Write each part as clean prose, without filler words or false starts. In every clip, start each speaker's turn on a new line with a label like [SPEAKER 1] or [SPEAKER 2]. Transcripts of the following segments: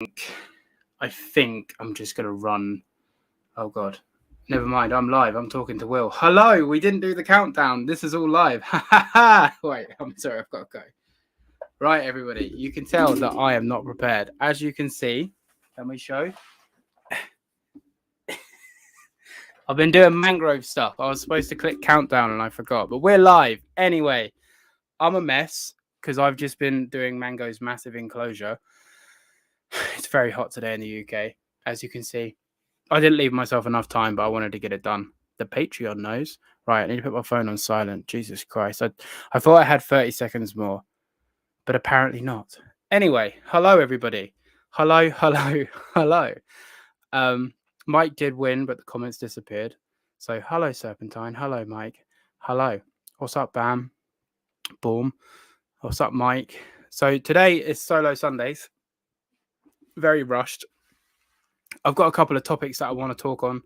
[SPEAKER 1] I think I'm just going to run. Oh, God. Never mind. I'm live. I'm talking to Will. Hello. We didn't do the countdown. This is all live. Wait, I'm sorry. I've got to go. Right, everybody. You can tell that I am not prepared. As you can see, let me show. I've been doing mangrove stuff. I was supposed to click countdown and I forgot. But we're live. Anyway, I'm a mess because I've just been doing Mango's massive enclosure. It's very hot today in the UK, as you can see. I didn't leave myself enough time, but I wanted to get it done. The Patreon knows. Right, I need to put my phone on silent. Jesus Christ. I thought I had 30 seconds more, but apparently not. Anyway, hello, everybody. Hello. Hello. Mike did win, but the comments disappeared. So, hello, Serpentine. Hello, Mike. Hello. What's up, Bam? Boom. What's up, Mike? So, today is Solo Sundays. Very rushed. I've got a couple of topics that I want to talk on,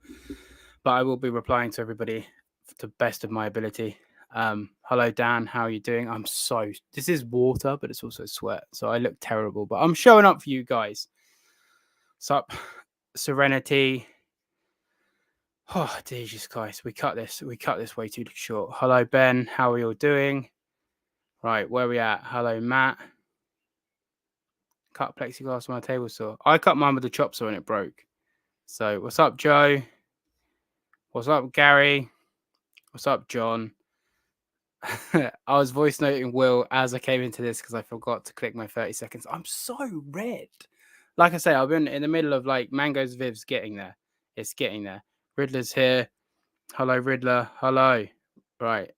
[SPEAKER 1] but I will be replying to everybody to the best of my ability. Hello, Dan. How are you doing? This is water, but it's also sweat, so I look terrible, but I'm showing up for you guys. What's up, Serenity? Oh, Jesus Christ. We cut this way too short. Hello, Ben. How are you all doing? Right, where are we at? Hello, Matt. Cut plexiglass on my table saw. I cut mine with a chop saw and it broke. So, what's up, Joe? What's up, Gary? What's up, John? I was voice noting Will as I came into this because I forgot to click my 30 seconds. I'm so red. Like I say, I've been in the middle of like Mango's Viv's getting there. It's getting there. Riddler's here. Hello, Riddler. Hello. Right.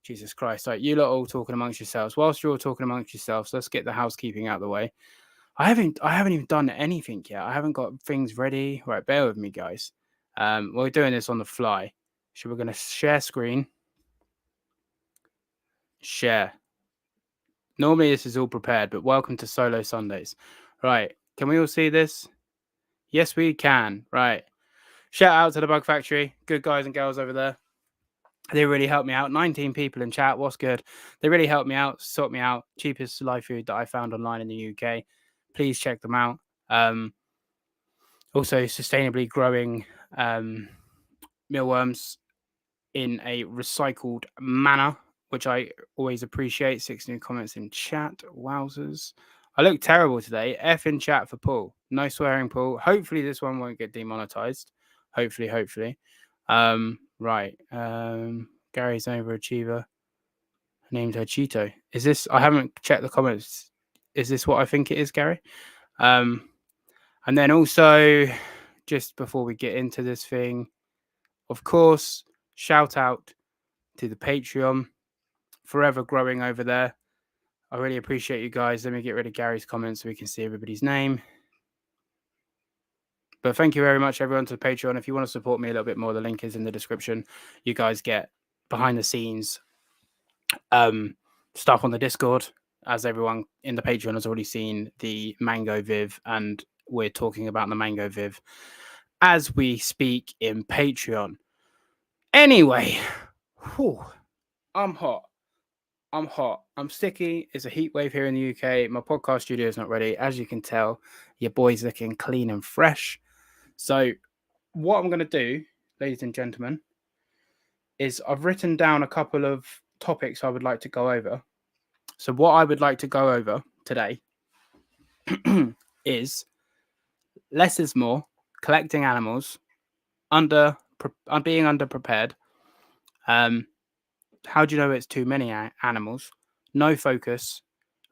[SPEAKER 1] Jesus Christ. Right, you lot all talking amongst yourselves. Whilst you're all talking amongst yourselves, let's get the housekeeping out of the way. I haven't even done anything yet. I haven't got things ready. Right, bear with me, guys. We're doing this on the fly. So we're going to share screen. Share. Normally this is all prepared, but welcome to Solo Sundays. Right, can we all see this? Yes, we can. Right. Shout out to the Bug Factory. Good guys and girls over there. They really helped me out. 19 people in chat. What's good? They really helped me out, sort me out. Cheapest live food that I found online in the UK. Please check them out. Also, sustainably growing mealworms in a recycled manner, which I always appreciate. 6 new comments in chat. Wowzers. I look terrible today. F in chat for Paul. No swearing, Paul. Hopefully this one won't get demonetized. Hopefully. Right. Gary's overachiever. Named her Cheeto. Is this? I haven't checked the comments. Is this what I think it is, Gary? And then also, just before we get into this thing, of course, shout out to the Patreon. Forever growing over there. I really appreciate you guys. Let me get rid of Gary's comments so we can see everybody's name. But thank you very much, everyone, to the Patreon. If you want to support me a little bit more, the link is in the description. You guys get behind the scenes stuff on the Discord, as everyone in the Patreon has already seen the Mango Viv, and we're talking about the Mango Viv as we speak in Patreon. Anyway, I'm hot. I'm sticky. It's a heat wave here in the UK. My podcast studio is not ready. As you can tell, your boy's looking clean and fresh. So what I'm going to do, ladies and gentlemen, is I've written down a couple of topics I would like to go over. So what I would like to go over today is less is more, collecting animals, being underprepared. How do you know it's too many animals? No focus,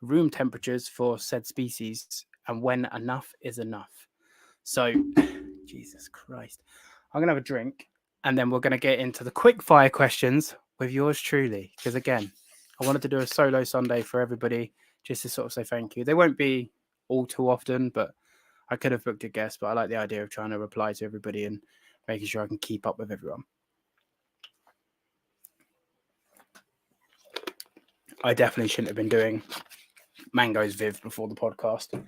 [SPEAKER 1] room temperatures for said species, and when enough is enough. So, Jesus Christ. I'm going to have a drink, and then we're going to get into the quick fire questions with yours truly. Because, again, I wanted to do a solo Sunday for everybody just to sort of say thank you. They won't be all too often, but I could have booked a guest, but I like the idea of trying to reply to everybody and making sure I can keep up with everyone. I definitely shouldn't have been doing Mango's Viv before the podcast.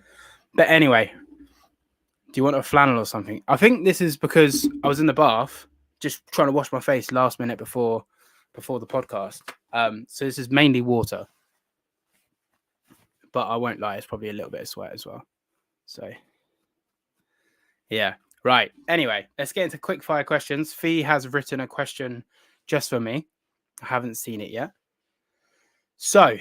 [SPEAKER 1] But anyway, do you want a flannel or something? I think this is because I was in the bath just trying to wash my face last minute before the podcast. So this is mainly water. But I won't lie, it's probably a little bit of sweat as well. So, yeah. Right. Anyway, let's get into quick fire questions. Fee has written a question just for me. I haven't seen it yet. So,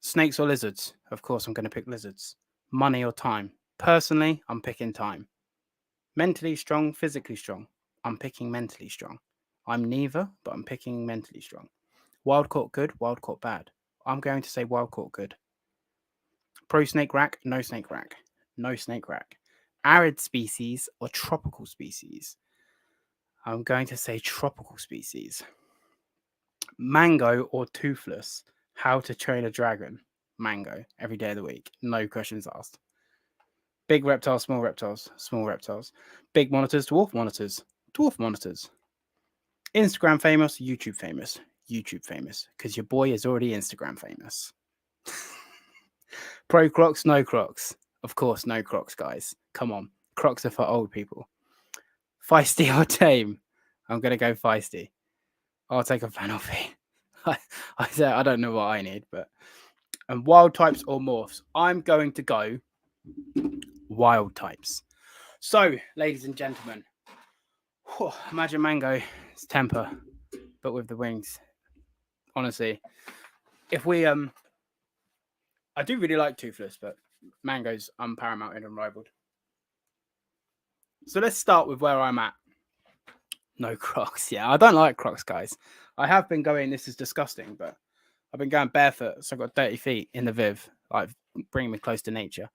[SPEAKER 1] snakes or lizards? Of course, I'm going to pick lizards. Money or time? Personally, I'm picking time. Mentally strong, physically strong? I'm picking mentally strong. I'm neither, but I'm picking mentally strong. Wild caught good, wild caught bad? I'm going to say wild caught good. Pro snake rack, no snake rack. No snake rack. Arid species or tropical species? I'm going to say tropical species. Mango or toothless? How to train a dragon? Mango, every day of the week. No questions asked. Big reptiles, small reptiles, small reptiles. Big monitors, dwarf monitors, dwarf monitors. Instagram famous, YouTube famous, YouTube famous. Because your boy is already Instagram famous. Pro Crocs, no Crocs. Of course, no Crocs, guys. Come on. Crocs are for old people. Feisty or tame? I'm going to go feisty. I'll take a flannel fee. I don't know what I need, but... And wild types or morphs? I'm going to go wild types. So, ladies and gentlemen, imagine Mango's temper, but with the wings. Honestly, if we... I do really like Toothless, but Mango's unparamount and unrivaled. So let's start with where I'm at. No Crocs. Yeah, I don't like Crocs, guys. I have been going, this is disgusting, but I've been going barefoot, so I've got 30 feet in the Viv, like bringing me close to nature.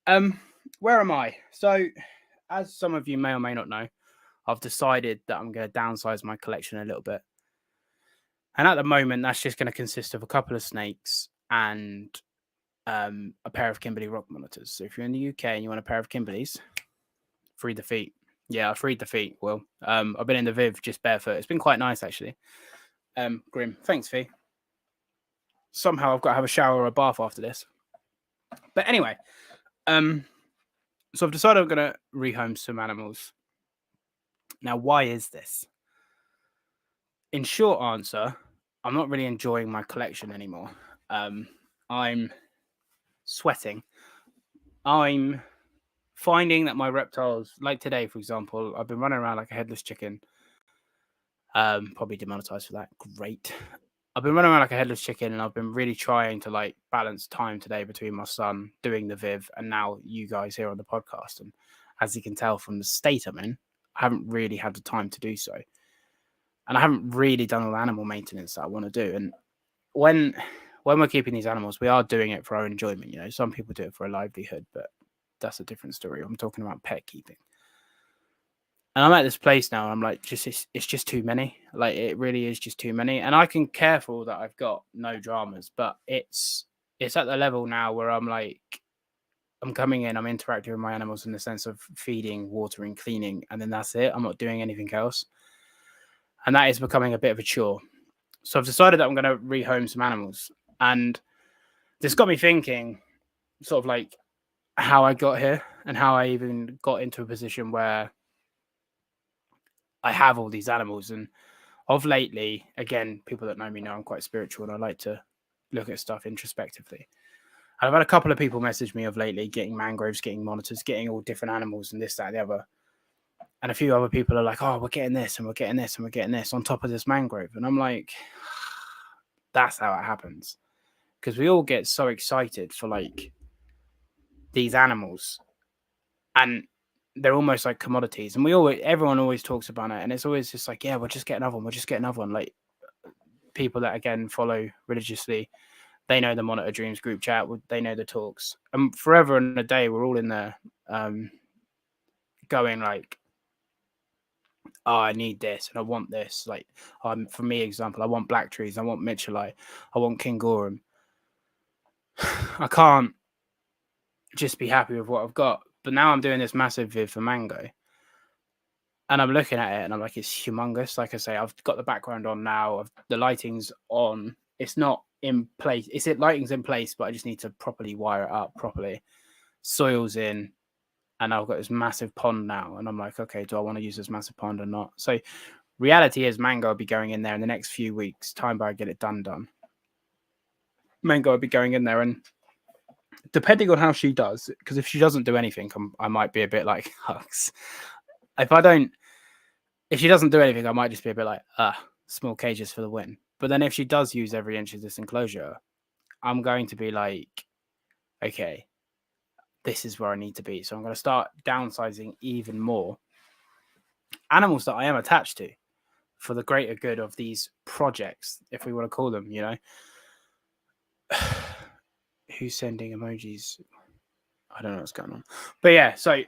[SPEAKER 1] Where am I? So, as some of you may or may not know, I've decided that I'm going to downsize my collection a little bit. And at the moment, that's just going to consist of a couple of snakes and a pair of Kimberley rock monitors. So if you're in the UK and you want a pair of Kimberleys, free the feet. Yeah, I freed the feet. Well, I've been in the Viv just barefoot. It's been quite nice, actually. Grim. Thanks, Fee. Somehow I've got to have a shower or a bath after this. But anyway, so I've decided I'm going to rehome some animals. Now, why is this? In short answer, I'm not really enjoying my collection anymore. I'm sweating. I'm finding that my reptiles, like today, for example, I've been running around like a headless chicken. Probably demonetized for that. Great. I've been running around like a headless chicken, and I've been really trying to like balance time today between my son doing the Viv and now you guys here on the podcast. And as you can tell from the state I'm in, I haven't really had the time to do so. And I haven't really done all the animal maintenance that I want to do. And when we're keeping these animals, we are doing it for our enjoyment. You know, some people do it for a livelihood, but that's a different story. I'm talking about pet keeping. And I'm at this place now. I'm like, it's just too many. Like, it really is just too many. And I can care for all that I've got, no dramas. But it's at the level now where I'm like, I'm coming in, I'm interacting with my animals in the sense of feeding, watering, cleaning, and then that's it. I'm not doing anything else. And that is becoming a bit of a chore. So I've decided that I'm going to rehome some animals. And this got me thinking sort of like how I got here and how I even got into a position where I have all these animals. And of lately, again, people that know me know I'm quite spiritual and I like to look at stuff introspectively. And I've had a couple of people message me of lately getting mangroves, getting monitors, getting all different animals and this, that, and the other. And a few other people are like, oh, we're getting this and we're getting this and we're getting this on top of this mangrove. And I'm like, that's how it happens. Because we all get so excited for like these animals. And they're almost like commodities. And everyone always talks about it. And it's always just like, yeah, we'll just get another one. We'll just get another one. Like people that, again, follow religiously, they know the Monitor Dreams group chat. They know the talks. And forever and a day, we're all in there going like, oh, I need this and I want this. Like, for me, example, I want Black Trees. I want Mitchellite. I want King Gorum. I can't just be happy with what I've got. But now I'm doing this massive Viv for Mango. And I'm looking at it and I'm like, it's humongous. Like I say, I've got the background on now. The lighting's on. It's not in place. Lighting's in place, but I just need to properly wire it up properly. Soil's in. And I've got this massive pond now. And I'm like, okay, do I want to use this massive pond or not? So reality is Mango will be going in there in the next few weeks. Time by get it done. Mango will be going in there and depending on how she does, because if she doesn't do anything, I might be a bit like Hugs. If she doesn't do anything, I might just be a bit like, small cages for the win. But then if she does use every inch of this enclosure, I'm going to be like, okay, this is where I need to be. So I'm going to start downsizing even more animals that I am attached to for the greater good of these projects, if we want to call them, Who's sending emojis? I don't know what's going on. But yeah, so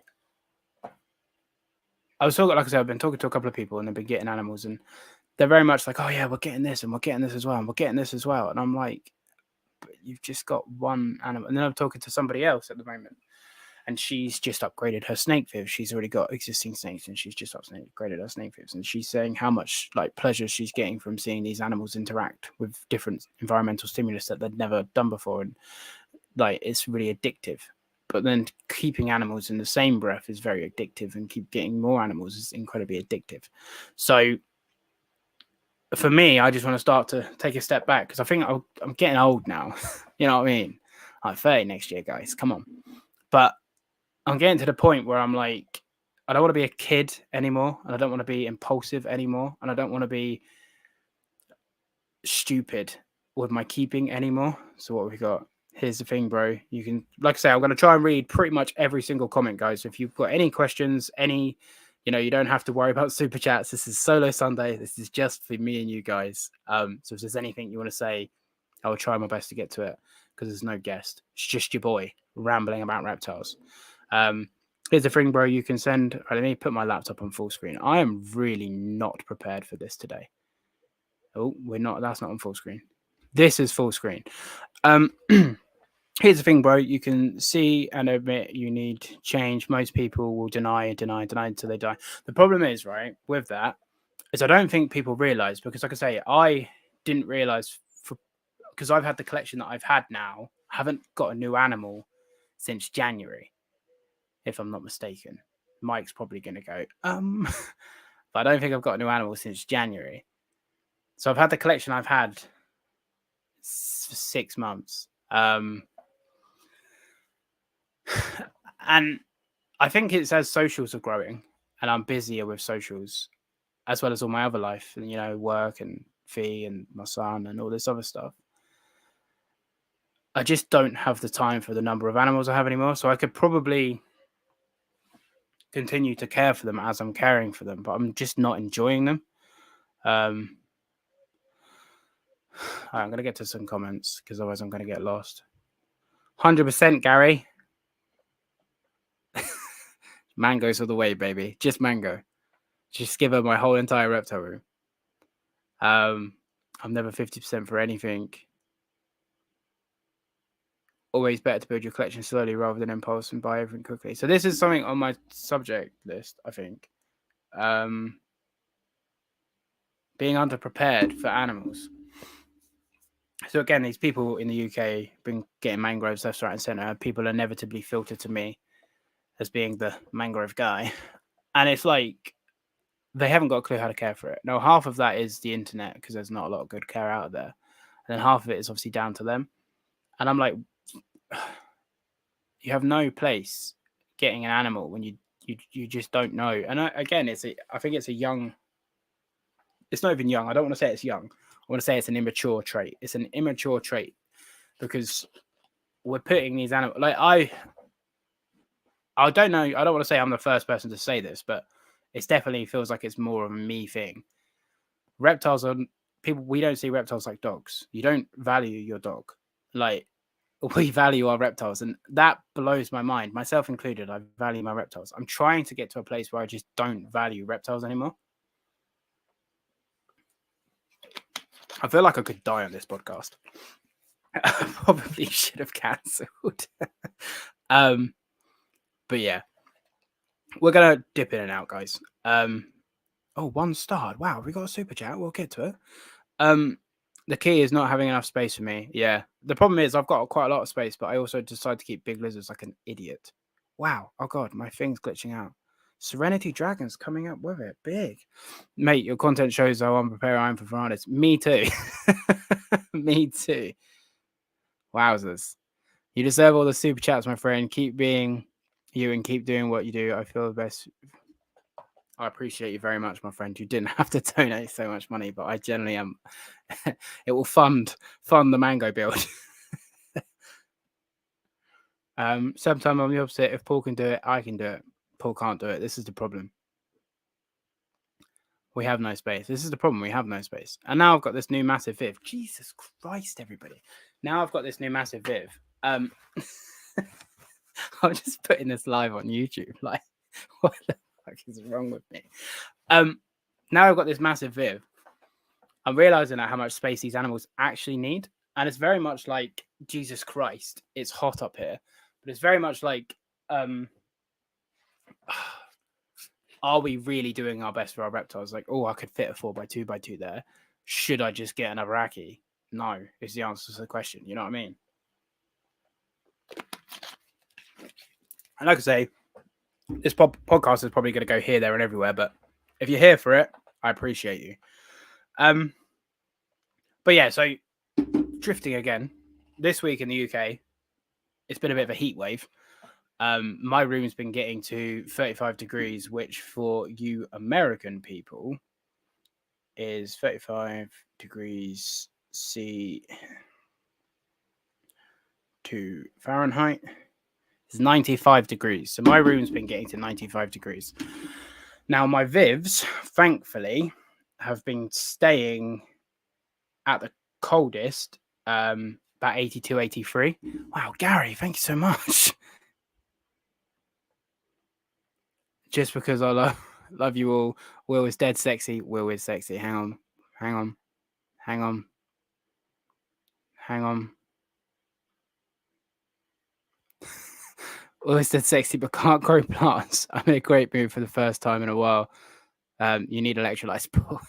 [SPEAKER 1] I was talking, like I said, I've been talking to a couple of people and they've been getting animals and they're very much like, oh yeah, we're getting this and we're getting this as well and we're getting this as well. And I'm like, but you've just got one animal. And then I'm talking to somebody else at the moment and she's just upgraded her snake fibs. She's already got existing snakes and she's just upgraded her snake fibs. And she's saying how much like pleasure she's getting from seeing these animals interact with different environmental stimulus that they'd never done before. And like, it's really addictive. But then keeping animals in the same breath is very addictive, and keep getting more animals is incredibly addictive. So for me, I just want to start to take a step back because I think I'm getting old now. You know what I mean? I'm 30 next year, guys. Come on. But I'm getting to the point where I'm like, I don't want to be a kid anymore, and I don't want to be impulsive anymore, and I don't want to be stupid with my keeping anymore. So what have we got? Here's the thing, bro. You can, like I say, I'm going to try and read pretty much every single comment, guys. So if you've got any questions, you don't have to worry about super chats. This is Solo Sunday. This is just for me and you guys. So if there's anything you want to say, I will try my best to get to it because there's no guest. It's just your boy rambling about reptiles. Here's the thing, bro. You can send. Right, let me put my laptop on full screen. I am really not prepared for this today. Oh, we're not. That's not on full screen. This is full screen. Here's the thing, bro. You can see and admit you need change. Most people will deny until they die. The problem is, right, with that, is I don't think people realize, because like I say, I didn't realize because I've had the collection that I've had now. I haven't got a new animal since January, if I'm not mistaken. Mike's probably going to go, but I don't think I've got a new animal since January. So I've had the collection I've had for 6 months. And I think it's as socials are growing and I'm busier with socials as well as all my other life and, work and Fee and my son and all this other stuff. I just don't have the time for the number of animals I have anymore. So I could probably continue to care for them as I'm caring for them, but I'm just not enjoying them. I'm going to get to some comments because otherwise I'm going to get lost. 100% Gary. Mangoes all the way, baby. Just mango. Just give her my whole entire reptile room. I'm never 50% for anything. Always better to build your collection slowly rather than impulse and buy everything quickly. So this is something on my subject list, I think. Being underprepared for animals. So again, these people in the UK been getting mangroves left, right, and centre. People inevitably filter to me as being the mangrove guy, and it's like they haven't got a clue how to care for it. Now, half of that is the internet because there's not a lot of good care out there, and then half of it is obviously down to them. And I'm like, you have no place getting an animal when you just don't know. And I think it's a young. It's not even young. I don't want to say it's young. I want to say it's an immature trait. It's an immature trait because we're putting these animals. Like I don't know. I don't want to say I'm the first person to say this, but it definitely feels like it's more of a me thing. Reptiles are people. We don't see reptiles like dogs. You don't value your dog. Like we value our reptiles, and that blows my mind, myself included. I value my reptiles. I'm trying to get to a place where I just don't value reptiles anymore. I feel like I could die on this podcast. I probably should have cancelled. But yeah, we're gonna dip in and out, guys. 1 star. Wow, we got a super chat. We'll get to it. The key is not having enough space for me. Yeah, the problem is I've got quite a lot of space, but I also decide to keep big lizards like an idiot. Wow. Oh god, my thing's glitching out. Serenity Dragon's coming up with it. Big. Mate, your content shows how unprepared I am for piranhas. Me too. Me too. Wowzers. You deserve all the super chats, my friend. Keep being you and keep doing what you do. I feel the best. I appreciate you very much, my friend. You didn't have to donate so much money, but I generally am. It will fund the mango build. Sometimes I'm the opposite. If Paul can do it, I can do it. Paul can't do it. This is the problem. We have no space. This is the problem. We have no space. And now I've got this new massive Viv. Jesus Christ, everybody. Now I've got this new massive Viv. I'm just putting this live on YouTube. Like, what the fuck is wrong with me? Now I've got this massive Viv. I'm realizing how much space these animals actually need. And it's very much like, Jesus Christ, it's hot up here. But it's very much like, are we really doing our best for our reptiles? Like, oh, I could fit a 4x2x2 there. Should I just get another Aki? No, is the answer to the question. You know what I mean? And like I say, this podcast is probably going to go here, there, and everywhere. But if you're here for it, I appreciate you. But yeah, so drifting again. This week in the UK, it's been a bit of a heat wave. My room's been getting to 35 degrees, which for you American people is 35 degrees C to Fahrenheit. It's 95 degrees. So my room's been getting to 95 degrees. Now, my Vivs, thankfully, have been staying at the coldest, about 82, 83. Wow, Gary, thank you so much. Just because I love you all. Will is dead sexy. Will is sexy. Hang on. Will is dead sexy, but can't grow plants. I'm in a great mood for the first time in a while. You need electrolytes, Paul.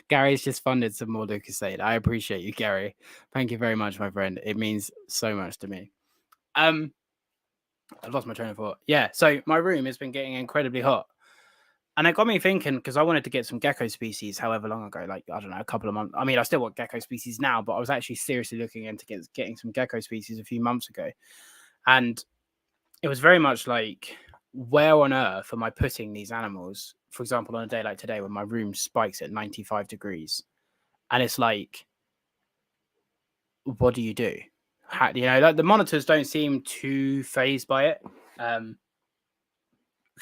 [SPEAKER 1] Gary's just funded some more Lucas Aid. I appreciate you, Gary. Thank you very much, my friend. It means so much to me. I've lost my train of thought. Yeah, so my room has been getting incredibly hot. And it got me thinking, because I wanted to get some gecko species however long ago, like, I don't know, a couple of months. I mean, I still want gecko species now, but I was actually seriously looking into getting some gecko species a few months ago. And it was very much like, where on earth am I putting these animals? For example, on a day like today, when my room spikes at 95 degrees. And it's like, what do you do? You know, like the monitors don't seem too phased by it. Because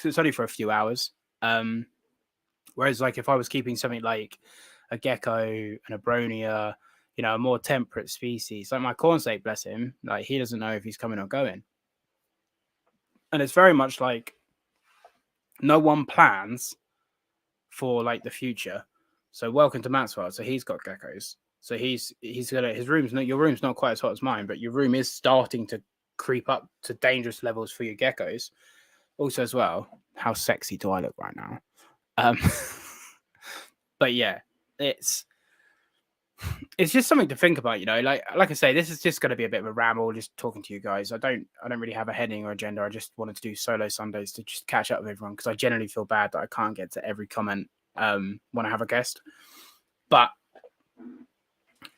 [SPEAKER 1] it's only for a few hours. Whereas, like, if I was keeping something like a gecko and a bronia, you know, a more temperate species, like my corn snake, bless him, like, he doesn't know if he's coming or going. And it's very much like no one plans for like the future. So welcome to Matt's world. So he's got geckos. So he's gonna, his room's not, your room's not quite as hot as mine, but your room is starting to creep up to dangerous levels for your geckos. Also, as well, how sexy do I look right now? But yeah, it's just something to think about, you know. Like I say, this is just going to be a bit of a ramble, just talking to you guys. I don't really have a heading or agenda. I just wanted to do solo Sundays to just catch up with everyone, because I generally feel bad that I can't get to every comment when I have a guest. But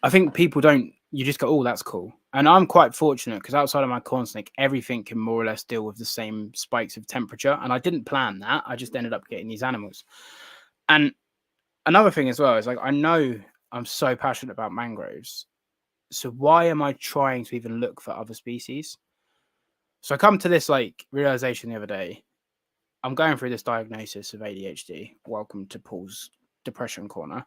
[SPEAKER 1] I think people don't. You just go, oh, that's cool. And I'm quite fortunate, because outside of my corn snake, everything can more or less deal with the same spikes of temperature. And I didn't plan that. I just ended up getting these animals. And another thing as well is, like, I know I'm so passionate about mangroves. So why am I trying to even look for other species? So I come to this like realization the other day. I'm going through this diagnosis of ADHD. Welcome to Paul's depression corner.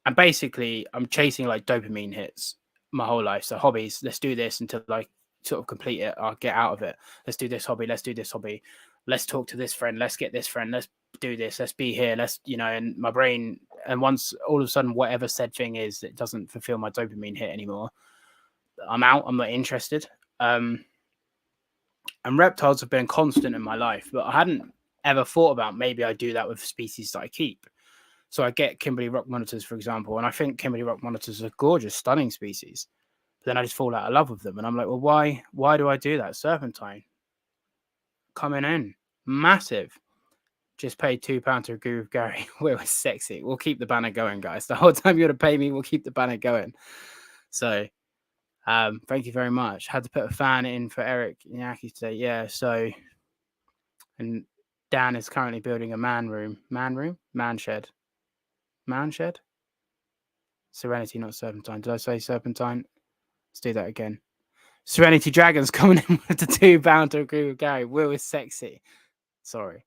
[SPEAKER 1] And basically, I'm chasing like dopamine hits my whole life. So hobbies, let's do this until I sort of complete it. I'll get out of it. Let's do this hobby. Let's do this hobby. Let's talk to this friend. Let's get this friend. Let's do this. Let's be here. Let's, you know, and my brain. And once all of a sudden, whatever said thing is, it doesn't fulfill my dopamine hit anymore. I'm out. I'm not interested. And reptiles have been constant in my life, but I hadn't ever thought about maybe I do that with species that I keep. So I get Kimberley rock monitors, for example, and I think Kimberley rock monitors are gorgeous, stunning species. But then I just fall out of love with them, and I'm like, well, why do I do that? Serpentine coming in massive. Just paid £2 to agree with Gary. We're sexy. We'll keep the banner going, guys. The whole time you're going to pay me, we'll keep the banner going. So thank you very much. Had to put a fan in for Eric Iñaki today. Yeah, so and Dan is currently building a man shed. Serenity, not serpentine. Did I say serpentine? Let's do that again. Serenity Dragon's coming in with the 2 pound to agree with Gary. Will is sexy. Sorry.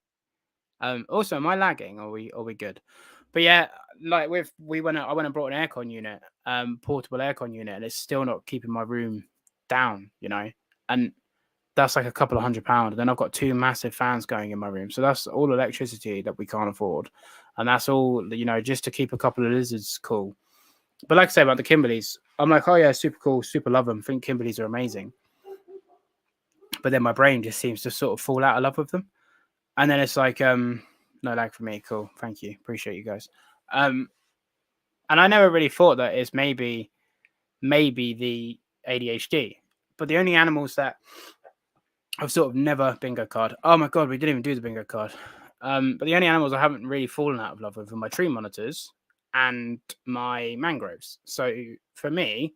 [SPEAKER 1] Also, am I lagging? Or are we good? But yeah, like I went and brought an aircon unit, portable aircon unit, and it's still not keeping my room down, you know. And that's like a couple of £100. And then I've got 2 massive fans going in my room, so that's all electricity that we can't afford, and that's all, you know, just to keep a couple of lizards cool. But like I say about the Kimberleys, I'm like, oh yeah, super cool, super love them. Think Kimberleys are amazing. But then my brain just seems to sort of fall out of love with them. And then it's like, no lag for me. Cool. Thank you. Appreciate you guys. And I never really thought that it's maybe the ADHD. But the only animals that I've sort of never bingo card. Oh my God, we didn't even do the bingo card. But the only animals I haven't really fallen out of love with are my tree monitors and my mangroves. So for me,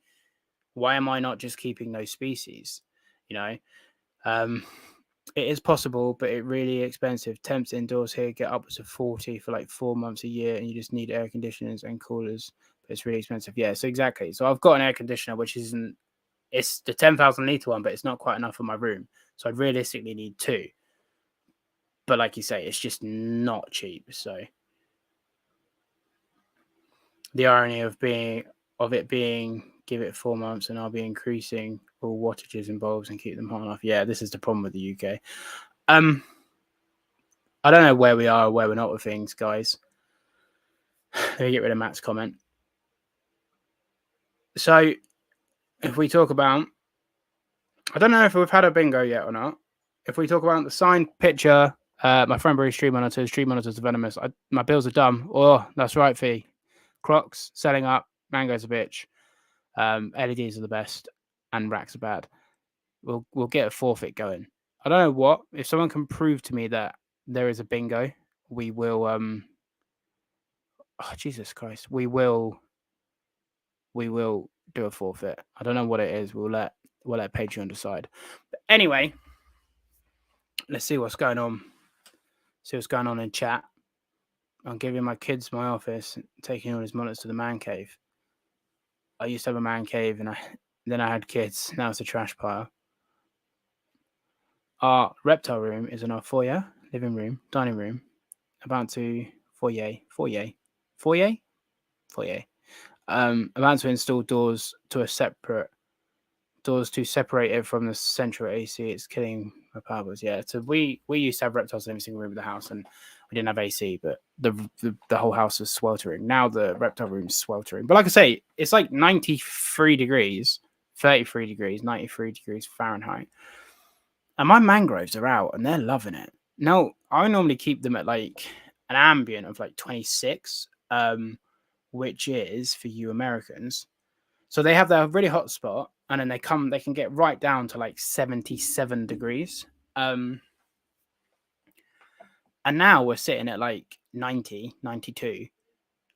[SPEAKER 1] why am I not just keeping those species? You know, it is possible, but it really expensive. Temps indoors here get upwards of 40 for like 4 months a year, and you just need air conditioners and coolers. But it's really expensive. Yeah, so exactly. So I've got an air conditioner, which isn't, it's the 10,000 litre one, but it's not quite enough for my room. So I'd realistically need 2. But like you say, it's just not cheap. So the irony of it being give it 4 months and I'll be increasing all wattages and bulbs and keep them hot enough. Yeah, this is the problem with the UK. I don't know where we are or where we're not with things, guys. Let me get rid of Matt's comment. So if we talk about, I don't know if we've had a bingo yet or not. If we talk about the signed picture, my friend Bruce, tree monitors are venomous. My bills are dumb. Oh, that's right, Fee. Crocs selling up, mango's a bitch. LEDs are the best, and racks are bad. We'll get a forfeit going. I don't know what. If someone can prove to me that there is a bingo, we will. Oh, Jesus Christ, we will do a forfeit. I don't know what it is. We'll let Patreon decide. But anyway, let's see what's going on. See what's going on in chat. I'm giving my kids my office, taking all his monitors to the man cave. I used to have a man cave, and then I had kids. Now it's a trash pile. Our reptile room is in our foyer, living room, dining room. About to foyer. About to install doors to separate it from the central AC. It's killing my power bills. Yeah, so we used to have reptiles in every single room of the house, and we didn't have AC, but the whole house was sweltering. Now the reptile room is sweltering. But like I say, it's like 93 degrees, 33 degrees, 93 degrees Fahrenheit. And my mangroves are out, and they're loving it. Now, I normally keep them at like an ambient of like 26, which is, for you Americans, so they have their really hot spot, and then they can get right down to like 77 degrees. And now we're sitting at like 90, 92,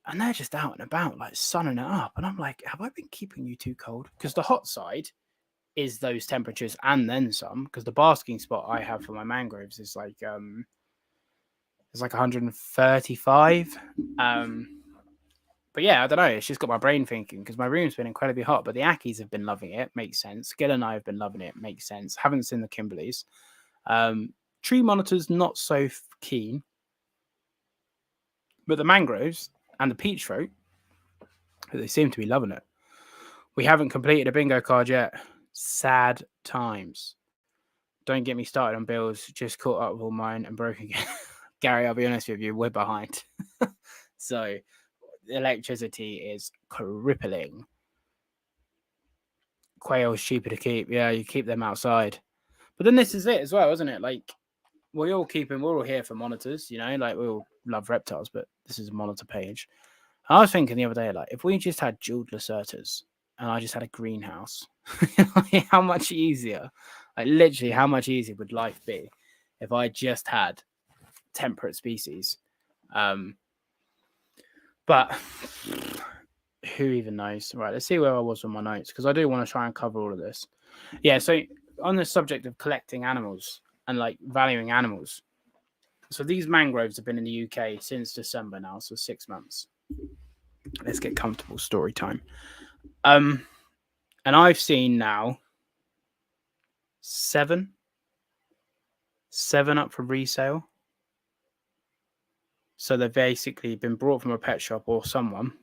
[SPEAKER 1] and they're just out and about, like sunning it up. And I'm like, have I been keeping you too cold? Because the hot side is those temperatures and then some, because the basking spot I have for my mangroves is like it's like 135. But yeah, I don't know. It's just got my brain thinking, because my room's been incredibly hot, but the Ackies have been loving it. Makes sense. Gil and I have been loving it. Makes sense. Haven't seen the Kimberleys. Tree monitors, not so keen. But the mangroves and the peach throat, they seem to be loving it. We haven't completed a bingo card yet. Sad times. Don't get me started on bills. Just caught up with all mine and broke again. Gary, I'll be honest with you, we're behind. So electricity is crippling. Quail's cheaper to keep. Yeah, you keep them outside. But then this is it as well, isn't it? Like, we're all here for monitors, you know, like we all love reptiles, but this is a monitor page. I was thinking the other day, like, if we just had jeweled lacertas and I just had a greenhouse, how much easier, like literally how much easier would life be if I just had temperate species? But who even knows? Right, let's see where I was with my notes, because I do want to try and cover all of this. Yeah, so on the subject of collecting animals and like valuing animals. So these mangroves have been in the UK since December now, so 6 months. Let's get comfortable, story time. And I've seen now seven up for resale. So they've basically been brought from a pet shop or someone.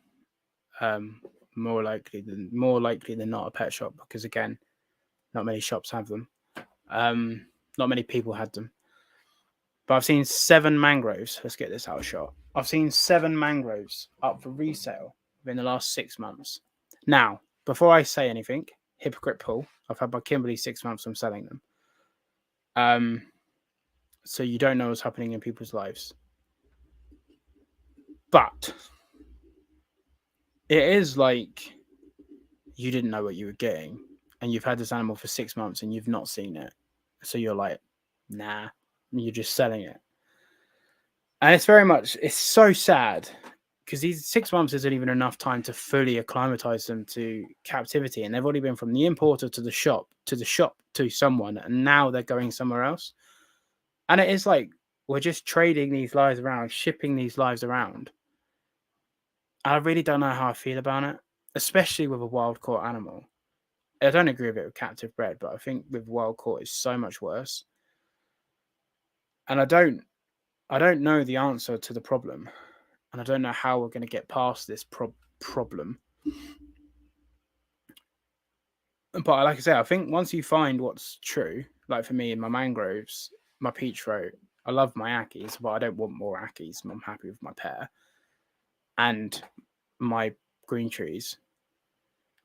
[SPEAKER 1] More likely than not a pet shop, because again, not many shops have them. Not many people had them. But I've seen 7 mangroves. Let's get this out of shot. I've seen 7 mangroves up for resale within the last 6 months. Now, before I say anything, hypocrite Paul, I've had my Kimberley 6 months. I'm selling them. So you don't know what's happening in people's lives. But it is like you didn't know what you were getting, and you've had this animal for 6 months and you've not seen it. So you're like, nah, you're just selling it. And it's so sad, because these 6 months isn't even enough time to fully acclimatize them to captivity. And they've already been from the importer to the shop to someone, and now they're going somewhere else. And it is like, we're just trading these lives around, shipping these lives around. I really don't know how I feel about it, especially with a wild caught animal. I don't agree with it with captive bred, but I think with wild caught it's so much worse. And I don't know the answer to the problem, and I don't know how we're going to get past this problem. But like I say, I think once you find what's true, like for me in my mangroves, my peach throat, I love my ackies, but I don't want more ackies. I'm happy with my pair. And my green trees,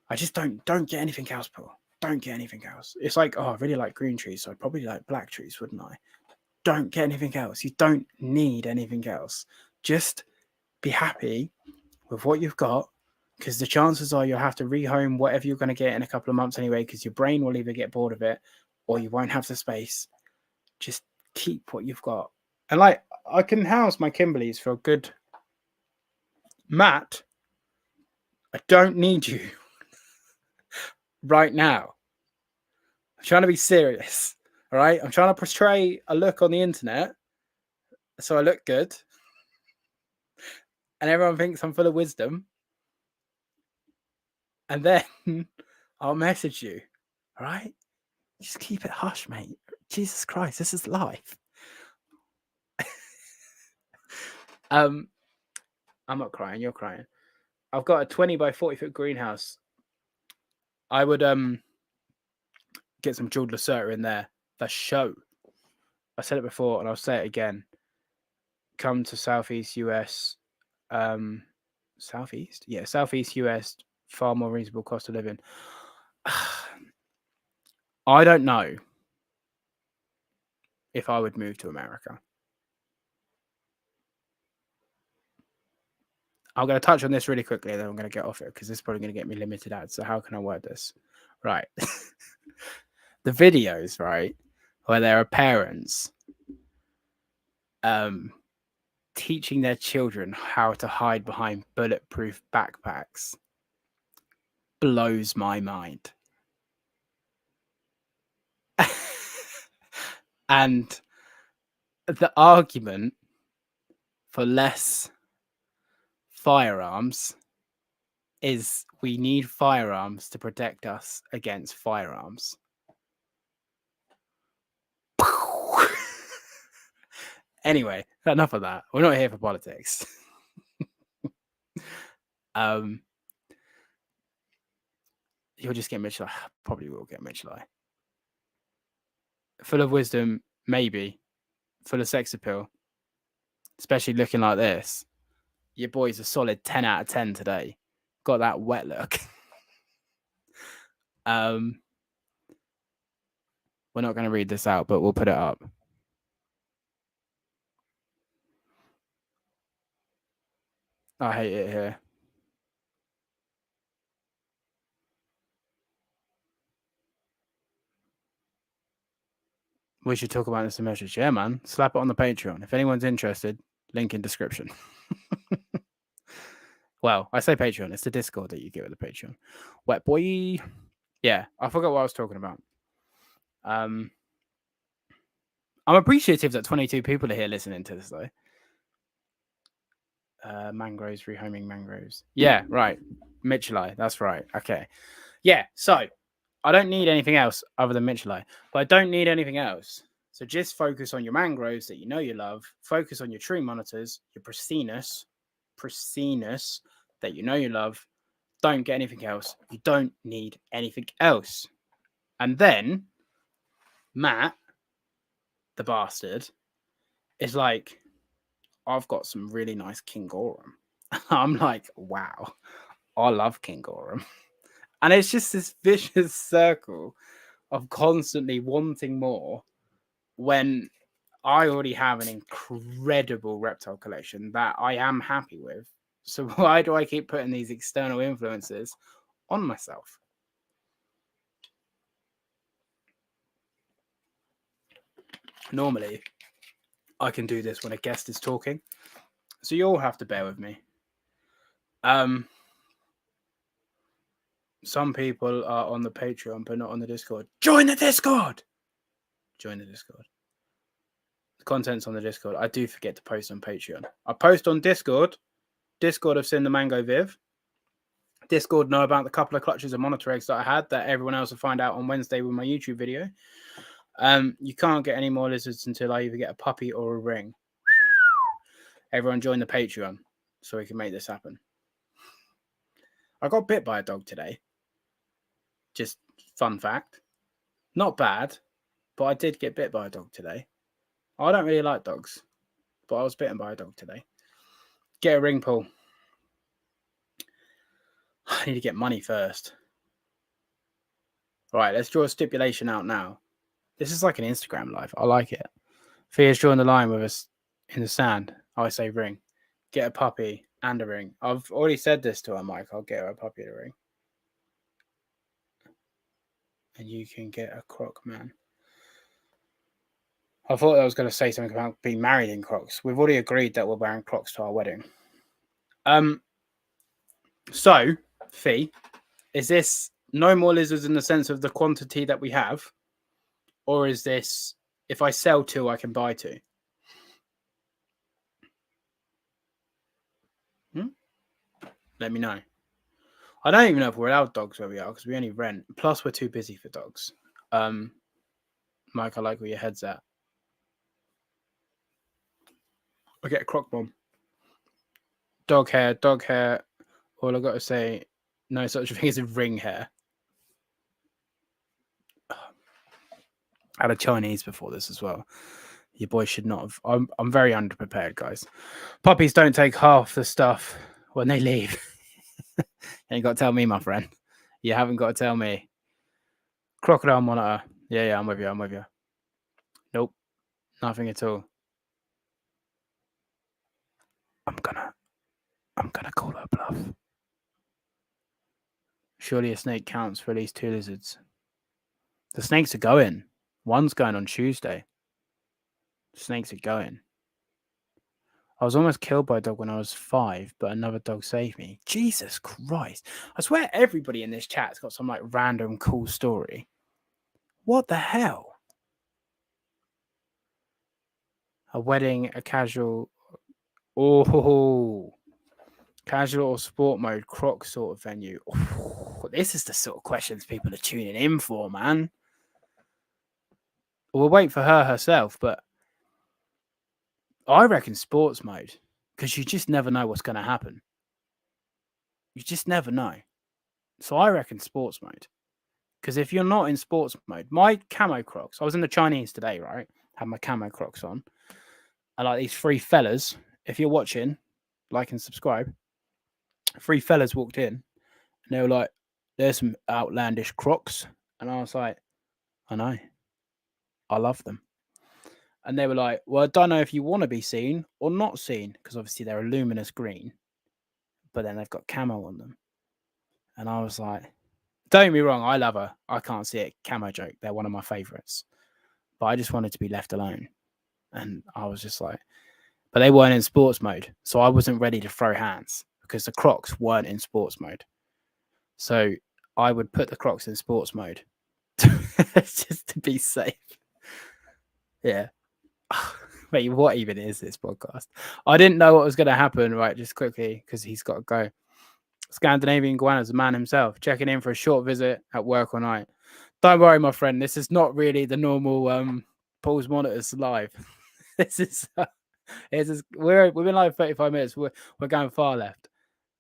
[SPEAKER 1] I just don't get anything else, Paul. Don't get anything else. It's like, oh, I really like green trees, so I'd probably like black trees, wouldn't I? Don't get anything else. You don't need anything else. Just be happy with what you've got, because the chances are you'll have to rehome whatever you're going to get in a couple of months anyway, because your brain will either get bored of it or you won't have the space. Just keep what you've got. And like, I can house my Kimberleys for a good... Matt, I don't need you right now. I'm trying to be serious, all right? I'm trying to portray a look on the internet so I look good, and everyone thinks I'm full of wisdom, and then I'll message you, all right? Just keep it hush, mate. Jesus Christ, this is life. I'm not crying, you're crying. I've got a 20 by 40 foot greenhouse. I would get some jeweled Lacerta in there for show. I said it before and I'll say it again. Come to Southeast US. Southeast? Yeah, Southeast US, far more reasonable cost of living. I don't know if I would move to America. I'm going to touch on this really quickly, and then I'm going to get off it, because this is probably going to get me limited ads. So how can I word this? Right. The videos, right, where there are parents teaching their children how to hide behind bulletproof backpacks blows my mind. And the argument for less firearms is we need firearms to protect us against firearms. Anyway, enough of that. We're not here for politics. You'll just get Mitchell. Probably will get Mitchell. Full of wisdom, maybe. Full of sex appeal, especially looking like this. Your boy's a solid 10 out of 10 today. Got that wet look. We're not going to read this out, but we'll put it up. I hate it here. We should talk about this in message. Yeah, man. Slap it on the Patreon. If anyone's interested, link in description. Well, I say Patreon. It's the Discord that you get with the Patreon. Wet boy. Yeah, I forgot what I was talking about. I'm appreciative that 22 people are here listening to this, though. Mangroves, rehoming mangroves. Yeah, right. Mitchellai. That's right. Okay. Yeah, so I don't need anything else other than Mitchellai, but I don't need anything else. So just focus on your mangroves that you know you love. Focus on your tree monitors, your pristineness that you know you love. Don't get anything else. You don't need anything else. And then Matt, the bastard, is like, I've got some really nice Kingorum. I'm like, wow, I love Kingorum. And it's just this vicious circle of constantly wanting more when I already have an incredible reptile collection that I am happy with. So why do I keep putting these external influences on myself? Normally, I can do this when a guest is talking. So you all have to bear with me. Some people are on the Patreon, but not on the Discord. Join the Discord! Join the Discord. The content's on the Discord. I do forget to post on Patreon. I post on Discord. Discord have seen the Mango Viv. Discord know about the couple of clutches of monitor eggs that I had that everyone else will find out on Wednesday with my YouTube video. You can't get any more lizards until I either get a puppy or a ring. Everyone join the Patreon so we can make this happen. I got bit by a dog today. Just fun fact. Not bad, but I did get bit by a dog today. I don't really like dogs, but I was bitten by a dog today. Get a ring pull. I need to get money first. All right, let's draw a stipulation out now. This is like an Instagram live. I like it. Fia's drawing the line with us in the sand. I say ring. Get a puppy and a ring. I've already said this to her, Mike. I'll get her a puppy and a ring. And you can get a croc man. I thought I was going to say something about being married in Crocs. We've already agreed that we're wearing Crocs to our wedding. So, Fee, is this no more lizards in the sense of the quantity that we have? Or is this, if I sell 2, I can buy 2? Let me know. I don't even know if we're allowed dogs where we are because we only rent. Plus, we're too busy for dogs. Mike, I like where your head's at. I get a croc bomb. Dog hair. All I got to say, no such thing as a ring hair. I had a Chinese before this as well. Your boy should not have. I'm very underprepared, guys. Puppies don't take half the stuff when they leave. You ain't got to tell me, my friend. You haven't got to tell me. Crocodile monitor. Yeah, I'm with you. Nope. Nothing at all. I'm gonna call her bluff. Surely a snake counts for at least 2 lizards. The snakes are going. One's going on Tuesday. Snakes are going. I was almost killed by a dog when I was 5, but another dog saved me. Jesus Christ. I swear everybody in this chat's got some like random cool story. What the hell? A wedding, a casual. Oh, casual or sport mode, croc sort of venue. Oh, this is the sort of questions people are tuning in for, man. We'll wait for her herself, but I reckon sports mode because you just never know what's going to happen. You just never know. So I reckon sports mode because if you're not in sports mode, my camo crocs, I was in the Chinese today, right? Had my camo crocs on. I like these 3 fellas. If you're watching, like and subscribe. 3 fellas walked in and they were like, there's some outlandish crocs. And I was like, I know. I love them. And they were like, well, I don't know if you want to be seen or not seen because obviously they're a luminous green, but then they've got camo on them. And I was like, don't get me wrong, I love her. I can't see it. Camo joke. They're one of my favorites. But I just wanted to be left alone. And I was just like, but they weren't in sports mode. So I wasn't ready to throw hands because the Crocs weren't in sports mode. So I would put the Crocs in sports mode just to be safe. Yeah. Wait, what even is this podcast? I didn't know what was going to happen, right? Just quickly, because he's got to go. Scandinavian Iguana's the man himself, checking in for a short visit at work all night. Don't worry, my friend. This is not really the normal Paul's Monitors live. This is we've been live 35 minutes. We're going far left.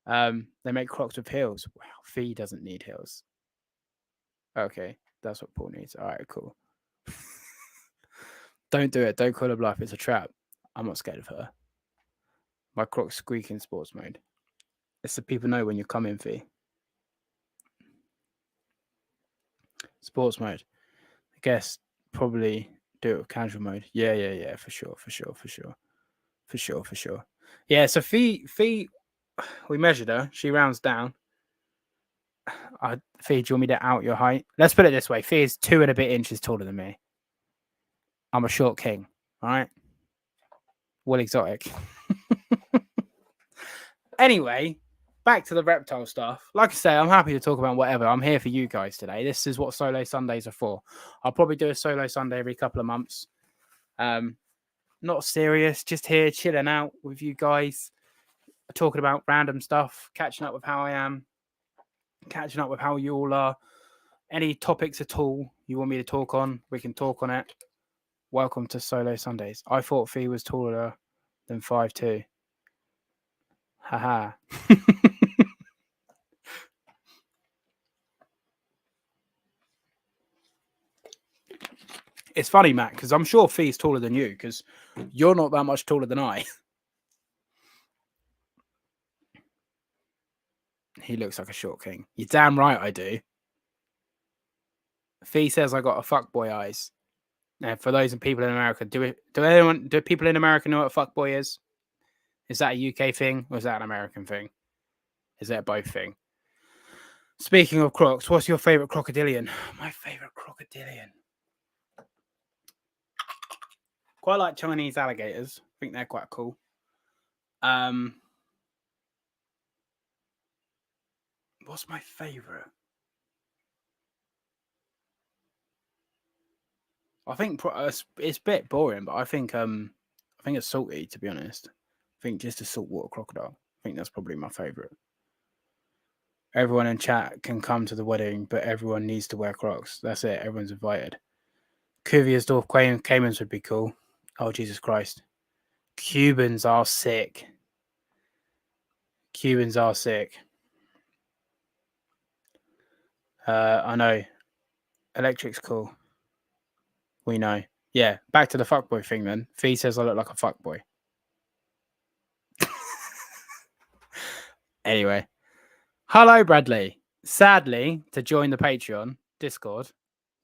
[SPEAKER 1] They make Crocs with heels. Wow, Fee doesn't need heels. Okay, that's what Paul needs. All right, cool. Don't do it. Don't call her bluff. It's a trap. I'm not scared of her. My Crocs squeak in sports mode. It's so people know when you're coming, Fee. Sports mode. I guess probably do it with casual mode. Yeah, for sure. Yeah, so Fee, we measured her. She rounds down. Fee, do you want me to out your height? Let's put it this way. Fee is 2 and a bit inches taller than me. I'm a short king, all right? Well, exotic. Anyway, back to the reptile stuff. Like I say, I'm happy to talk about whatever. I'm here for you guys today. This is what Solo Sundays are for. I'll probably do a Solo Sunday every couple of months. Not serious, just here chilling out with you guys, talking about random stuff, catching up with how I am, catching up with how you all are. Any topics at all you want me to talk on, we can talk on it. Welcome to Solo Sundays. I thought Fee was taller than 5'2". Haha. It's funny, Matt, because I'm sure Fee's taller than you, because you're not that much taller than I. He looks like a short king. You're damn right I do. Fee says I got a fuckboy eyes. Now, for those people in America, do people in America know what a fuckboy is? Is that a UK thing or is that an American thing? Is that both thing? Speaking of Crocs, what's your favorite crocodilian? My favorite crocodilian. Quite like Chinese alligators. I think they're quite cool. What's my favorite? I think it's a bit boring, but I think it's salty, to be honest. I think just a saltwater crocodile. I think that's probably my favorite. Everyone in chat can come to the wedding, but everyone needs to wear Crocs. That's it. Everyone's invited. Cuviersdorf Caymans would be cool. Oh, Jesus Christ. Cubans are sick. I know. Electric's cool. We know. Yeah, back to the fuckboy thing then. Fee says I look like a fuckboy. Anyway. Hello, Bradley. Sadly, to join the Patreon Discord,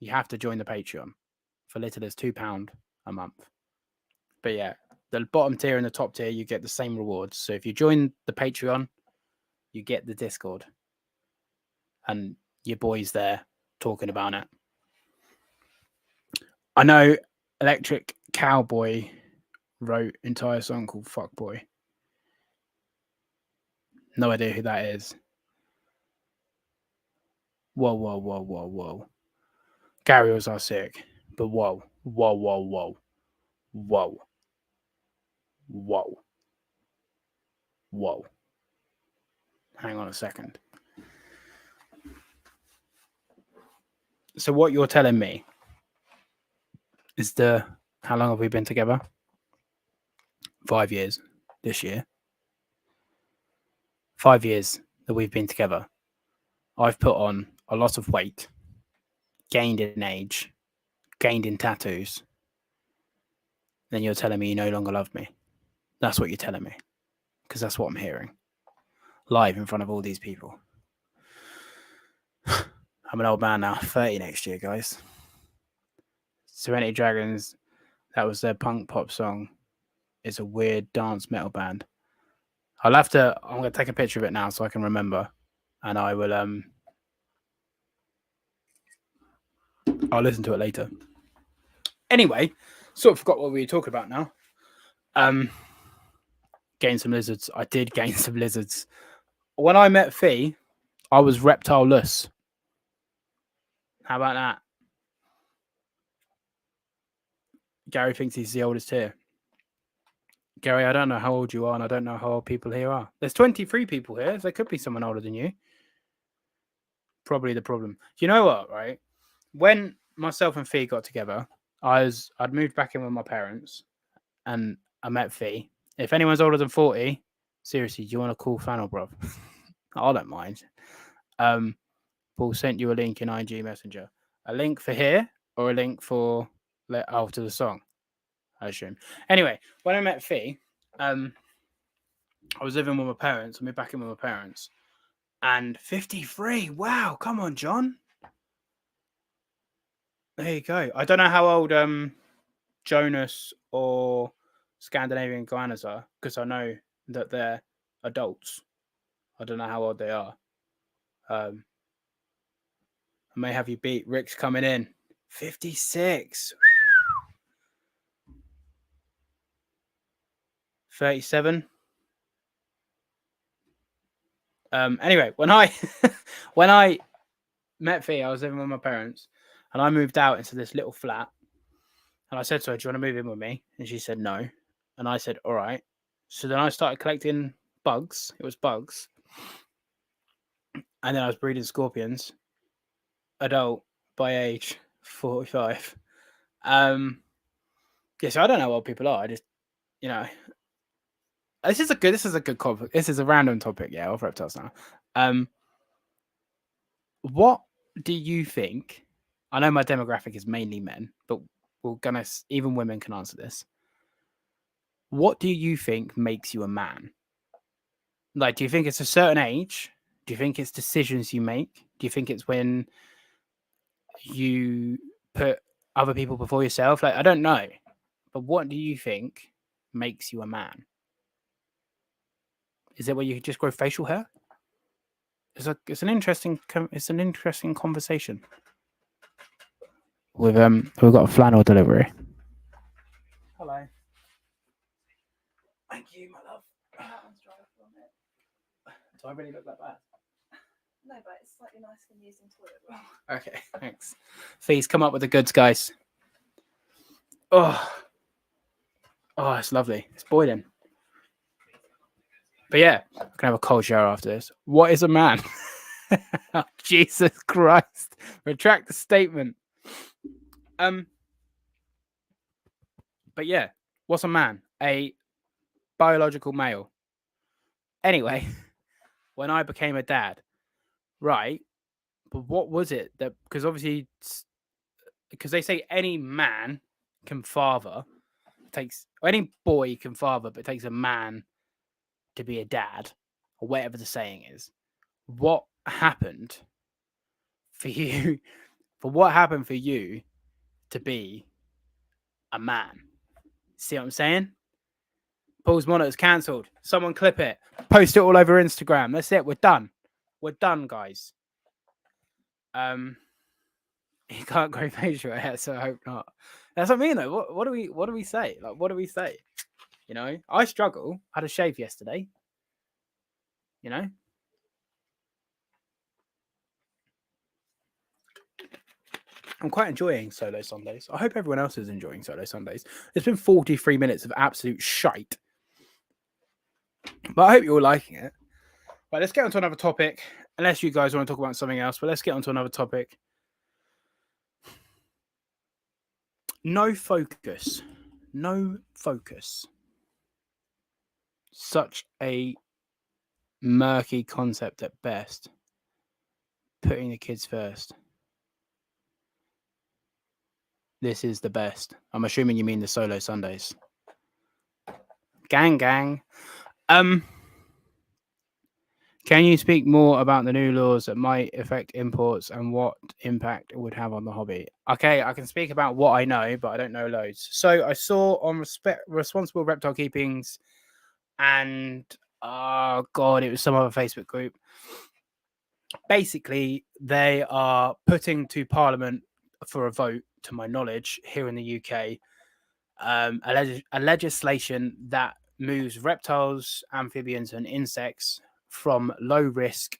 [SPEAKER 1] you have to join the Patreon for little as £2 a month. But yeah, the bottom tier and the top tier, you get the same rewards. So if you join the Patreon, you get the Discord. And your boy's there talking about it. I know Electric Cowboy wrote an entire song called Fuckboy. No idea who that is. Whoa. Garriers are sick. But whoa. Hang on a second. So what you're telling me is how long have we been together? 5 years this year. 5 years that we've been together. I've put on a lot of weight, gained in age, gained in tattoos. Then you're telling me you no longer love me. That's what you're telling me. Because that's what I'm hearing. Live in front of all these people. I'm an old man now, 30 next year, guys. Serenity Dragons, that was their punk pop song. It's a weird dance metal band. I'm going to take a picture of it now so I can remember. And I will, I'll listen to it later. Anyway, sort of forgot what we were talking about now. Gain some lizards. I did gain some lizards When I met Fee, I was reptile-less. How about that? Gary thinks he's the oldest here. Gary, I don't know how old you are, and I don't know how old people here are. There's 23 people here. So there could be someone older than you. Probably the problem. You know what, right? When myself and Fee got together, I'd moved back in with my parents, and I met Fee. If anyone's older than 40, seriously, do you want a cool flannel, bruv? I don't mind. Paul sent you a link in IG Messenger. A link for here or a link for after the song, I assume. Anyway, when I met Fee, I was living with my parents. I moved back in with my parents. And 53. Wow, come on, John. There you go. I don't know how old Jonas or Scandinavian Guianas are, because I know that they're adults. I don't know how old they are. I may have you beat. Rick's coming in. 56. 37. Anyway, when I met Fee, I was living with my parents, and I moved out into this little flat. And I said to her, "Do you want to move in with me?" And she said no. And I said, "All right." So then I started collecting bugs. It was bugs. And then I was breeding scorpions. Adult by age 45. Yeah, so I don't know what people are. I just, this is a good this is a random topic, yeah, of reptiles now. What do you think? I know my demographic is mainly men, but even women can answer this. What do you think makes you a man? Like, do you think it's a certain age? Do you think it's decisions you make? Do you think it's when you put other people before yourself? Like, I don't know. But what do you think makes you a man? Is it where you just grow facial hair? It's an interesting conversation. We've got a flannel delivery. Hello. Thank you, my love. Do I really look like that?
[SPEAKER 2] No, but it's slightly nicer than using toilet roll.
[SPEAKER 1] Okay, thanks. Please come up with the goods, guys. Oh, it's lovely. It's boiling. But yeah, I can have a cold shower after this. What is a man? Oh, Jesus Christ. Retract the statement. But yeah, what's a man? A biological male. Anyway, when I became a dad, right? But what was it that, because obviously, because they say any man can father, any boy can father, but it takes a man to be a dad, or whatever the saying is. What happened for you? What happened for you to be a man? See what I'm saying? Paul's monitor's cancelled. Someone clip it. Post it all over Instagram. That's it. We're done. We're done, guys. You can't grow facial hair, so I hope not. That's what I mean, though. What do we say? Like, what do we say? I struggle. I had a shave yesterday. I'm quite enjoying Solo Sundays. I hope everyone else is enjoying Solo Sundays. It's been 43 minutes of absolute shite. But I hope you're all liking it. Right, let's get on to another topic. Unless you guys want to talk about something else, but let's get on to another topic. No focus. No focus. Such a murky concept at best. Putting the kids first. This is the best. I'm assuming you mean the Solo Sundays. Gang. Can you speak more about the new laws that might affect imports and what impact it would have on the hobby? Okay, I can speak about what I know, but I don't know loads. So I saw on Responsible Reptile Keepings and, oh God, it was some other Facebook group. Basically, they are putting to Parliament for a vote, to my knowledge, here in the UK, a legislation that moves reptiles, amphibians, and insects from low risk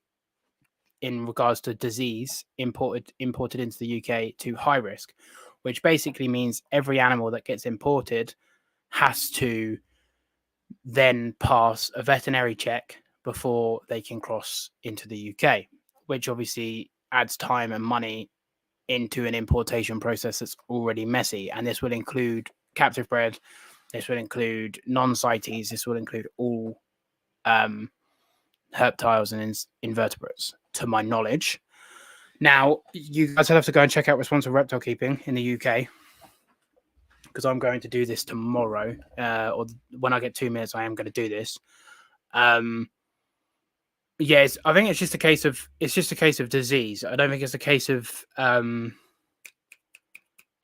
[SPEAKER 1] in regards to disease imported into the UK to high risk, which basically means every animal that gets imported has to then pass a veterinary check before they can cross into the UK, which obviously adds time and money into an importation process that's already messy. And this will include captive bred, this will include non-CITES, this will include all reptiles and invertebrates, to my knowledge. Now, you guys have to go and check out Responsible Reptile Keeping in the UK, because I'm going to do this tomorrow, or when I get 2 minutes, I am going to do this. Yes, I think it's just a case of disease. I don't think it's a case of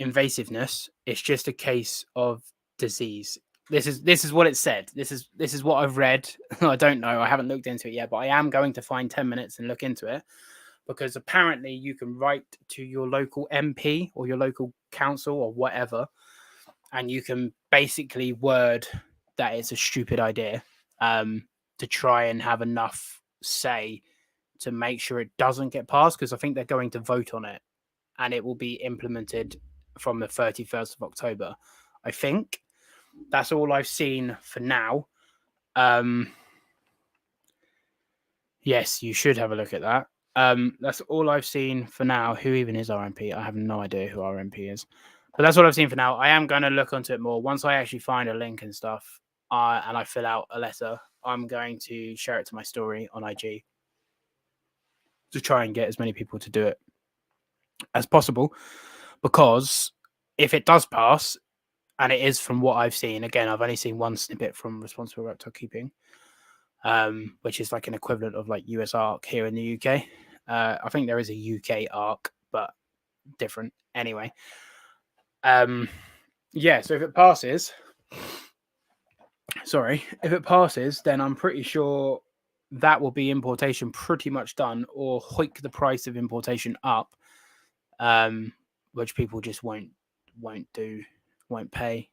[SPEAKER 1] invasiveness. It's just a case of disease. This is what it said. This is what I've read. I don't know. I haven't looked into it yet, but I am going to find 10 minutes and look into it, because apparently you can write to your local MP or your local council or whatever, and you can basically word that it's a stupid idea, to try and have enough say to make sure it doesn't get passed, because I think they're going to vote on it and it will be implemented from the 31st of October. I think that's all I've seen for now. Yes, you should have a look at that. That's all I've seen for now. Who even is RMP? I have no idea who RMP is, but that's what I've seen for now. I am going to look onto it more once I actually find a link and stuff, and I fill out a letter. I'm going to share it to my story on IG to try and get as many people to do it as possible, because if it does pass, and it is from what I've seen, again, I've only seen one snippet from Responsible Reptile Keeping, which is like an equivalent of like US ARC here in the UK. I think there is a UK ARC, but different anyway. Yeah, so if it passes, then I'm pretty sure that will be importation pretty much done, or hike the price of importation up, which people just won't pay.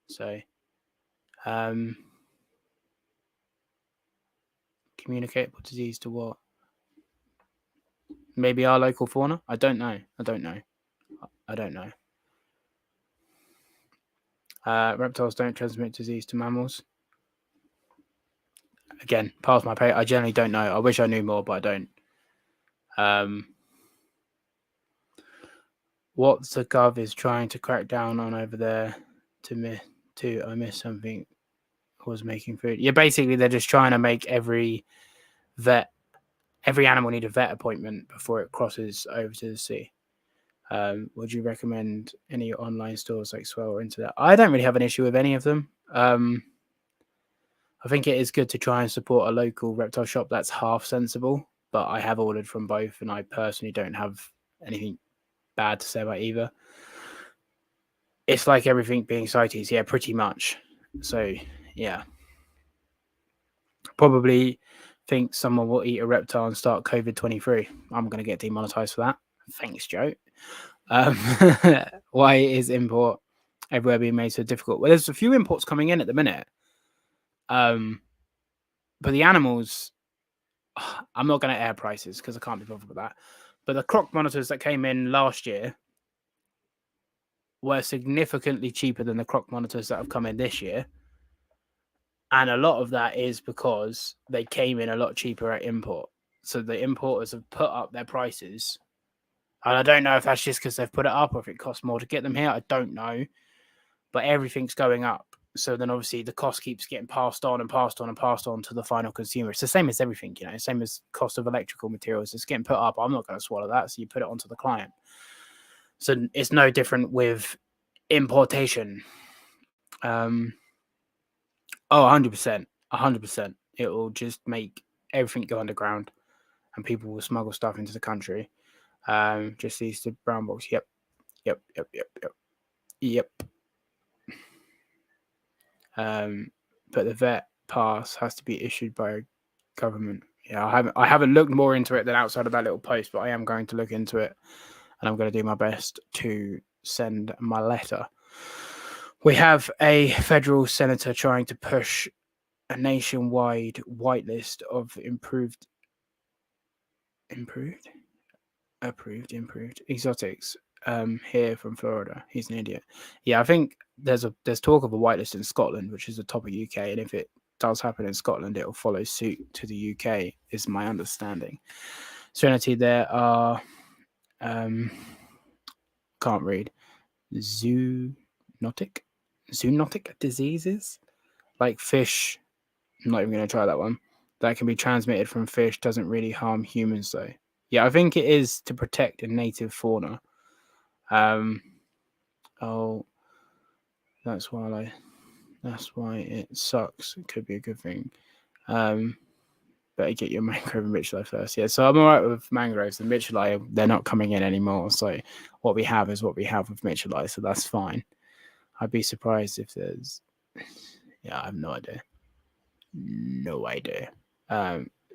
[SPEAKER 1] So communicable disease to what? Maybe our local fauna? I don't know. Reptiles don't transmit disease to mammals. Again, past my pay. I generally don't know. I wish I knew more, but I don't. What the gov is trying to crack down on over there I missed something. Was making food. Yeah, basically they're just trying to make every animal need a vet appointment before it crosses over to the sea. Would you recommend any online stores like Swell or Into That? I don't really have an issue with any of them. I think it is good to try and support a local reptile shop that's half sensible, but I have ordered from both, and I personally don't have anything bad to say about either. It's like everything being CITES, yeah, pretty much. So, yeah. Probably think someone will eat a reptile and start COVID-23. I'm going to get demonetized for that. Thanks, Joe. Why is import everywhere being made so difficult? Well, there's a few imports coming in at the minute. But the animals, I'm not going to air prices because I can't be bothered with that. But the croc monitors that came in last year were significantly cheaper than the croc monitors that have come in this year. And a lot of that is because they came in a lot cheaper at import. So the importers have put up their prices. And I don't know if that's just because they've put it up or if it costs more to get them here. I don't know. But everything's going up. So then obviously the cost keeps getting passed on to the final consumer. It's the same as everything, same as cost of electrical materials. It's getting put up. I'm not going to swallow that. So you put it onto the client. So it's no different with importation. 100%. 100%. It will just make everything go underground and people will smuggle stuff into the country. Just these the brown box. Yep. But the vet pass has to be issued by a government. Yeah, I haven't looked more into it than outside of that little post, but I am going to look into it, and I'm going to do my best to send my letter. We have a federal senator trying to push a nationwide whitelist of approved exotics here from Florida. He's an idiot. Yeah, I think there's talk of a whitelist in Scotland, which is the top of UK, and if it does happen in Scotland, it'll follow suit to the UK, is my understanding. Serenity, there are can't read zoonotic diseases like fish. I'm not even going to try that one. That can be transmitted from fish. Doesn't really harm humans though. Yeah, I think it is to protect a native fauna. Oh, that's why it sucks. It could be a good thing. Better get your mangrove and Mitchellii first. Yeah, so I'm all right with mangroves. The Mitchellii, they're not coming in anymore. So what we have is what we have with Mitchellii. So that's fine. I'd be surprised if there's... Yeah, I have no idea. No idea.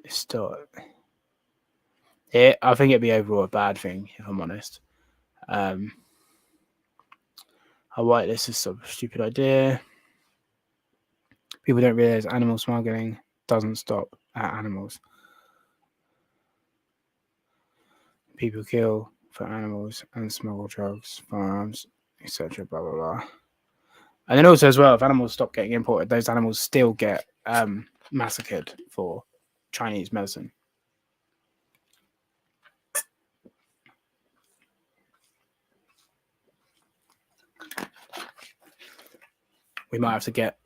[SPEAKER 1] Still... Yeah, I think it'd be overall a bad thing, if I'm honest. A whitelist is sort of a stupid idea. People don't realize animal smuggling doesn't stop at animals. People kill for animals and smuggle drugs, firearms, etc. Blah blah blah. And then also as well, if animals stop getting imported, those animals still get massacred for Chinese medicine. We might have to get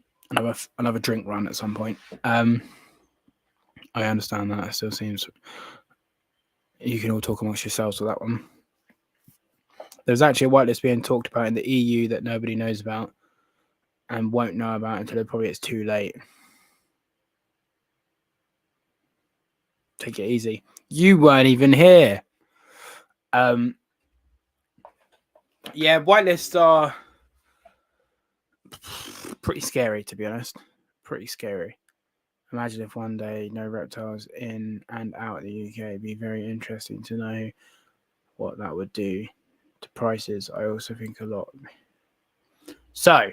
[SPEAKER 1] another drink run at some point. I understand that. It still seems you can all talk amongst yourselves with that one. There's actually a whitelist being talked about in the EU that nobody knows about and won't know about until probably it's too late. Take it easy. You weren't even here. Yeah, whitelists are pretty scary, to be honest. Pretty scary. Imagine if one day no reptiles in and out of the UK. It'd be very interesting to know what that would do to prices. I also think a lot. So,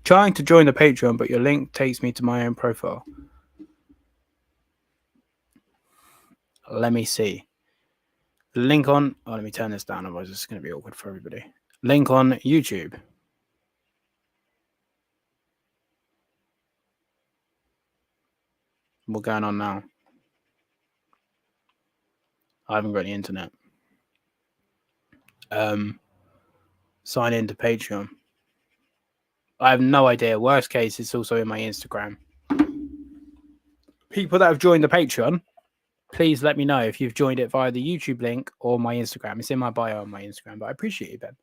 [SPEAKER 1] trying to join the Patreon, but your link takes me to my own profile. Let me see. Link on... Oh, let me turn this down, otherwise it's going to be awkward for everybody. Link on YouTube. What's going on now? I haven't got the internet. Sign into Patreon. I have no idea. Worst case, it's also in my Instagram. People that have joined the Patreon, please let me know if you've joined it via the YouTube link or my Instagram. It's in my bio on my Instagram, but I appreciate you, Ben.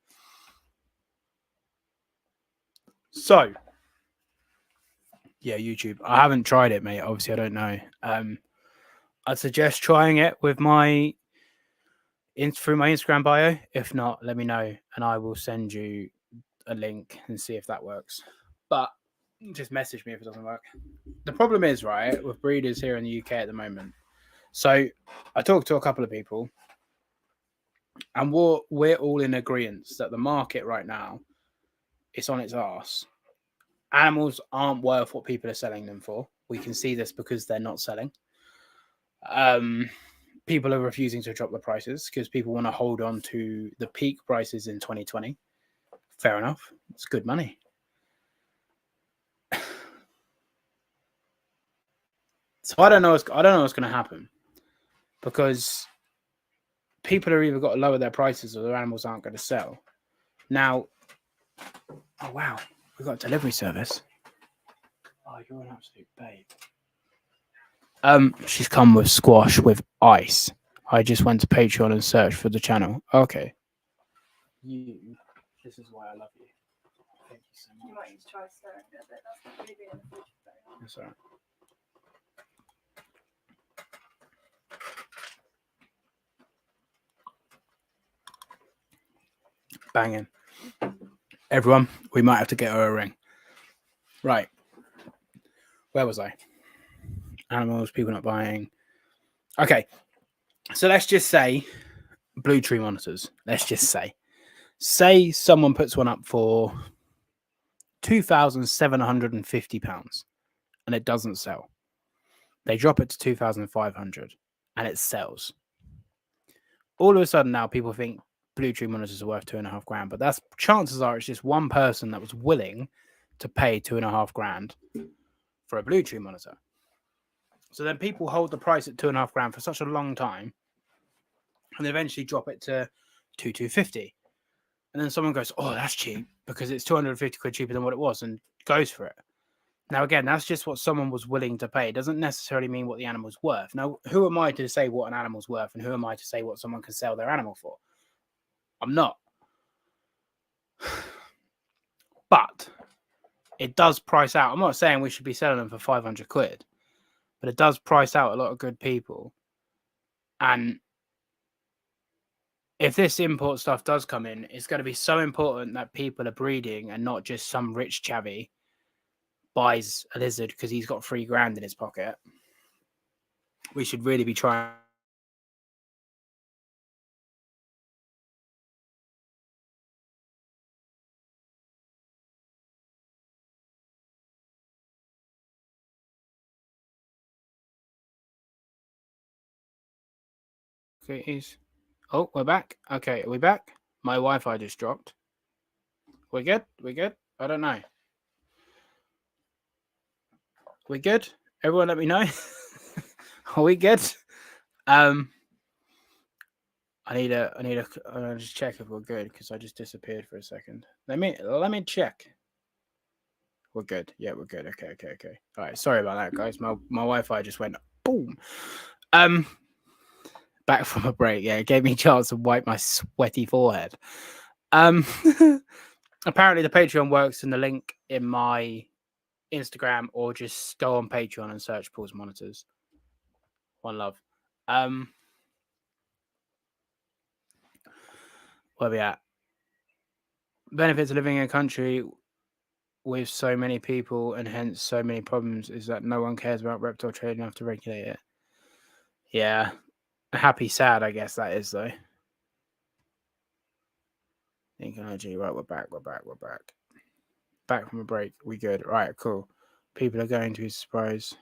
[SPEAKER 1] So, yeah, YouTube. I haven't tried it, mate. Obviously, I don't know. I'd suggest trying it with through my Instagram bio. If not, let me know, and I will send you a link and see if that works. But just message me if it doesn't work. The problem is, right, with breeders here in the UK at the moment. So I talked to a couple of people, and we're all in agreement that the market right now is on its arse. Animals aren't worth what people are selling them for. We can see this because they're not selling. People are refusing to drop the prices because people want to hold on to the peak prices in 2020. Fair enough. It's good money. So I don't know what's going to happen, because people are either got to lower their prices or their animals aren't going to sell. Now, oh wow, we've got a delivery service. Oh, you're an absolute babe. She's come with squash with ice. I just went to Patreon and searched for the channel. Okay. This is why I love you. Thank you so much.
[SPEAKER 2] You might need to try stirring it a bit. That's not really being in the fridge very long.
[SPEAKER 1] That's all right. Banging. Everyone, we might have to get her a ring. Right. Where was I? Animals, people not buying. Okay. So let's just say blue tree monitors. Let's just say. Say someone puts one up for £2,750 and it doesn't sell. They drop it to 2,500 and it sells. All of a sudden now people think blue tree monitors are worth £2,500, but that's chances are it's just one person that was willing to pay £2,500 for a blue tree monitor. So then people hold the price at £2,500 for such a long time, and eventually drop it to 2,250. And then someone goes, "Oh, that's cheap," because it's 250 quid cheaper than what it was, and goes for it. Now, again, that's just what someone was willing to pay. It doesn't necessarily mean what the animal's worth. Now, who am I to say what an animal's worth, and who am I to say what someone can sell their animal for? I'm not. But it does price out. I'm not saying we should be selling them for 500 quid, but it does price out a lot of good people. And if this import stuff does come in, it's going to be so important that people are breeding and not just some rich chavvy buys a lizard because he's got £3,000 in his pocket. We should really be trying. Okay, oh, we're back. Okay, are we back? My Wi-Fi just dropped. We're good? We're good? I don't know. We good? Everyone let me know. Are we good? I need to just check if we're good because I just disappeared for a second. Let me check. We're good. Yeah, we're good. Okay. All right. Sorry about that, guys. My Wi-Fi just went boom. Back from a break. Yeah, it gave me a chance to wipe my sweaty forehead. Apparently the Patreon works in the link in my Instagram, or just go on Patreon and search Paul's Monitors. One love. Where we at? Benefits of living in a country with so many people and hence so many problems is that no one cares about reptile trade enough to regulate it. Yeah. Happy, sad, I guess that is, though. Energy. Right, we're back. Back from a break. We good. Right, cool. People are going to be surprised.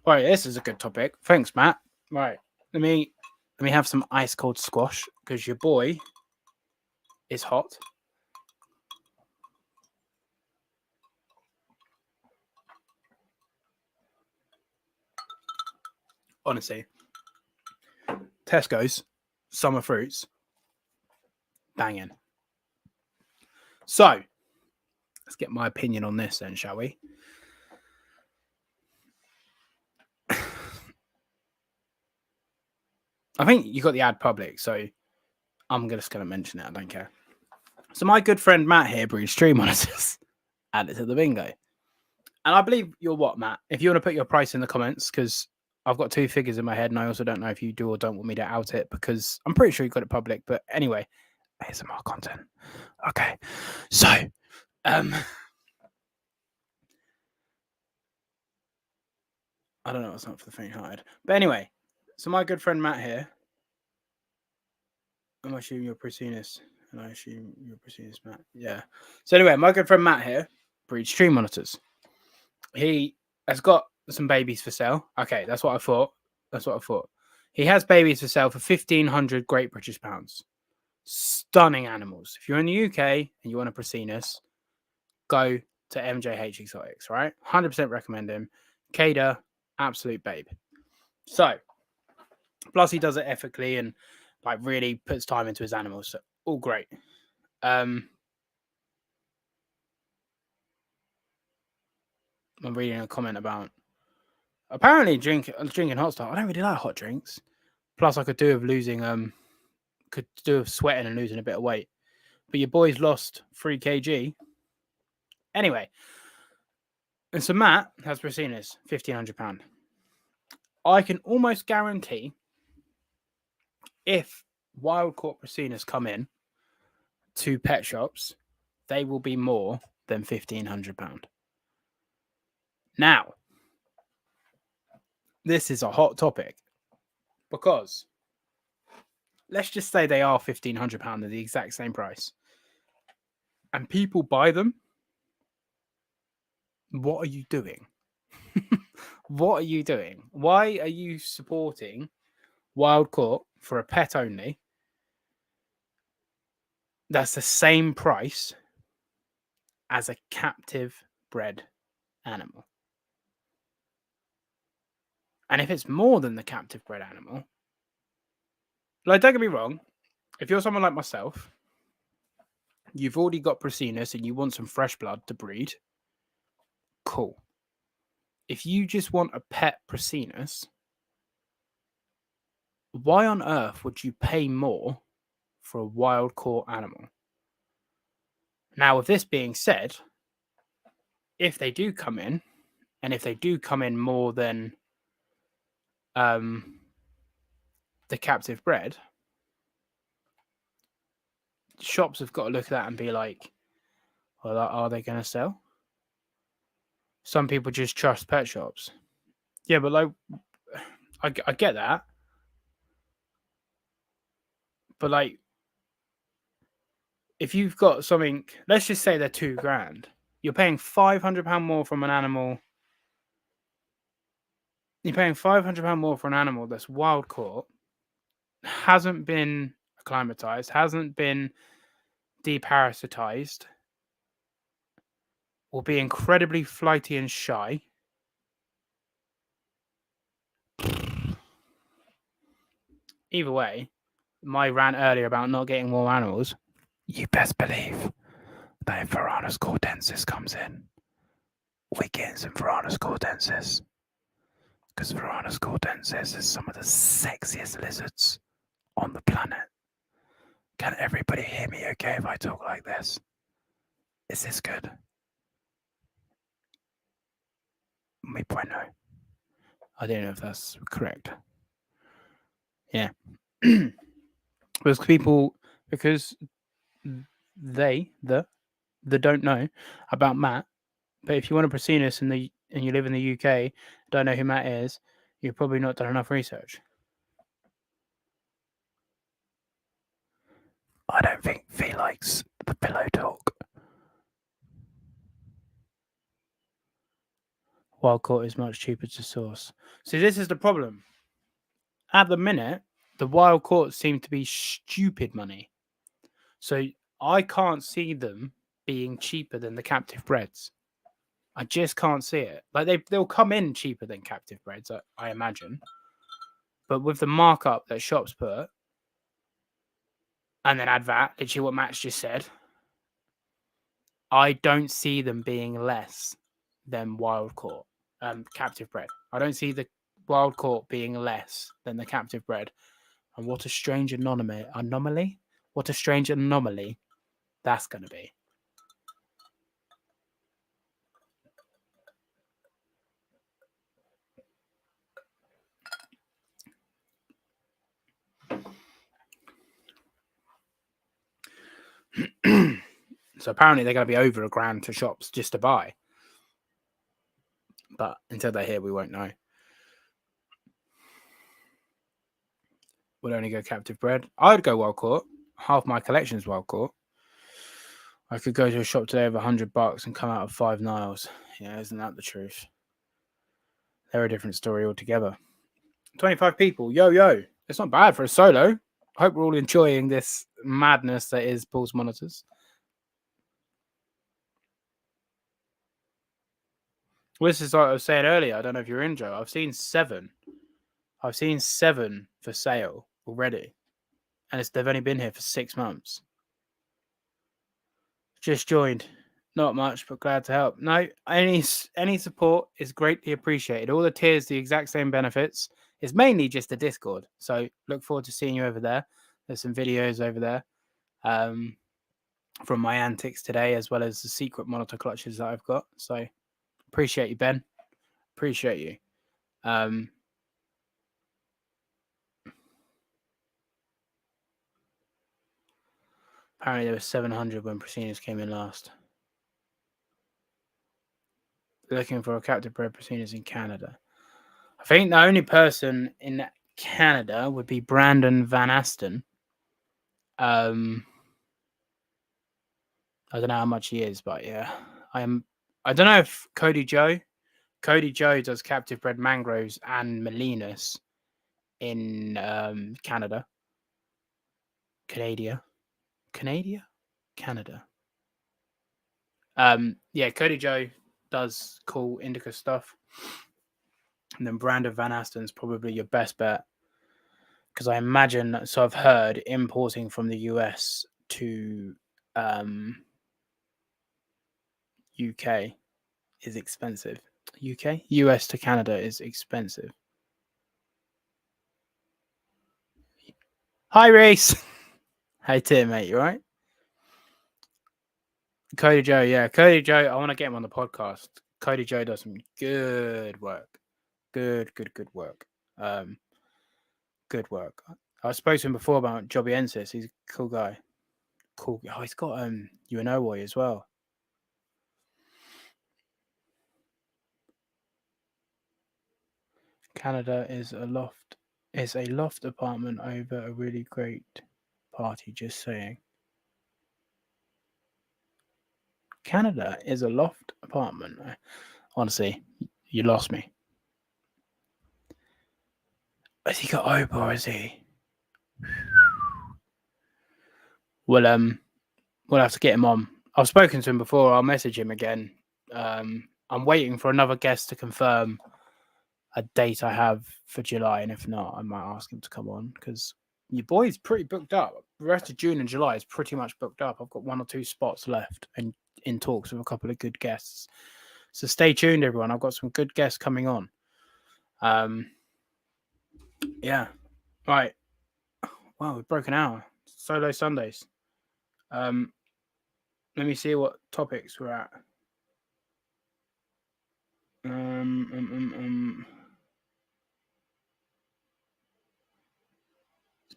[SPEAKER 1] Right, this is a good topic. Thanks, Matt. Right. Let me have some ice cold squash because your boy is hot. Honestly. Tesco's summer fruits. Banging. So, let's get my opinion on this then, shall we? I think you got the ad public, so I'm just going to mention it. I don't care. So my good friend Matt here breeds tree monitors. Add it to the bingo. And I believe you're what, Matt? If you want to put your price in the comments, because I've got two figures in my head, and I also don't know if you do or don't want me to out it, because I'm pretty sure you got it public. But anyway, here's some more content. Okay. So, I don't know, it's not for the faint-hearted. But anyway, so my good friend Matt here. I'm assuming you're Prasinus, and I assume you're Prasinus, Matt. Yeah. So anyway, my good friend Matt here breeds tree monitors. He has got some babies for sale. Okay, that's what I thought. He has babies for sale for 1,500 Great British pounds. Stunning animals. If you're in the UK and you want a Prasinus, go to MJH Exotics, right? 100% recommend him. Cada, absolute babe. So, plus he does it ethically and like really puts time into his animals. So, all great. I'm reading a comment about apparently drinking hot stuff. I don't really like hot drinks. Plus, I could do with sweating and losing a bit of weight. But your boy's lost 3 kg. Anyway, and so Matt has Prasinus, £1,500. I can almost guarantee if wild caught Prasinus come in to pet shops, they will be more than £1,500. Now, this is a hot topic because let's just say they are £1,500. They're the exact same price. And people buy them. What are you doing? What are you doing? Why are you supporting wild caught for a pet only? That's the same price as a captive bred animal. And if it's more than the captive bred animal, like, don't get me wrong, if you're someone like myself, you've already got Prasinus and you want some fresh blood to breed, cool. If you just want a pet Prasinus, why on earth would you pay more for a wild caught animal? Now, with this being said, if they do come in, and if they do come in more than the captive bred, shops have got to look at that and be like, well, are they going to sell? Some people just trust pet shops. Yeah, but like, I get that. But like, if you've got something, let's just say they're £2,000, you're paying £500 more from an animal. You're paying £500 more for an animal that's wild caught, hasn't been acclimatized, hasn't been deparasitized, will be incredibly flighty and shy. Either way, my rant earlier about not getting more animals, you best believe that if Varanus cordensis comes in, we're getting some Varanus cordensis. Because Varanus cordensis is some of the sexiest lizards on the planet. Can everybody hear me okay if I talk like this? Is this good? Me point no. I don't know if that's correct. Yeah. Because they don't know about Matt. But if you want a Prasinus and you live in the UK, don't know who Matt is, you've probably not done enough research. I don't think V likes the pillow talk. Wild caught is much cheaper to source. See, this is the problem. At the minute, the wild caught seem to be stupid money. So I can't see them being cheaper than the captive breds. I just can't see it. Like they'll come in cheaper than captive breds, I imagine. But with the markup that shops put, and then add that, literally what Matt's just said, I don't see them being less than wild caught, captive bred. I don't see the wild caught being less than the captive bred. And what a strange anomaly? What a strange anomaly that's going to be. So apparently they're going to be over £1,000 to shops just to buy. But until they're here, we won't know. Would only go captive bred. I'd go wild caught. Half my collection is wild caught. I could go to a shop today with $100 and come out of 5 Niles. Yeah, isn't that the truth? They're a different story altogether. 25 people. Yo. It's not bad for a solo. I hope we're all enjoying this madness that is Paul's Monitors. Well, this is like I was saying earlier. I don't know if you're in, Joe. I've seen 7. I've seen 7 for sale already. And they've only been here for 6 months. Just joined. Not much, but glad to help. No, any support is greatly appreciated. All the tiers, the exact same benefits. It's mainly just the Discord. So look forward to seeing you over there. There's some videos over there from my antics today, as well as the secret monitor clutches that I've got. So appreciate you, Ben. Appreciate you. Apparently there was 700 when Prasinus came in last. Looking for a captive bred Prasinus in Canada. I think the only person in Canada would be Brandon Van Asten. I don't know how much he is, but yeah, I don't know if Cody Joe does captive bred mangroves and Melinas in Canada. Canada. Yeah, Cody Joe does cool indica stuff. And then Brandon Van Asten's probably your best bet. Because I imagine, so I've heard, importing from the US to UK is expensive. US to Canada is expensive. Hi, Reese. Hey, Tim, mate. You all right? Cody Joe, yeah. Cody Joe, I want to get him on the podcast. Cody Joe does some good work. Good work. Good work. I spoke to him before about Jobiensis. He's a cool guy. Cool. Oh, he's got UNOY as well. Canada is a loft apartment over a really great party, just saying. Canada is a loft apartment. Honestly, you lost me. Has he got Opa or is he? Well, we'll have to get him on. I've spoken to him before. I'll message him again. I'm waiting for another guest to confirm a date I have for July, and if not, I might ask him to come on because your boy's pretty booked up. The rest of June and July is pretty much booked up. I've got 1 or 2 spots left and in talks with a couple of good guests. So stay tuned, everyone. I've got some good guests coming on. Yeah. Right. Wow, we've broken an hour. Solo Sundays. Let me see what topics we're at.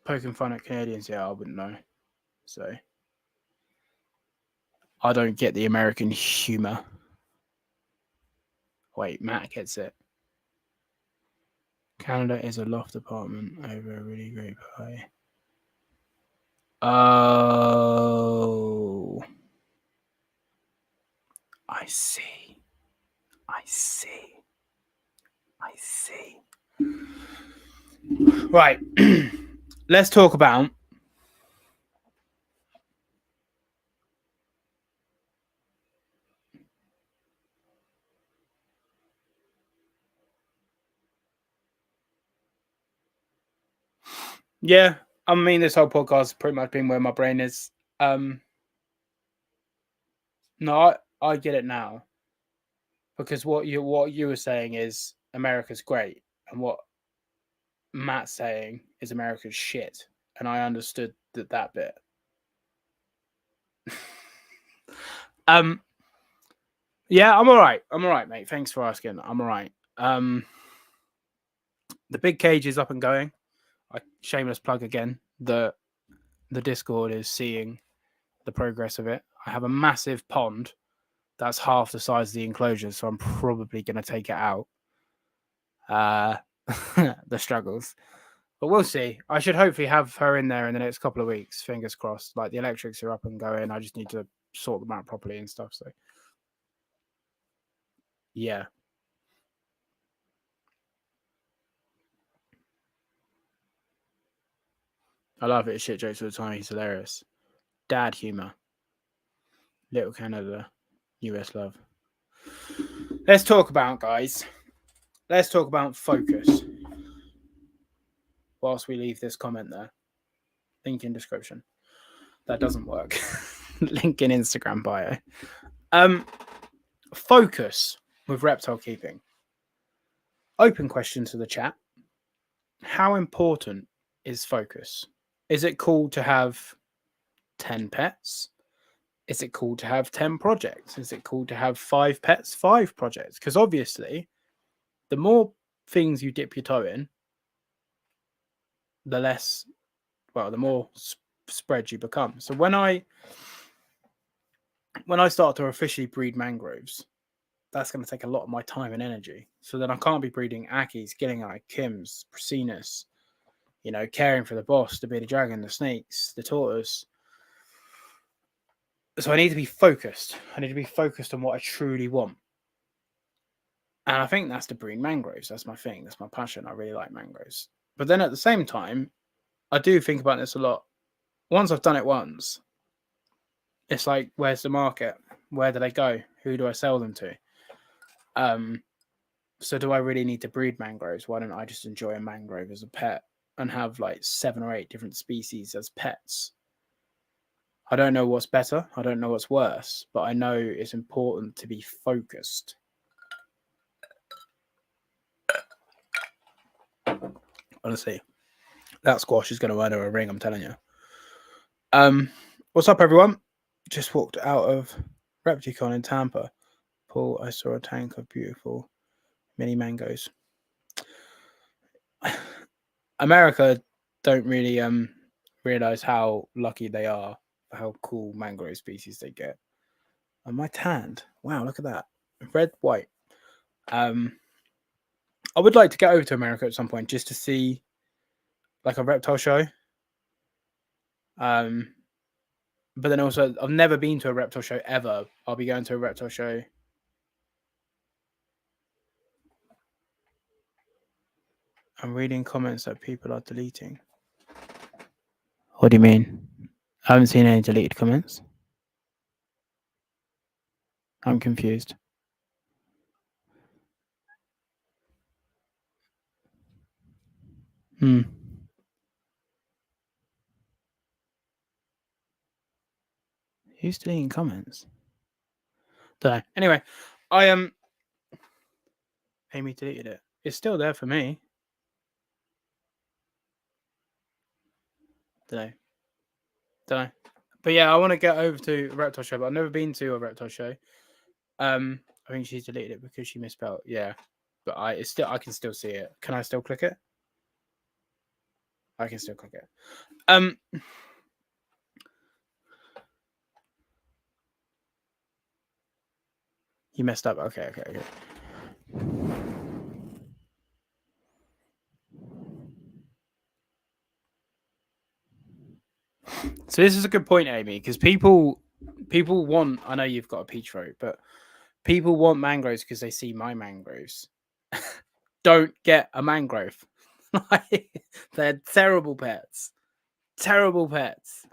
[SPEAKER 1] Poking fun at Canadians, yeah, I wouldn't know. So I don't get the American humor. Wait, Matt gets it. Canada is a loft apartment over a really great pie. Oh, I see. Right. Let's talk about yeah. I mean, this whole podcast has pretty much been where my brain is. No, I get it now. Because what you were saying is America's great, and what Matt's saying is America's shit, and I understood that bit. Yeah, I'm all right. I'm all right, mate. Thanks for asking. I'm all right. The big cage is up and going. Shameless plug again. The Discord is seeing the progress of it. I have a massive pond that's half the size of the enclosure, so I'm probably going to take it out. The struggles, but we'll see. I should hopefully have her in there in the next couple of weeks. Fingers crossed. Like the electrics are up and going. I just need to sort them out properly and stuff. So yeah. I love it. Shit jokes all the time. He's hilarious. Dad humor. Little Canada. US love. Let's talk about, guys. Let's talk about focus. Whilst we leave this comment there. Link in description. That doesn't work. Link in Instagram bio. Focus with reptile keeping. Open question to the chat. How important is focus? Is it cool to have 10 pets? Is it cool to have 10 projects? Is it cool to have 5 pets, 5 projects? Because obviously, the more things you dip your toe in, the more spread you become. So when I start to officially breed mangroves, that's going to take a lot of my time and energy. So then I can't be breeding Akis, Gillingite, Kims, Prasinus, you know, caring for the boss, the bearded dragon, the snakes, the tortoise. So I need to be focused. I need to be focused on what I truly want. And I think that's to breed mangroves. That's my thing. That's my passion. I really like mangroves. But then at the same time, I do think about this a lot. Once I've done it once, it's like, where's the market? Where do they go? Who do I sell them to? So do I really need to breed mangroves? Why don't I just enjoy a mangrove as a pet and have like 7 or 8 different species as pets? I don't know what's better. I don't know what's worse, but I know it's important to be focused. Honestly, that squash is going to earn her a ring, I'm telling you. What's up, everyone? Just walked out of ReptiCon in Tampa. Paul, I saw a tank of beautiful mini mangoes. America don't really realize how lucky they are for how cool mangrove species they get. Am I tanned? Wow, look at that. Red, white. I would like to get over to America at some point just to see like a reptile show. But then also I've never been to a reptile show ever. I'll be going to a reptile show. I'm reading comments that people are deleting. What do you mean? I haven't seen any deleted comments. I'm confused. Who's deleting comments? Don't know. Anyway, Amy deleted it. It's still there for me. Don't know. But yeah, I want to get over to a reptile show, but I've never been to a reptile show. I think she's deleted it because she misspelled. Yeah, but I can still see it. Can I still click it? I can still click it. You messed up. Okay. So this is a good point, Amy, because people want. I know you've got a peach throat, but people want mangroves because they see my mangroves. Don't get a mangrove. They're terrible pets. Terrible pets.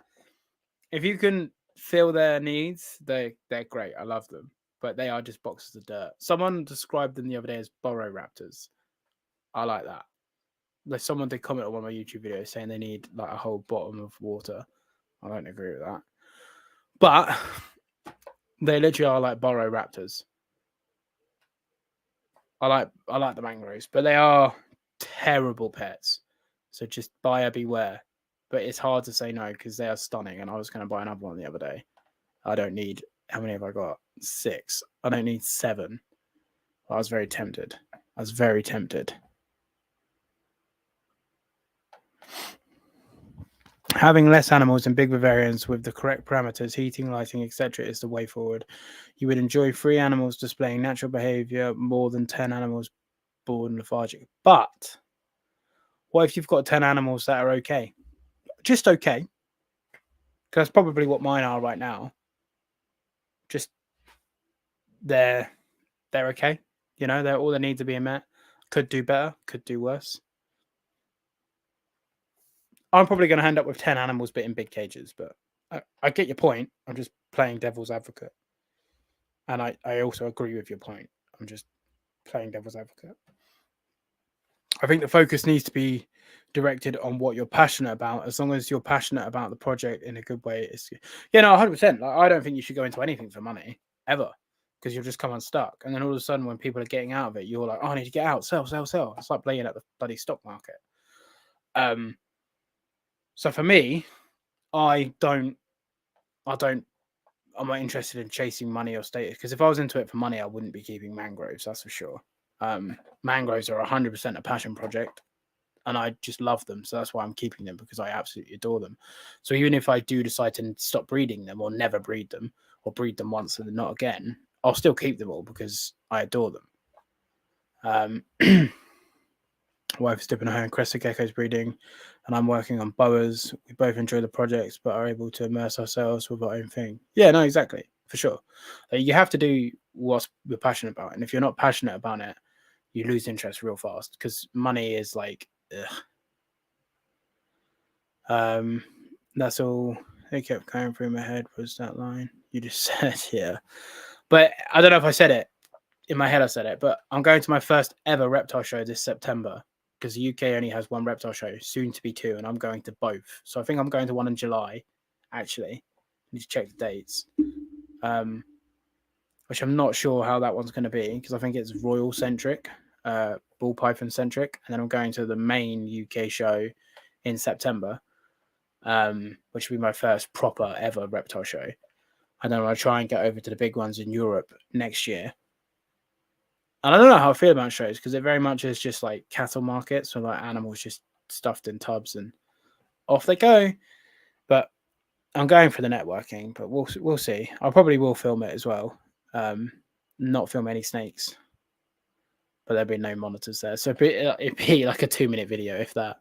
[SPEAKER 1] If you can fill their needs, they're great. I love them, but they are just boxes of dirt. Someone described them the other day as burrow raptors. I like that. Like someone did comment on one of my YouTube videos saying they need like a whole bottom of water. I don't agree with that, but they literally are like burrow raptors. I like the mangroves, but they are terrible pets. So just buyer beware. But it's hard to say no because they are stunning. And I was going to buy another one the other day. I don't need. How many have I got? 6. I don't need 7. I was very tempted. Having less animals and big vivariums with the correct parameters, heating, lighting, etc., is the way forward. You would enjoy 3 animals displaying natural behavior more than 10 animals bored and lethargic. But what if you've got 10 animals that are okay? Just okay. Because that's probably what mine are right now. Just they're okay. You know, they're all their needs are being met. Could do better, could do worse. I'm probably going to end up with 10 animals but in big cages, but I get your point. I'm just playing devil's advocate. And I also agree with your point. I'm just playing devil's advocate. I think the focus needs to be directed on what you're passionate about. As long as you're passionate about the project in a good way, it's 100%. Like, I don't think you should go into anything for money ever, because you'll just come unstuck. And then all of a sudden, when people are getting out of it, you're like, oh, I need to get out, sell. It's like playing at the bloody stock market. So for me, I'm not interested in chasing money or status, because if I was into it for money, I wouldn't be keeping mangroves. That's for sure. Mangroves are 100% a passion project, and I just love them. So that's why I'm keeping them, because I absolutely adore them. So even if I do decide to stop breeding them or never breed them, or breed them once and then not again, I'll still keep them all because I adore them. Wife's dipping her in crested geckos breeding, and I'm working on boas. We both enjoy the projects, but are able to immerse ourselves with our own thing. Yeah, no, exactly, for sure. You have to do what you're passionate about, and if you're not passionate about it, you lose interest real fast because money is like, ugh. That's all. It kept going through my head. Was that line you just said? Yeah, but I don't know if I said it. In my head, I said it, but I'm going to my first ever reptile show this September because the UK only has one reptile show, soon to be two, and I'm going to both. So I think I'm going to one in July, actually. I need to check the dates, which I'm not sure how that one's going to be because I think it's royal centric, ball python centric, and then I'm going to the main UK show in September, which will be my first proper ever reptile show. And then I'll try and get over to the big ones in Europe next year. And I don't know how I feel about shows because it very much is just like cattle markets with like animals just stuffed in tubs and off they go. But I'm going for the networking, but we'll see. I probably will film it as well. Not film any snakes, but there'll be no monitors there, so it'd be like a 2-minute video if that.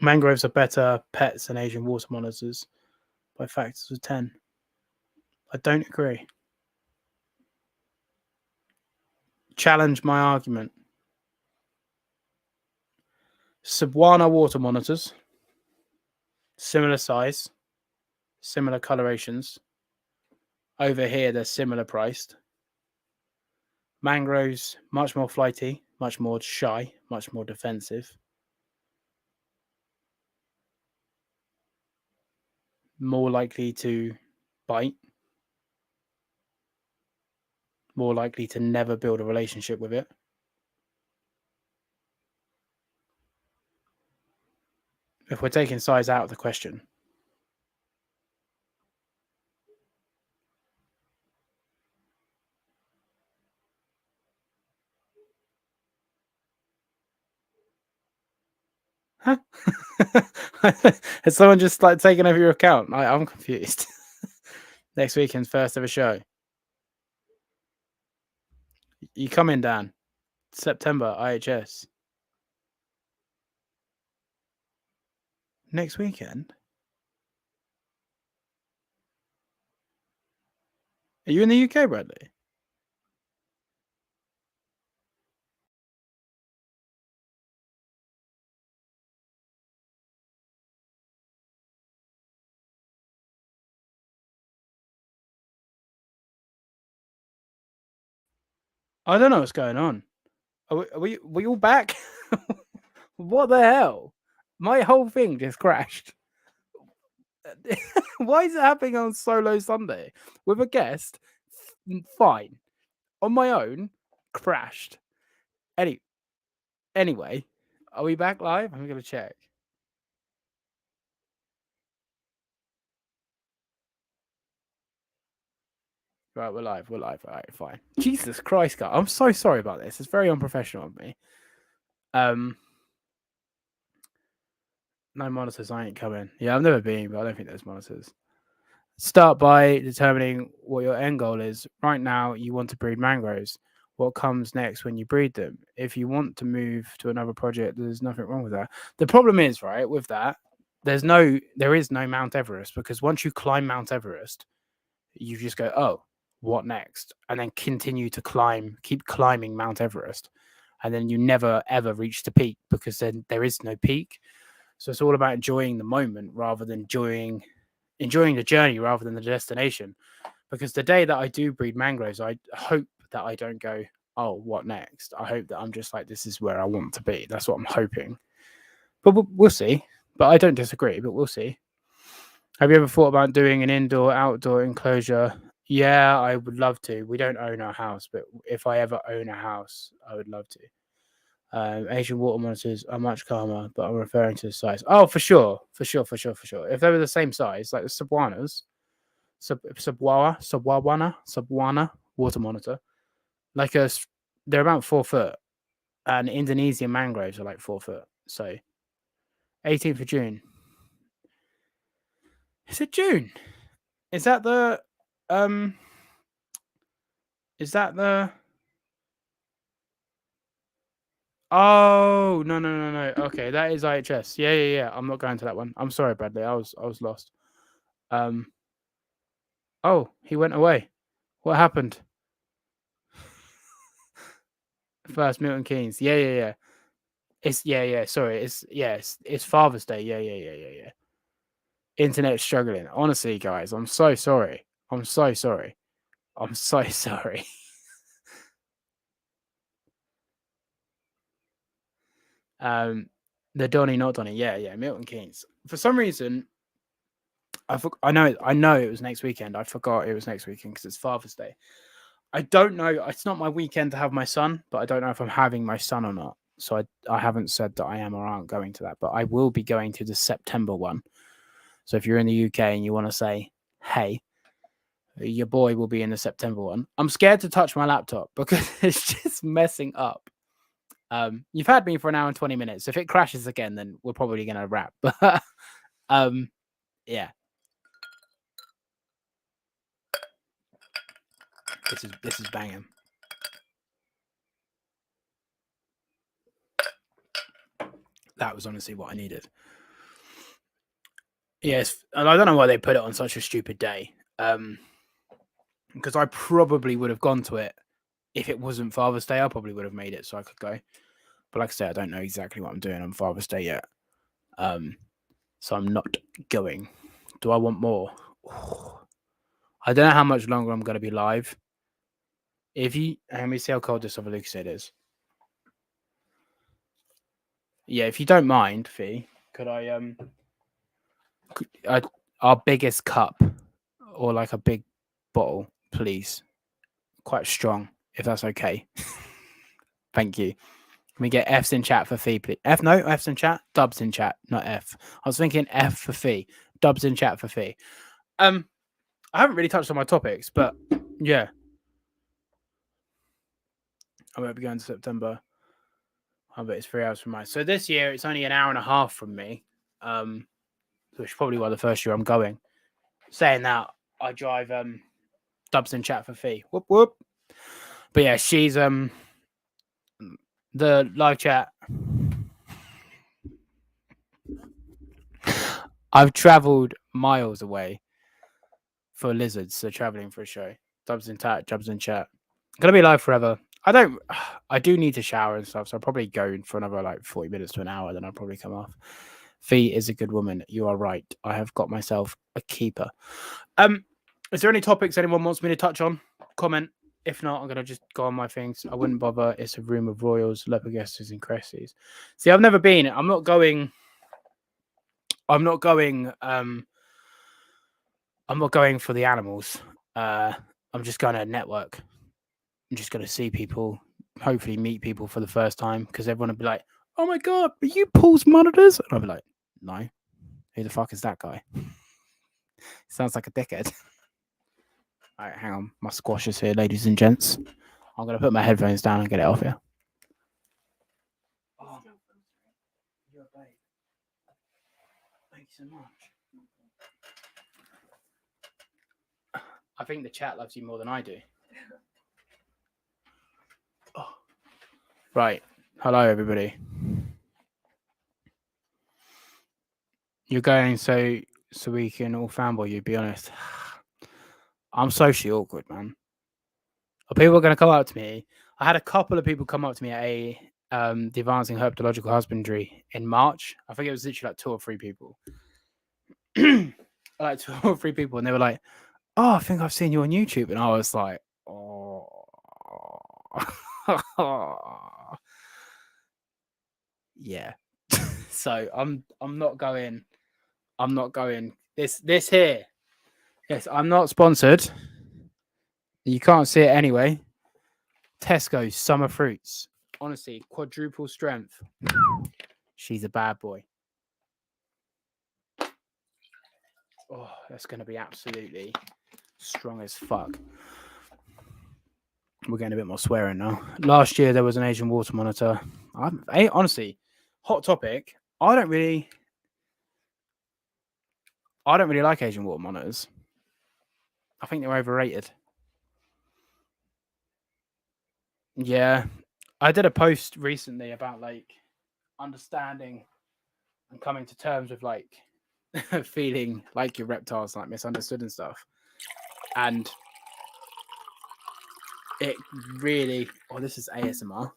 [SPEAKER 1] Mangroves are better pets than Asian water monitors by factors of 10. I don't agree. Challenge my argument. Sabuana water monitors, similar size, similar colorations. Over here, they're similar priced. Mangroves, much more flighty, much more shy, much more defensive. More likely to bite. More likely to never build a relationship with it. If we're taking size out of the question. Huh? Has someone just like taken over your account? I'm confused. Next weekend's first ever show. You come in, Dan. September, IHS. Next weekend? Are you in the UK, Bradley? I don't know what's going on. Are we all back? What the hell? My whole thing just crashed. Why is it happening on Solo Sunday? With a guest, fine. On my own, crashed. Anyway, are we back live? I'm going to check. Right, we're live. All right, fine. Jesus Christ, guys. I'm so sorry about this. It's very unprofessional of me. No monitors, I ain't coming. Yeah, I've never been, but I don't think there's monitors. Start by determining what your end goal is. Right now, you want to breed mangroves. What comes next when you breed them? If you want to move to another project, there's nothing wrong with that. The problem is, right, with that, there is no Mount Everest, because once you climb Mount Everest, you just go, oh, what next? And then continue to keep climbing Mount Everest. And then you never, ever reach the peak, because then there is no peak. So it's all about enjoying the moment rather than enjoying the journey rather than the destination. Because the day that I do breed mangroves, I hope that I don't go, oh, what next? I hope that I'm just like, this is where I want to be. That's what I'm hoping. But we'll see. But I don't disagree, but we'll see. Have you ever thought about doing an indoor-outdoor enclosure? Yeah, I would love to. We don't own our house, but if I ever own a house, I would love to. Asian water monitors are much calmer, but I'm referring to the size. Oh, for sure. If they were the same size, like the Sabuanas, Sabuana water monitor, they're about 4 foot, and Indonesian mangroves are like 4 foot. So, 18th of June. Is it June? Is that the Is that the Oh no. Okay, that is IHS. Yeah. I'm not going to that one. I'm sorry, Bradley. I was lost. Oh, he went away. What happened? First Milton Keynes. Yeah. It's yeah. Sorry, it's Father's Day. Yeah. Internet's struggling. Honestly, guys, I'm so sorry. I'm so sorry. I'm so sorry. The Donny, not Donny. Yeah. Milton Keynes. For some reason, I know it was next weekend. I forgot it was next weekend because it's Father's Day. I don't know. It's not my weekend to have my son, but I don't know if I'm having my son or not. So I haven't said that I am or aren't going to that, but I will be going to the September one. So if you're in the UK and you want to say, hey, your boy will be in the September one. I'm scared to touch my laptop because it's just messing up. You've had me for an hour and 20 minutes. If it crashes again, then we're probably going to wrap. But yeah. This is banging. That was honestly what I needed. Yes, and I don't know why they put it on such a stupid day. Because I probably would have gone to it if it wasn't Father's Day. I probably would have made it so I could go. But like I say, I don't know exactly what I'm doing on Father's Day yet. So I'm not going. Do I want more? I don't know how much longer I'm going to be live. If you let me see how cold this other Lucasade is. Yeah, if you don't mind, Fee, could I our biggest cup or like a big bottle, please? Quite strong, if that's okay. Thank you. Can we get F's in chat for Fee, please? F, no, F's in chat. Dubs in chat, not F. I was thinking F for Fee. Dubs in chat for Fee. I haven't really touched on my topics, but yeah. I won't be going to September. I bet it's 3 hours from mine. So this year it's only an hour and a half from me. Which is probably why the first year I'm going. Saying that, I drive Dubs in chat for Fee. Whoop whoop. But yeah, she's the live chat. I've travelled miles away for lizards, so travelling for a show. Dubs in chat, Dubs in chat. Gonna be live forever. I do need to shower and stuff, so I'll probably go for another like 40 minutes to an hour, then I'll probably come off. Fee is a good woman. You are right. I have got myself a keeper. Is there any topics anyone wants me to touch on? Comment. If not, I'm gonna just go on my things. I wouldn't bother. It's a room of royals, leopards, and cresties. See, I've never been. I'm not going. I'm not going for the animals. I'm just going to network. I'm just going to see people, hopefully meet people for the first time, because everyone will be like, "Oh my god, are you Paul's monitors?" And I'll be like, "No, who the fuck is that guy?" Sounds like a dickhead. All right, hang on. My squash is here, ladies and gents. I'm going to put my headphones down and get it off here. Oh, you're a babe. Thank you so much. I think the chat loves you more than I do. Oh. Right. Hello, everybody. You're going so we can all fanboy you, be honest. I'm socially awkward, man. Are people going to come up to me? I had a couple of people come up to me at the Advancing Herpetological Husbandry in March. I think it was literally like 2 or 3 people. Like 2 or 3 people, and they were like, "Oh, I think I've seen you on YouTube," and I was like, "Oh." Yeah. So I'm not going. I'm not going. This here. Yes, I'm not sponsored. You can't see it anyway. Tesco's summer fruits. Honestly, quadruple strength. She's a bad boy. Oh, that's going to be absolutely strong as fuck. We're getting a bit more swearing now. Last year there was an Asian water monitor. Honestly, hot topic. I don't really like Asian water monitors. I think they're overrated. Yeah, I did a post recently about like understanding and coming to terms with like feeling like your reptiles like misunderstood and stuff. And it really, oh, this is ASMR.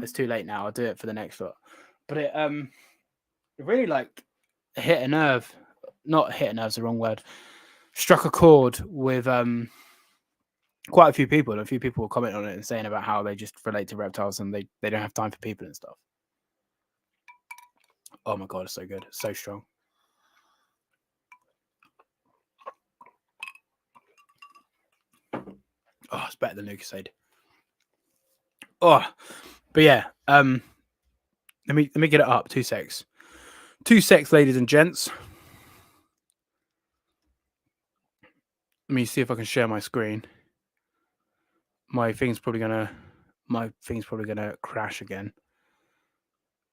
[SPEAKER 1] It's too late now. I'll do it for the next lot. But it really like hit a nerve. Not hit a nerve's the wrong word. Struck a chord with quite a few people. And a few people were commenting on it and saying about how they just relate to reptiles and they don't have time for people and stuff. Oh my god, it's so good. It's so strong. Oh, it's better than Lucasade. Oh, but yeah. Let me get it up. 2 secs. 2 secs, ladies and gents. Let me see if I can share my screen. My thing's probably gonna crash again.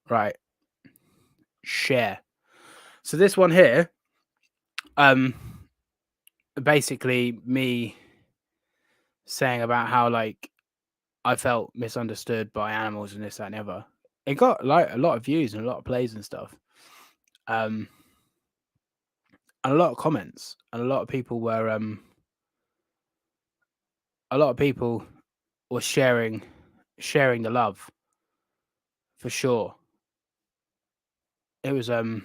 [SPEAKER 1] Right. Share. So this one here, basically me saying about how like I felt misunderstood by animals and this, that, and the other. It got like a lot of views and a lot of plays and stuff. And a lot of comments. And a lot of people were sharing the love for sure. It was oh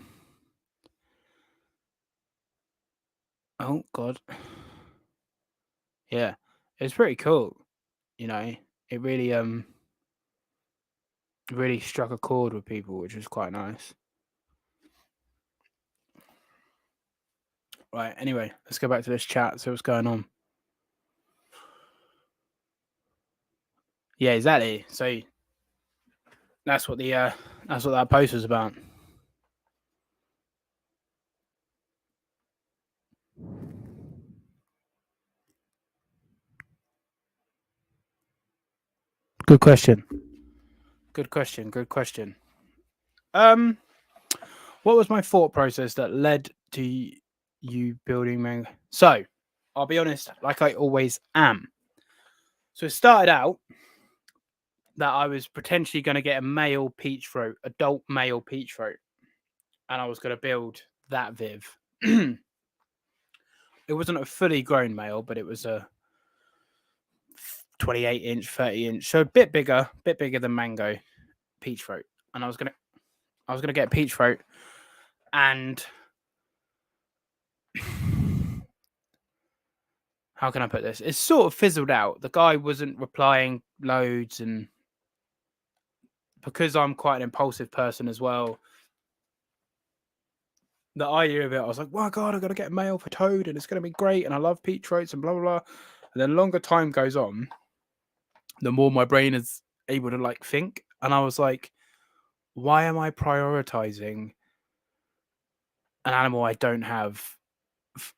[SPEAKER 1] god. Yeah. It was pretty cool. You know, it really struck a chord with people, which was quite nice. Right, anyway, let's go back to this chat, see what's going on. Yeah, exactly. So that's what that post was about. Good question. What was my thought process that led to you building Mango? So, I'll be honest, like I always am. So it started out that I was potentially going to get a male peach throat, adult male peach throat, and I was going to build that Viv. It wasn't a fully grown male, but it was a 28-inch, 30-inch, so a bit bigger than Mango peach throat. And I was gonna get peach throat, and how can I put this? It's sort of fizzled out. The guy wasn't replying loads, and because I'm quite an impulsive person as well, the idea of it, I was like, "Oh God, I got to get a male for Toad, and it's going to be great, and I love peach throats and blah blah blah." And then longer time goes on, the more my brain is able to like think, and I was like, "Why am I prioritizing an animal I don't have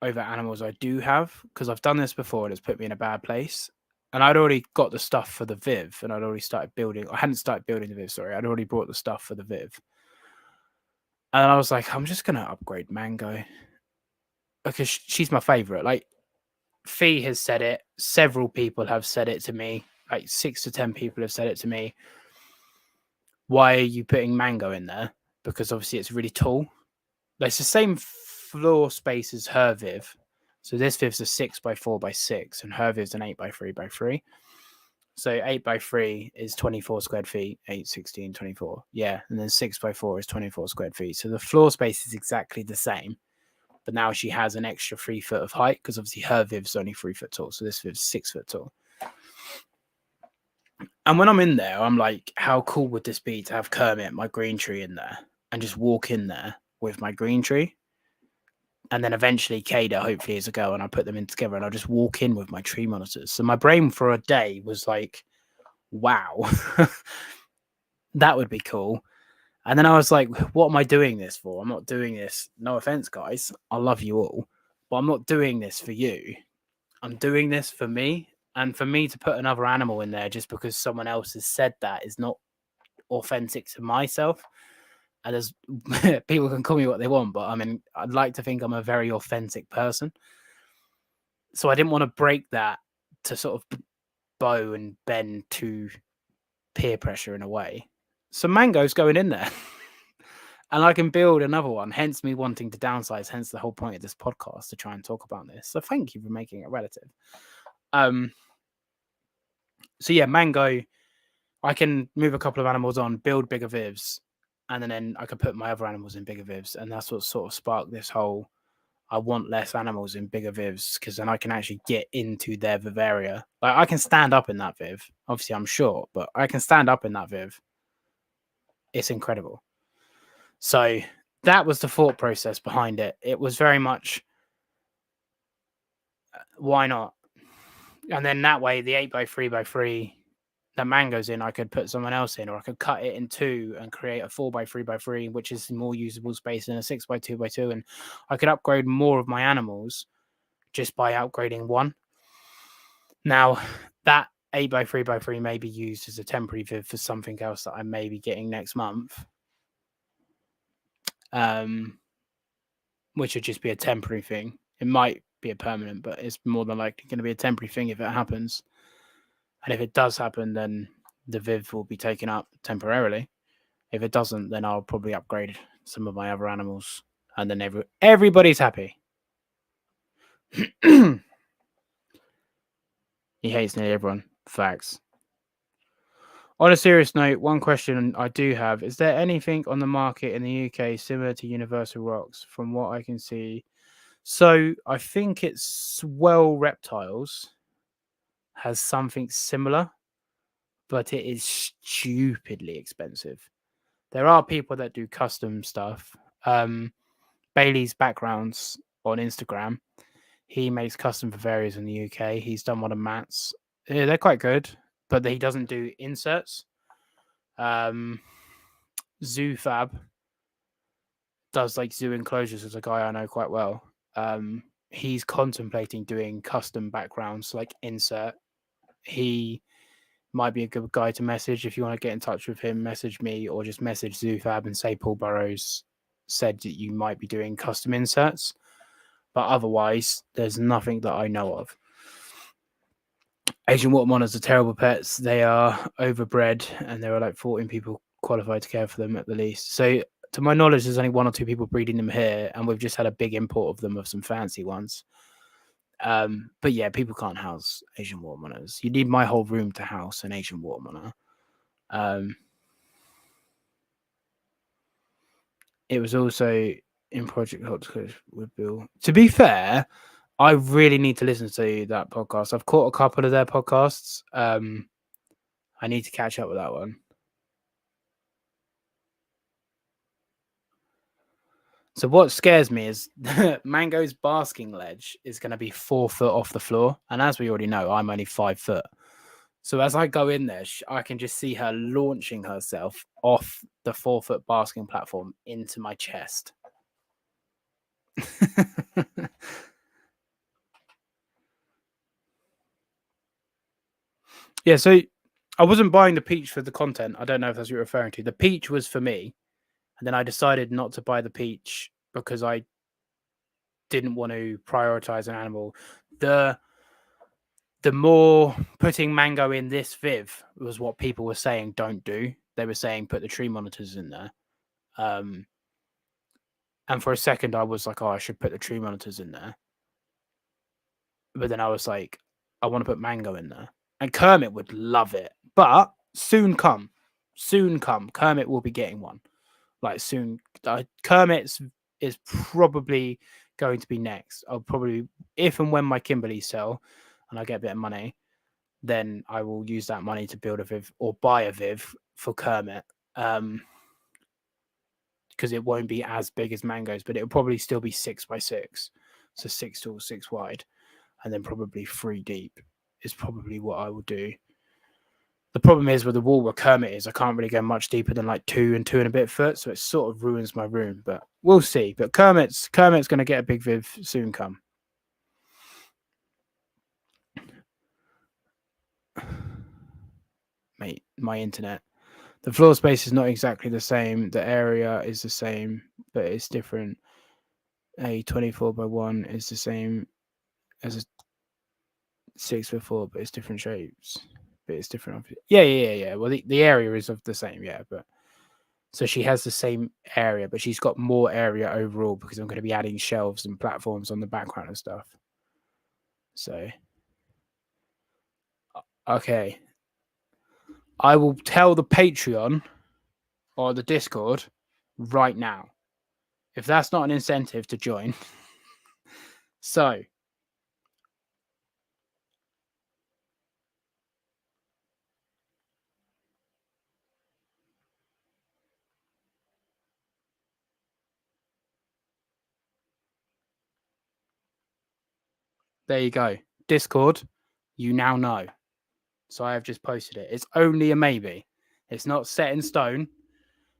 [SPEAKER 1] over animals I do have? Because I've done this before and it's put me in a bad place." And I'd already got the stuff for the Viv, and I'd already started building. I hadn't started building the Viv, sorry. I'd already brought the stuff for the Viv. And I was like, I'm just going to upgrade Mango because she's my favorite. Like, Fee has said it. Several people have said it to me. Like 6 to 10 people have said it to me. Why are you putting Mango in there? Because obviously it's really tall. Like, it's the same floor space as her Viv. So this Viv's a 6x4x6, and her Viv's an 8x3x3. So 8x3 is 24 square feet, 8, 16, 24. Yeah. And then 6x4 is 24 square feet. So the floor space is exactly the same. But now she has an extra 3 foot of height because obviously her Viv's only 3 foot tall. So this Viv's 6 foot tall. And when I'm in there, I'm like, how cool would this be to have Kermit, my green tree, in there and just walk in there with my green tree? And then eventually Kada, hopefully, is a girl, and I put them in together and I'll just walk in with my tree monitors. So my brain for a day was like, wow, that would be cool. And then I was like, what am I doing this for? I'm not doing this. No offense, guys. I love you all, but I'm not doing this for you. I'm doing this for me. And for me to put another animal in there just because someone else has said that is not authentic to myself. And there's people can call me what they want, but I mean, I'd like to think I'm a very authentic person. So I didn't want to break that to sort of bow and bend to peer pressure in a way. So Mango's going in there. And I can build another one, hence me wanting to downsize, hence the whole point of this podcast to try and talk about this. So thank you for making it relative. So yeah, Mango, I can move a couple of animals on, build bigger vivs, and then I can put my other animals in bigger vivs. And that's what sort of sparked this whole, I want less animals in bigger vivs, because then I can actually get into their vivaria. Like I can stand up in that viv. Obviously I'm short, but I can stand up in that viv. It's incredible. So that was the thought process behind it. It was very much, why not? And then that way, the 8x3x3 that Mango's in, I could put someone else in, or I could cut it in two and create a 4x3x3, which is more usable space than a 6x2x2. And I could upgrade more of my animals just by upgrading one. Now, that 8x3x3 may be used as a temporary viv for something else that I may be getting next month. Which would just be a temporary thing. It might be a permanent, but it's more than likely going to be a temporary thing if it happens. And if it does happen, then the Viv will be taken up temporarily. If it doesn't, then I'll probably upgrade some of my other animals, and then everybody's happy. He hates nearly everyone. Facts. On a serious note, one question I do have, is there anything on the market in the UK similar to Universal Rocks from what I can see? So I think it's Swell Reptiles has something similar, but it is stupidly expensive. There are people that do custom stuff. Bailey's Backgrounds on Instagram, he makes custom vivarias in the UK. He's done one of Matt's. Yeah, they're quite good, but he doesn't do inserts. ZooFab does like zoo enclosures, as a guy I know quite well. He's contemplating doing custom backgrounds like insert. He might be a good guy to message. If you want to get in touch with him, message me, or just message ZooFab and say Paul Burrows said that you might be doing custom inserts. But otherwise, there's nothing that I know of. Asian water monitors are terrible pets. They are overbred, and there are like 14 people qualified to care for them at the least. So, to my knowledge, there's only 1 or 2 people breeding them here, and we've just had a big import of them, of some fancy ones. But yeah, people can't house Asian water monitors. You need my whole room to house an Asian water monitor. It was also in Project Horticulture with Bill. To be fair, I really need to listen to that podcast. I've caught a couple of their podcasts. I need to catch up with that one. So what scares me is Mango's basking ledge is going to be 4 foot off the floor. And as we already know, I'm only 5 foot. So as I go in there, I can just see her launching herself off the 4 foot basking platform into my chest. Yeah, so I wasn't buying the peach for the content. I don't know if that's what you're referring to. The peach was for me. And then I decided not to buy the peach because I didn't want to prioritize an animal. The more putting Mango in this Viv was what people were saying don't do. They were saying put the tree monitors in there. And for a second I was like, oh, I should put the tree monitors in there. But then I was like, I want to put Mango in there. And Kermit would love it. But soon come. Kermit will be getting one. Like soon. Kermit's is probably going to be next. I'll probably, if and when my Kimberleys sell and I get a bit of money, then I will use that money to build a Viv or buy a Viv for Kermit. Because it won't be as big as Mango's, but it'll probably still be 6x6. So 6 tall, 6 wide, and then probably 3 deep is probably what I will do. The problem is with the wall where Kermit is, I can't really go much deeper than like 2 and 2 and a bit foot, so it sort of ruins my room. But we'll see. But Kermit's going to get a big Viv soon come. Mate, my internet. The floor space is not exactly the same. The area is the same, but it's different. A 24x1 is the same as a 6'4", but it's different shapes. But it's different. Yeah. Well, the area is of the same, yeah. But so she has the same area, but she's got more area overall because I'm going to be adding shelves and platforms on the background and stuff. So, okay. I will tell the Patreon or the Discord right now. If that's not an incentive to join. So, there you go. Discord, you now know. So I have just posted it. It's only a maybe. It's not set in stone.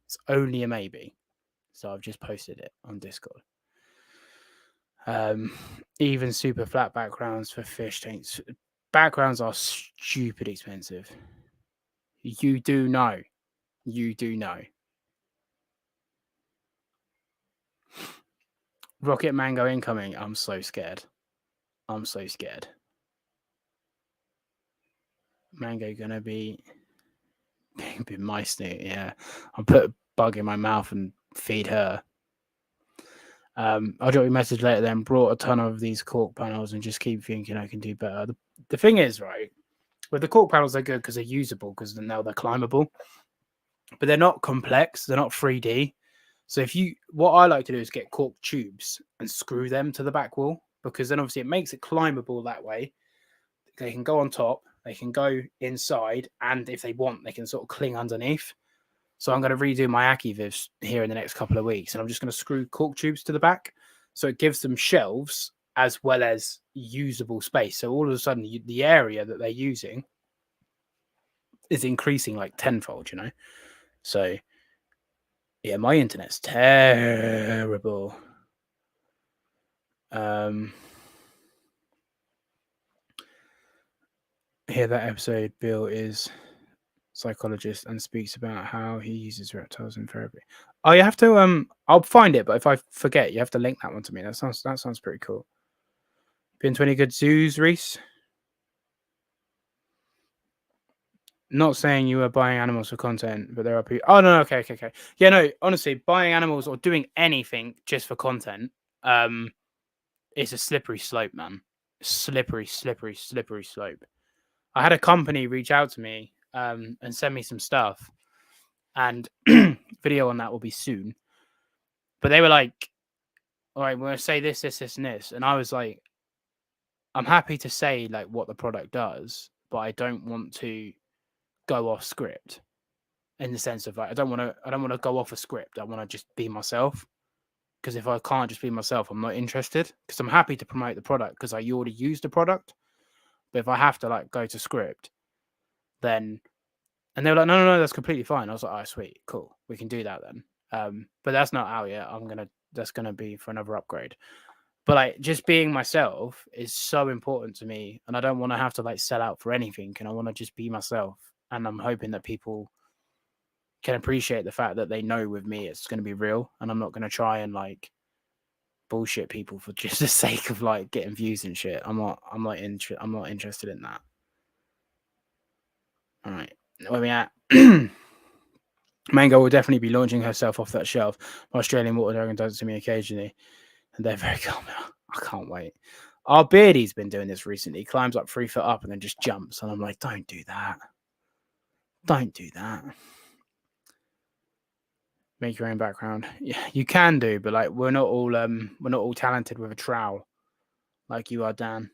[SPEAKER 1] It's only a maybe. So I've just posted it on Discord. Even super flat backgrounds for fish tanks. Backgrounds are stupid expensive. You do know. You do know. Rocket Mango incoming. I'm so scared. I'm so scared. Mango gonna be my snoot. Yeah, I'll put a bug in my mouth and feed her. I'll drop you a message later. Then brought a ton of these cork panels and just keep thinking I can do better. The thing is, right, with the cork panels, they're good because they're usable because now they're climbable, but they're not complex. They're not 3D. So what I like to do is get cork tubes and screw them to the back wall because then obviously it makes it climbable that way. They can go on top, they can go inside, and if they want, they can sort of cling underneath. So I'm going to redo my Aki Vivs here in the next couple of weeks, and I'm just going to screw cork tubes to the back, so it gives them shelves as well as usable space. So all of a sudden, the area that they're using is increasing like tenfold, you know. So yeah, my internet's terrible. Hear that episode, Bill is psychologist and speaks about how he uses reptiles in therapy. Oh, you have to I'll find it, but if I forget, you have to link that one to me. That sounds pretty cool. Been to any good zoos, Reese? Not saying you were buying animals for content, but there are people. Oh no, okay. Yeah, no, honestly, buying animals or doing anything just for content, it's a slippery slope, man. Slippery slope. I had a company reach out to me and send me some stuff, and video on that will be soon. But they were like, all right, we're going to say this, and this. And I was like, I'm happy to say like what the product does, but I don't want to go off script in the sense of like, I don't want to go off a script. I want to just be myself. Because if I can't just be myself, I'm not interested. Because I'm happy to promote the product because I already use the product. But if I have to like go to script, then, and they were like, no, that's completely fine. I was like, oh, sweet, cool, we can do that then. But that's not out yet. That's gonna be for another upgrade. But like just being myself is so important to me, and I don't want to have to like sell out for anything. And I want to just be myself. And I'm hoping that people can appreciate the fact that they know with me it's going to be real, and I'm not going to try and like bullshit people for just the sake of like getting views and shit. I'm not interested in that. All right, where we at? Mango will definitely be launching herself off that shelf. My Australian water dragon does it to me occasionally, and they're very calm. I can't wait. Our Beardy's been doing this recently. He climbs up 3 foot up and then just jumps, and I'm like, don't do that. Don't do that. Make your own background. Yeah, you can do, but like we're not all talented with a trowel like you are, Dan.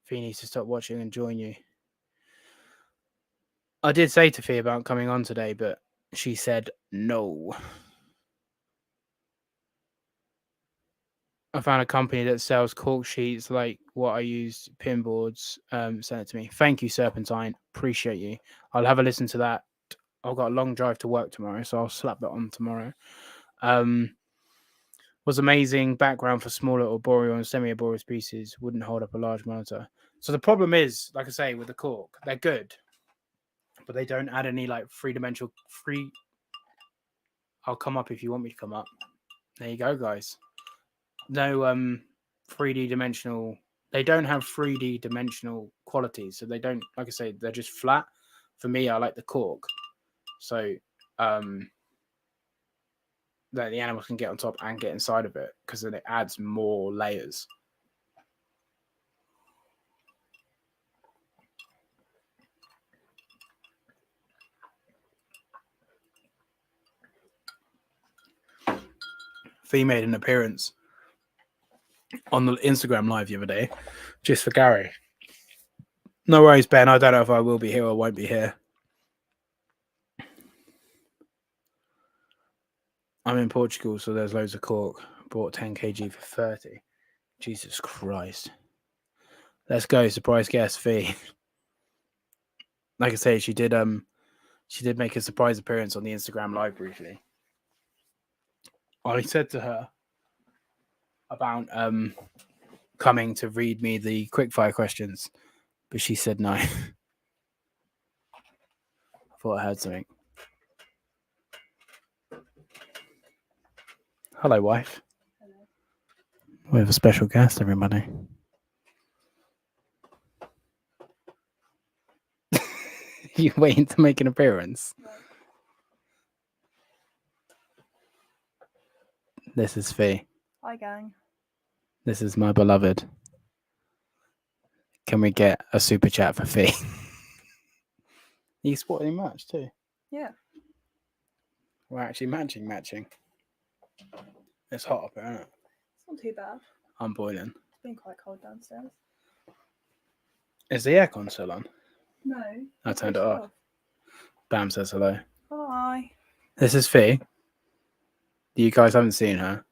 [SPEAKER 1] Fee needs to stop watching and join you. I did say to Fee about coming on today, but she said no. I found a company that sells cork sheets like what I use, pin boards. Sent it to me. Thank you, Serpentine. Appreciate you. I'll have a listen to that. I've got a long drive to work tomorrow, so I'll slap that on tomorrow. Was amazing background for smaller arboreal and semi-arboreal species. Wouldn't hold up a large monitor. So the problem is, like I say, with the cork, they're good, but they don't add any like three-dimensional. I'll come up if you want me to come up. There you go, guys. No 3D dimensional they don't have 3D dimensional qualities. So they don't, like I say, they're just flat. For me, I like the cork. So that the animals can get on top and get inside of it, because then it adds more layers. Fee made an appearance on the Instagram live the other day, just for Gary. No worries, Ben. I don't know if I will be here or won't be here. I'm in Portugal, so there's loads of cork. Bought 10 kg for 30. Jesus Christ. Let's go. Surprise guest Fee. Like I say, she did make a surprise appearance on the Instagram live briefly. I said to her about coming to read me the quickfire questions, but she said no. I thought I heard something. Hello, wife.
[SPEAKER 2] Hello.
[SPEAKER 1] We have a special guest, everybody. You waiting to make an appearance?
[SPEAKER 2] Right.
[SPEAKER 1] This is Fee.
[SPEAKER 2] Hi, gang.
[SPEAKER 1] This is my beloved. Can we get a super chat for Fee? You spotted him match too.
[SPEAKER 2] Yeah.
[SPEAKER 1] We're actually matching. It's hot up here, isn't it?
[SPEAKER 2] It's not too bad.
[SPEAKER 1] I'm boiling.
[SPEAKER 2] It's been quite cold downstairs.
[SPEAKER 1] Is the aircon still on?
[SPEAKER 2] No.
[SPEAKER 1] I turned it off. Bam says hello.
[SPEAKER 2] Hi.
[SPEAKER 1] This is Fee. You guys haven't seen her.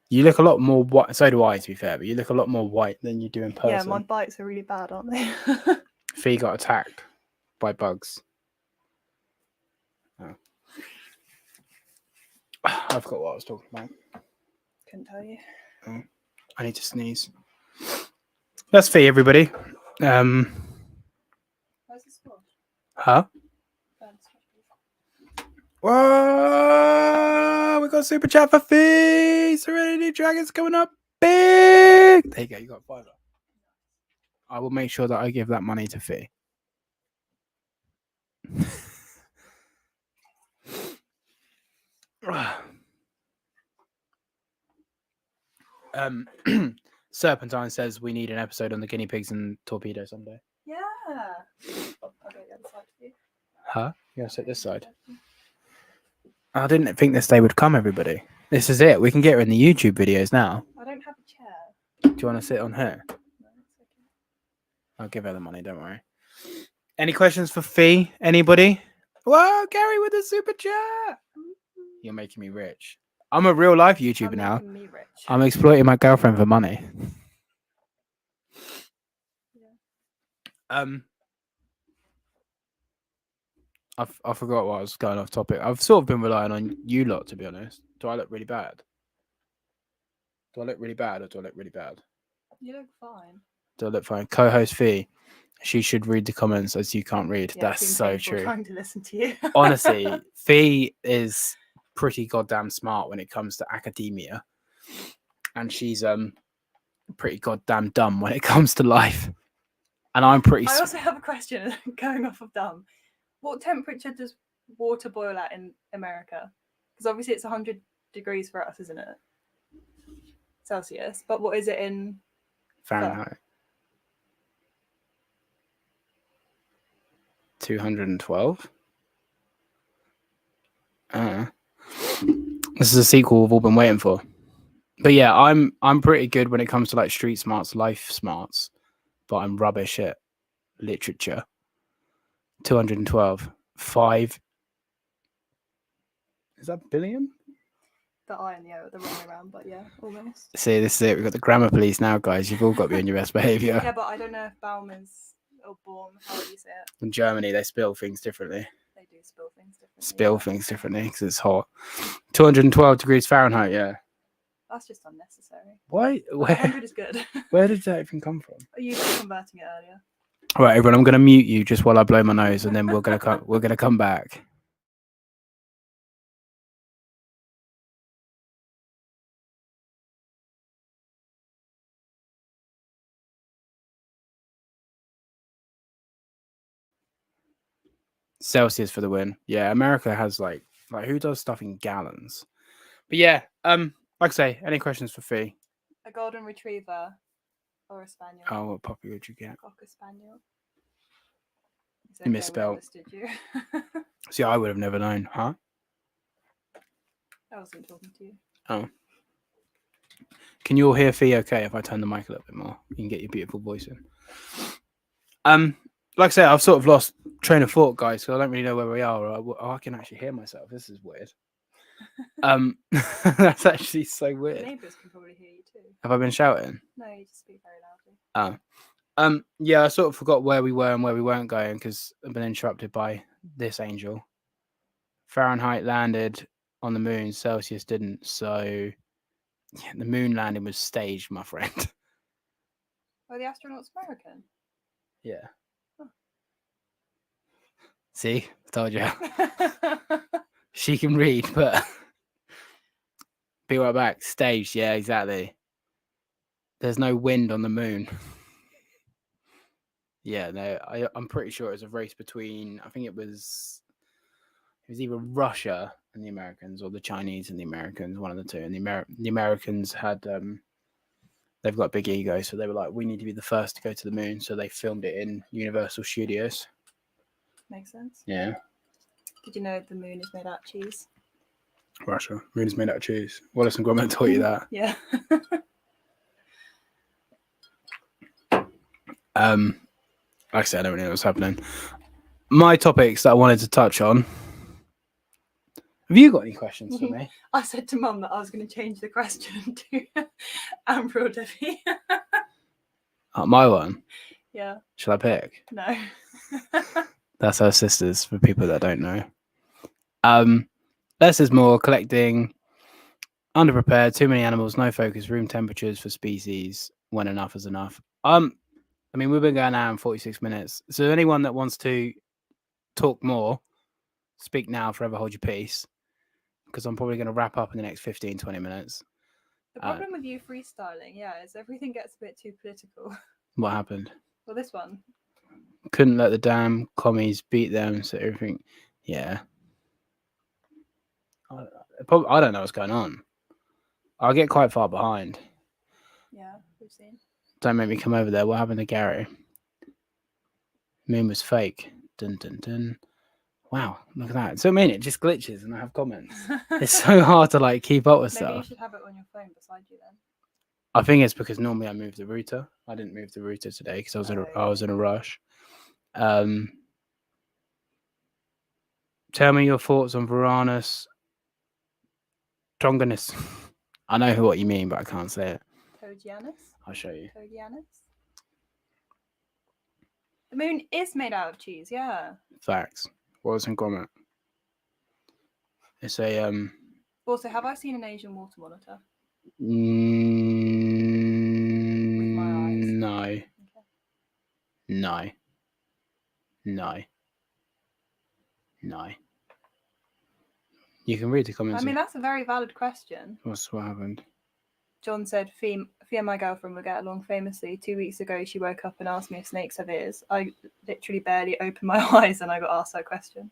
[SPEAKER 1] You look a lot more white. So do I, to be fair, but you look a lot more white than you do in person.
[SPEAKER 2] Yeah, my bites are really bad, aren't they?
[SPEAKER 1] Fee got attacked by bugs. Oh. I forgot what I was talking about.
[SPEAKER 2] Couldn't tell you.
[SPEAKER 1] Oh, I need to sneeze. That's Fee, everybody.
[SPEAKER 2] Where's the squash?
[SPEAKER 1] Huh? Whoa! We got super chat for Fee. Serenity Dragons coming up big. There you go. You got $5. I will make sure that I give that money to Fee. Serpentine says we need an episode on the guinea pigs and torpedo someday.
[SPEAKER 2] Yeah. I'll go the other side for you.
[SPEAKER 1] Huh? You gotta sit this side. I didn't think this day would come, everybody. This is it. We can get her in the YouTube videos now.
[SPEAKER 2] I don't have a chair.
[SPEAKER 1] Do you want to sit on her?
[SPEAKER 2] No, it's okay.
[SPEAKER 1] I'll give her the money, don't worry. Any questions for Fee? Anybody? Whoa, Gary with a super chat. You're making me rich. I'm a real life YouTuber now.
[SPEAKER 2] Making me rich.
[SPEAKER 1] I'm exploiting my girlfriend for money.
[SPEAKER 2] Yeah.
[SPEAKER 1] I forgot what I was going off topic. I've sort of been relying on you lot, to be honest. Do I look really bad? Do I look really bad or do I look really bad?
[SPEAKER 2] You look fine.
[SPEAKER 1] Do I look fine? Co-host Fee. She should read the comments as you can't read.
[SPEAKER 2] Yeah,
[SPEAKER 1] That's
[SPEAKER 2] it's been
[SPEAKER 1] so
[SPEAKER 2] painful
[SPEAKER 1] true.
[SPEAKER 2] trying to listen to you.
[SPEAKER 1] Honestly, Fee is pretty goddamn smart when it comes to academia. And she's pretty goddamn dumb when it comes to life. And I'm pretty
[SPEAKER 2] I also have a question going off of dumb. What temperature does water boil at in America? Because obviously it's 100 degrees for us, isn't it? Celsius. But what is it in
[SPEAKER 1] Fahrenheit. 212. This is a sequel we've all been waiting for. But yeah, I'm pretty good when it comes to like street smarts, life smarts, but I'm rubbish at literature. 212. 5. Is that billion?
[SPEAKER 2] the I and the O are the wrong way around, but yeah, almost.
[SPEAKER 1] See, this is it. We've got the grammar police now, guys. You've all got to be on your best behaviour.
[SPEAKER 2] Yeah, but I don't know if Bauman's or Baum, how do you say it?
[SPEAKER 1] In Germany, they spill things differently.
[SPEAKER 2] They do spill things differently.
[SPEAKER 1] Spill things differently because it's hot. 212 degrees Fahrenheit, yeah.
[SPEAKER 2] That's just unnecessary.
[SPEAKER 1] Why?
[SPEAKER 2] But
[SPEAKER 1] Where?
[SPEAKER 2] 100 is good.
[SPEAKER 1] Where did that even come from?
[SPEAKER 2] You were converting it earlier.
[SPEAKER 1] All right, everyone. I'm going to mute you just while I blow my nose, and then we're going to come back. Celsius for the win. Yeah, America has like who does stuff in gallons? But yeah, like I say, any questions for Fee?
[SPEAKER 2] A golden retriever or a spaniel?
[SPEAKER 1] Oh, what puppy would you get?
[SPEAKER 2] Cocker spaniel. It's
[SPEAKER 1] You
[SPEAKER 2] okay, we
[SPEAKER 1] misspelled.
[SPEAKER 2] understood you.
[SPEAKER 1] See, I would have never known, huh?
[SPEAKER 2] I wasn't talking to you.
[SPEAKER 1] Oh. Can you all hear Fee okay if I turn the mic a little bit more? You can get your beautiful voice in. Like I said, I've sort of lost train of thought, guys, so I don't really know where we are. I can actually hear myself. This is weird. That's actually so
[SPEAKER 2] The
[SPEAKER 1] weird.
[SPEAKER 2] neighbours can probably hear you too.
[SPEAKER 1] Have I been shouting?
[SPEAKER 2] No, you just speak very loudly.
[SPEAKER 1] Oh. Yeah, I sort of forgot where we were and where we weren't going because I've been interrupted by this angel. Fahrenheit landed on the moon, Celsius didn't. So yeah, the moon landing was staged, my friend.
[SPEAKER 2] Oh, the astronaut's American.
[SPEAKER 1] Yeah.
[SPEAKER 2] Huh.
[SPEAKER 1] See, I told you. She can read, but be right back. Staged, yeah, exactly. There's no wind on the moon. Yeah, no, I'm pretty sure it was a race between. I think it was either Russia and the Americans or the Chinese and the Americans, one of the two. And the Americans had they've got big ego, so they were like, we need to be the first to go to the moon. So they filmed it in Universal Studios.
[SPEAKER 2] Makes sense.
[SPEAKER 1] Yeah.
[SPEAKER 2] Did you know the moon is made out of cheese?
[SPEAKER 1] Russia. Moon is made out of cheese. Wallace and Gromit taught you that.
[SPEAKER 2] Yeah.
[SPEAKER 1] Like I said, I don't really know what's happening. My topics that I wanted to touch on. Have you got any questions for me?
[SPEAKER 2] I said to Mum that I was going to change the question to Amber or Debbie.
[SPEAKER 1] My one.
[SPEAKER 2] Yeah.
[SPEAKER 1] Shall I pick?
[SPEAKER 2] No.
[SPEAKER 1] That's her sisters, for people that don't know. Less is more, collecting, underprepared, too many animals, no focus, room temperatures for species, when enough is enough. I mean, we've been going now in 46 minutes. So anyone that wants to talk more, speak now, forever hold your peace. Because I'm probably going to wrap up in the next 15, 20 minutes.
[SPEAKER 2] The problem with you freestyling, is everything gets a bit too political.
[SPEAKER 1] What happened?
[SPEAKER 2] Well, this one.
[SPEAKER 1] Couldn't let the damn commies beat them, so everything. Yeah. I don't know what's going on. I'll get quite far behind.
[SPEAKER 2] Yeah, we've seen.
[SPEAKER 1] Don't make me come over there. What happened to Gary? Moon was fake. Dun dun dun. Wow, look at that. So I mean, it just glitches and I have comments. It's so hard to keep up with
[SPEAKER 2] Maybe
[SPEAKER 1] stuff.
[SPEAKER 2] you should have it on your phone beside you then.
[SPEAKER 1] I think it's because normally I move the router. I didn't move the router today because I was in a rush. Tell me your thoughts on Varanus Tronganus. I know what you mean, but I can't say it.
[SPEAKER 2] Todianus?
[SPEAKER 1] I'll show you.
[SPEAKER 2] Todianus? The moon is made out of cheese, yeah.
[SPEAKER 1] Facts. Wallace and Gromit. It's a
[SPEAKER 2] Also, have I seen an Asian water monitor?
[SPEAKER 1] No.
[SPEAKER 2] Okay.
[SPEAKER 1] No. You can read the comments.
[SPEAKER 2] I mean, that's a very valid question.
[SPEAKER 1] What happened?
[SPEAKER 2] John said, Fee and my girlfriend will get along famously. 2 weeks ago, she woke up and asked me if snakes have ears. I literally barely opened my eyes and I got asked that question.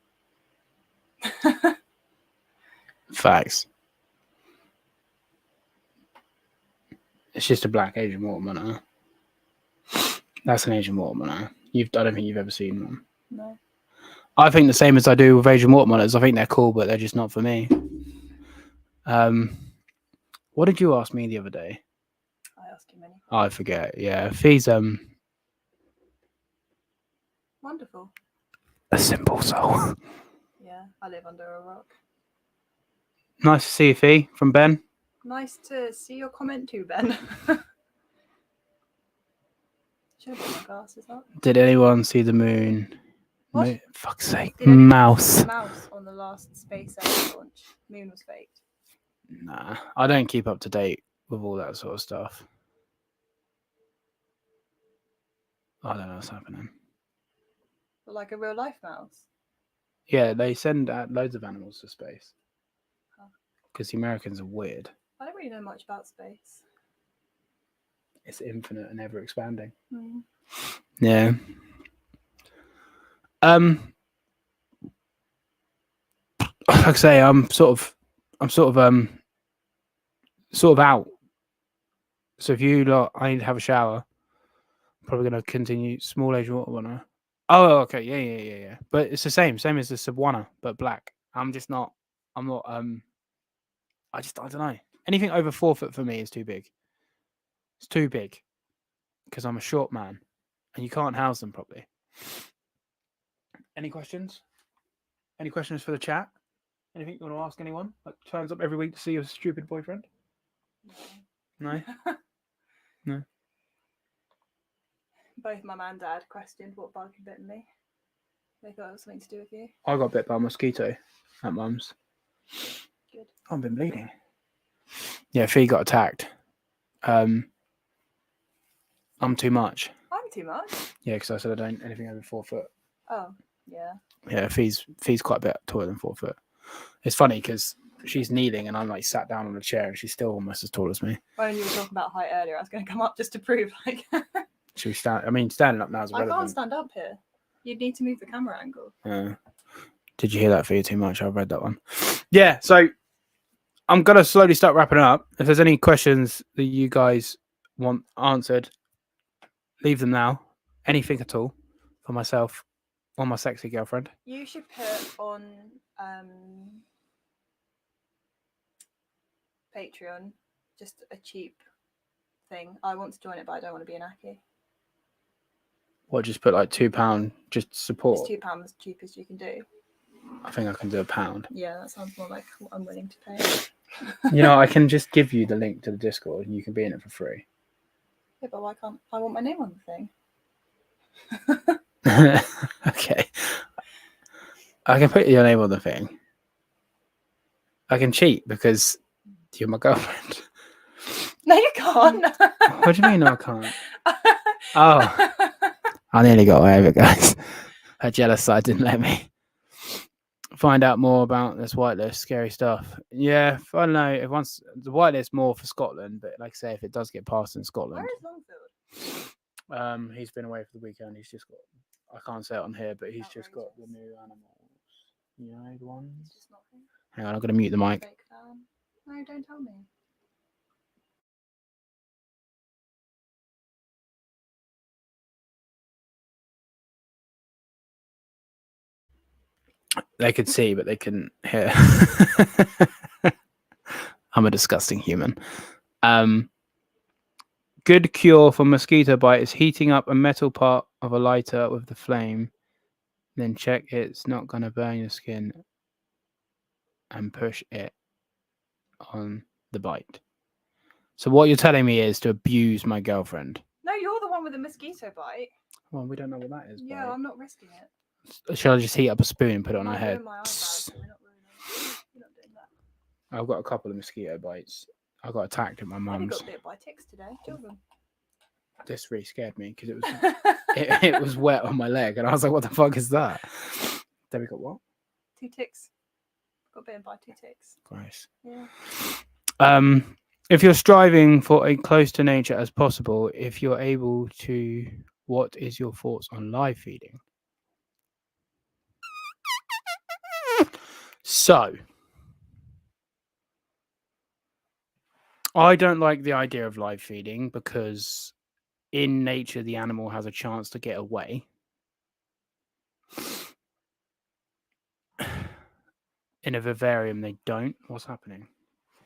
[SPEAKER 1] Facts. It's just a black Asian water monitor. That's an Asian water monitor. I don't think you've ever seen one.
[SPEAKER 2] No.
[SPEAKER 1] I think the same as I do with Asian water monitors. I think they're cool, but they're just not for me. What did you ask me the other day?
[SPEAKER 2] I asked you many.
[SPEAKER 1] Oh, I forget. Yeah, Fee's
[SPEAKER 2] wonderful.
[SPEAKER 1] A simple soul.
[SPEAKER 2] Yeah, I live under a rock.
[SPEAKER 1] Nice to see you, Fee, from Ben.
[SPEAKER 2] Nice to see your comment too, Ben. Should have put my glasses up.
[SPEAKER 1] Did anyone see the moon?
[SPEAKER 2] What?
[SPEAKER 1] Fuck's sake.
[SPEAKER 2] Did anyone
[SPEAKER 1] Mouse.
[SPEAKER 2] see the mouse on the last SpaceX launch? Moon was faked.
[SPEAKER 1] Nah, I don't keep up to date with all that sort of stuff. I don't know what's happening.
[SPEAKER 2] But like a real life mouse?
[SPEAKER 1] Yeah, they send out loads of animals to space. Because the Americans are weird.
[SPEAKER 2] I don't really know much about space.
[SPEAKER 1] It's infinite and ever expanding.
[SPEAKER 2] Mm.
[SPEAKER 1] Yeah. like I say, I'm sort of out. So if you lot, I need to have a shower. Probably gonna continue small age water runner. Oh, okay, yeah. But it's the same as the Subwana, but black. I'm not. I don't know. Anything over 4 foot for me is too big. It's too big because I'm a short man, and you can't house them properly. Any questions? Any questions for the chat? Anything you want to ask anyone? Like turns up every week to see your stupid boyfriend? No. No.
[SPEAKER 2] Both mum and dad questioned what bug had bitten me. They thought it was something to do with you.
[SPEAKER 1] I got bit by a mosquito at mum's.
[SPEAKER 2] Good.
[SPEAKER 1] I've been bleeding. Yeah, Fee got attacked. I'm too much.
[SPEAKER 2] I'm too much.
[SPEAKER 1] Yeah, because I said I don't anything over 4 foot.
[SPEAKER 2] Oh, yeah.
[SPEAKER 1] Yeah, Fee's quite a bit taller than 4 foot. It's funny because she's kneeling and I'm like sat down on a chair and she's still almost as tall as me.
[SPEAKER 2] When you were talking about height earlier, I was going to come up just to prove like.
[SPEAKER 1] Should we stand? I mean, standing up now is
[SPEAKER 2] I
[SPEAKER 1] irrelevant.
[SPEAKER 2] can't stand up here. You'd need to move the camera angle.
[SPEAKER 1] Did you hear that, Fee? Too much. I've read that one. Yeah, so I'm gonna slowly start wrapping up. If there's any questions that you guys want answered, leave them now. Anything at all for myself or my sexy girlfriend.
[SPEAKER 2] You should put on Patreon just a cheap thing. I want to join it, but I don't want to be an Aki.
[SPEAKER 1] What, just put like £2 just support?
[SPEAKER 2] It's £2 as cheap as you can do.
[SPEAKER 1] I think I can do £1.
[SPEAKER 2] Yeah, that sounds more like what I'm willing to pay.
[SPEAKER 1] You know, I can just give you the link to the Discord and you can be in it for free.
[SPEAKER 2] Yeah, but why can't I want my name on the thing?
[SPEAKER 1] Okay. I can put your name on the thing. I can cheat because you're my girlfriend.
[SPEAKER 2] No, you can't.
[SPEAKER 1] What do you mean I can't? Oh, I nearly got away with it, guys. Her jealous side didn't let me. Find out more about this whitelist, scary stuff. Yeah, I don't know. If once the whitelist more for Scotland, but like I say, if it does get passed in Scotland,
[SPEAKER 2] Where is Longfield?
[SPEAKER 1] He's been away for the weekend. He's just got. I can't say it on here, but he's just got the new animals. You know the ones. Hang on, I'm gonna mute the mic.
[SPEAKER 2] No, don't tell me.
[SPEAKER 1] They could see, but they couldn't hear. I'm a disgusting human. Good cure for mosquito bite is heating up a metal part of a lighter with the flame. Then check it's not going to burn your skin and push it on the bite. So what you're telling me is to abuse my girlfriend.
[SPEAKER 2] No, you're the one with the mosquito bite.
[SPEAKER 1] Well, we don't know what that is.
[SPEAKER 2] Yeah,
[SPEAKER 1] bite.
[SPEAKER 2] I'm not risking it.
[SPEAKER 1] Shall I just heat up a spoon and put it on her head?
[SPEAKER 2] We're not doing that.
[SPEAKER 1] I've got a couple of mosquito bites. I got attacked at my mum's.
[SPEAKER 2] I got bit by ticks today. Children.
[SPEAKER 1] This really scared me because it was it was wet on my leg, and I was like, "What the fuck is that?" Then we got what?
[SPEAKER 2] 2 ticks. Got bitten by 2 ticks.
[SPEAKER 1] Gross.
[SPEAKER 2] Yeah.
[SPEAKER 1] If you're striving for a close to nature as possible, if you're able to, what is your thoughts on live feeding? So, I don't like the idea of live feeding because in nature, the animal has a chance to get away. In a vivarium, they don't. What's happening?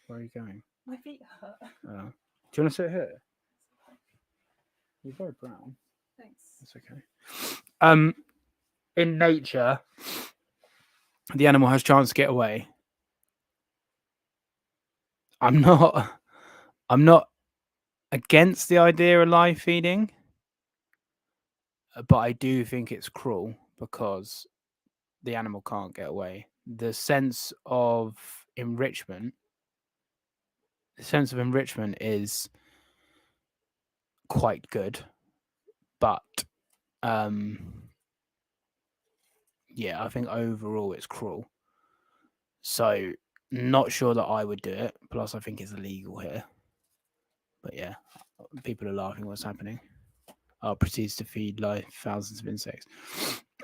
[SPEAKER 1] Where are you going?
[SPEAKER 2] My feet hurt.
[SPEAKER 1] Do you want to sit here? You're very brown.
[SPEAKER 2] Thanks.
[SPEAKER 1] That's okay. In nature, the animal has a chance to get away. I'm not against the idea of live feeding, but I do think it's cruel because the animal can't get away. The sense of enrichment is quite good, but yeah, I think overall it's cruel. So not sure that I would do it. Plus, I think it's illegal here. But yeah, people are laughing. What's happening? Proceeds to feed live thousands of insects.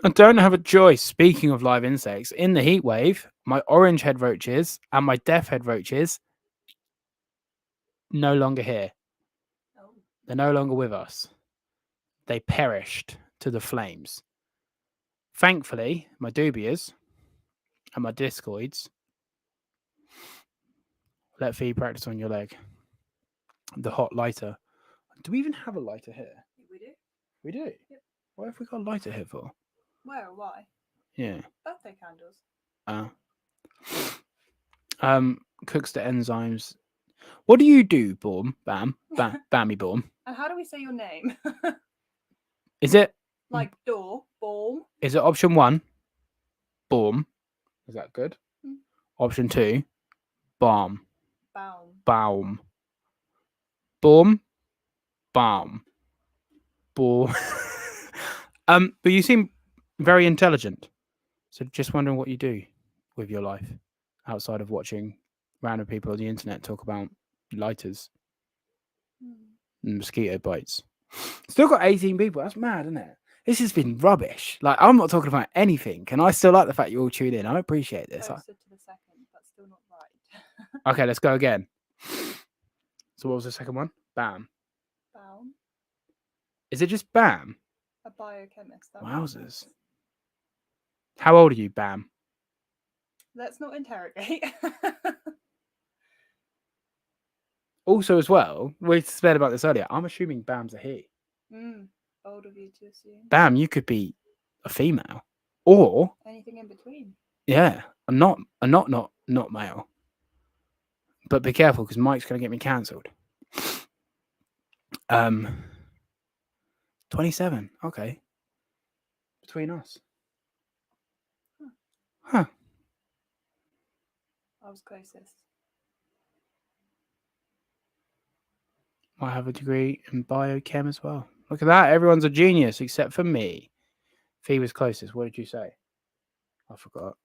[SPEAKER 1] I don't have a choice. Speaking of live insects, in the heat wave, my orange head roaches and my deaf head roaches no longer here.
[SPEAKER 2] Oh.
[SPEAKER 1] They're no longer with us. They perished to the flames. Thankfully, my dubias and my discoids let Fee practice on your leg. The hot lighter. Do we even have a lighter here?
[SPEAKER 2] We do.
[SPEAKER 1] We do?
[SPEAKER 2] Yep.
[SPEAKER 1] What have we got a lighter here for?
[SPEAKER 2] Where or why?
[SPEAKER 1] Yeah.
[SPEAKER 2] Birthday candles.
[SPEAKER 1] Cooks the enzymes. What do you do, Baum? Bammy Baum.
[SPEAKER 2] And how do we say your name?
[SPEAKER 1] Is it
[SPEAKER 2] Like door, ball.
[SPEAKER 1] Is it option 1? Baum. Is that good?
[SPEAKER 2] Hmm.
[SPEAKER 1] Option 2, Baum.
[SPEAKER 2] Baum.
[SPEAKER 1] Baum. Baum. Baum. Baum. But you seem very intelligent. So just wondering what you do with your life outside of watching random people on the internet talk about lighters and mosquito bites. Still got 18 people. That's mad, isn't it? This has been rubbish. Like, I'm not talking about anything. And I still like the fact you all tune in. I appreciate this.
[SPEAKER 2] Closer to the second, but still not right.
[SPEAKER 1] Okay, let's go again. So what was the second one? Bam.
[SPEAKER 2] Baum.
[SPEAKER 1] Is it just Bam?
[SPEAKER 2] A biochemist. That
[SPEAKER 1] Wowzers.
[SPEAKER 2] makes sense.
[SPEAKER 1] How old are you, Bam?
[SPEAKER 2] Let's not interrogate.
[SPEAKER 1] Also, as well, we spoke about this earlier. I'm assuming Bam's a he.
[SPEAKER 2] Bold of you to assume.
[SPEAKER 1] Bam, you could be a female, or
[SPEAKER 2] Anything in between.
[SPEAKER 1] yeah, not male. But be careful because Mike's gonna get me cancelled. 27. Okay. Between us. Huh.
[SPEAKER 2] I was closest.
[SPEAKER 1] I have a degree in biochem as well. Look at that. Everyone's a genius except for me. Fee was closest. What did you say? I forgot.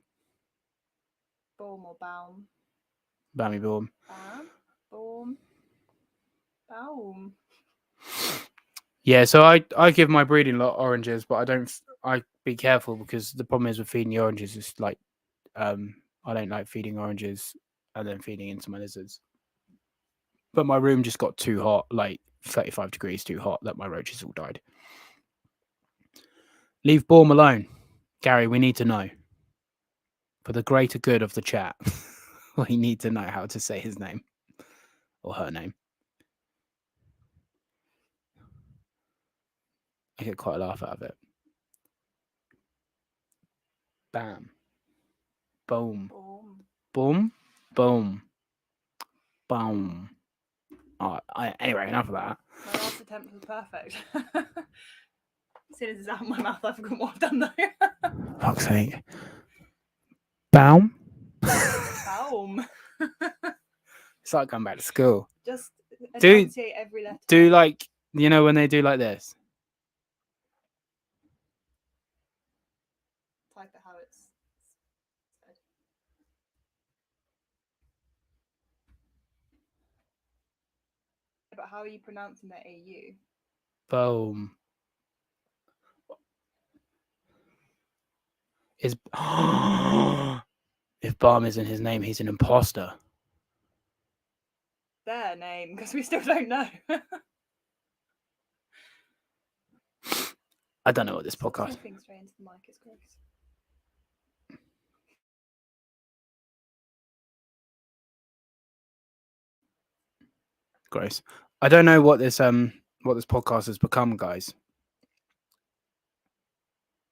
[SPEAKER 2] Baum or Baum?
[SPEAKER 1] Bammy Baum.
[SPEAKER 2] Bam. Baum. Baum.
[SPEAKER 1] Yeah, so I give my breeding lot oranges, but I be careful because the problem is with feeding the oranges is like I don't like feeding oranges and then feeding into my lizards. But my room just got too hot, like 35 degrees too hot, that my roaches all died. Leave Baum alone. Gary, we need to know. For the greater good of the chat, we need to know how to say his name. Or her name. I get quite a laugh out of it. Bam. Boom.
[SPEAKER 2] Baum.
[SPEAKER 1] Boom. Boom. Boom. Anyway, enough of that.
[SPEAKER 2] My last attempt was perfect. As soon as it's out of my mouth, I forgot what I've done though.
[SPEAKER 1] Fuck's sake. Baum.
[SPEAKER 2] Baum.
[SPEAKER 1] It's like going back to school.
[SPEAKER 2] Just
[SPEAKER 1] Do-
[SPEAKER 2] enunciate every letter.
[SPEAKER 1] Do like, you know, when they do like this?
[SPEAKER 2] Type it how it's said. But how are you pronouncing the AU?
[SPEAKER 1] Boom. Is if Baum isn't his name, he's an imposter.
[SPEAKER 2] Their name, because we still don't know.
[SPEAKER 1] I don't know what this
[SPEAKER 2] Stop
[SPEAKER 1] podcast.
[SPEAKER 2] talking straight into the mic, it's gross.
[SPEAKER 1] Gross. I don't know what this podcast has become, guys.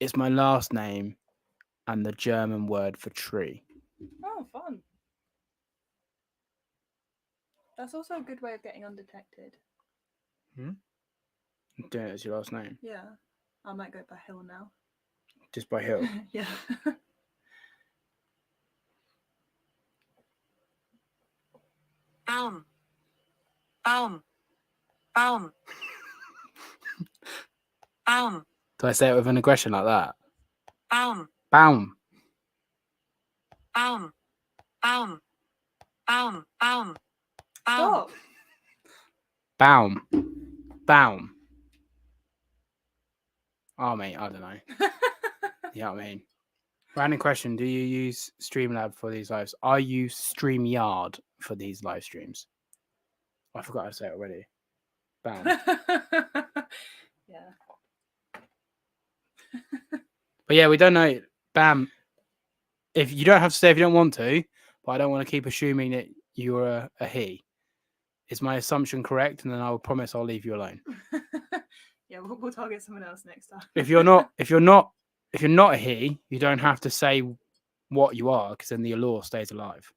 [SPEAKER 1] It's my last name and the German word for tree.
[SPEAKER 2] Oh, fun. That's also a good way of getting undetected.
[SPEAKER 1] Doing it as your last name.
[SPEAKER 2] Yeah. I might go by Hill now.
[SPEAKER 1] Just by Hill.
[SPEAKER 2] Yeah.
[SPEAKER 3] Baum. Baum. Baum. Baum.
[SPEAKER 1] Do I say it with an aggression like that?
[SPEAKER 3] Baum.
[SPEAKER 1] Baum.
[SPEAKER 3] Baum. Baum. Baum. Baum. Baum.
[SPEAKER 2] Stop.
[SPEAKER 1] Baum. Baum. Oh, mate, I don't know. Yeah, I mean. Random question: do you use Streamlab for these lives? I use StreamYard for these live streams. I forgot how to say it already. Bam.
[SPEAKER 2] Yeah.
[SPEAKER 1] But yeah, we don't know. Bam. If you don't have to stay if you don't want to, but I don't want to keep assuming that you're a he. Is my assumption correct? And then I will promise I'll leave you alone.
[SPEAKER 2] Yeah, we'll target someone else next time.
[SPEAKER 1] If you're not a he, you don't have to say what you are, because then the allure stays alive.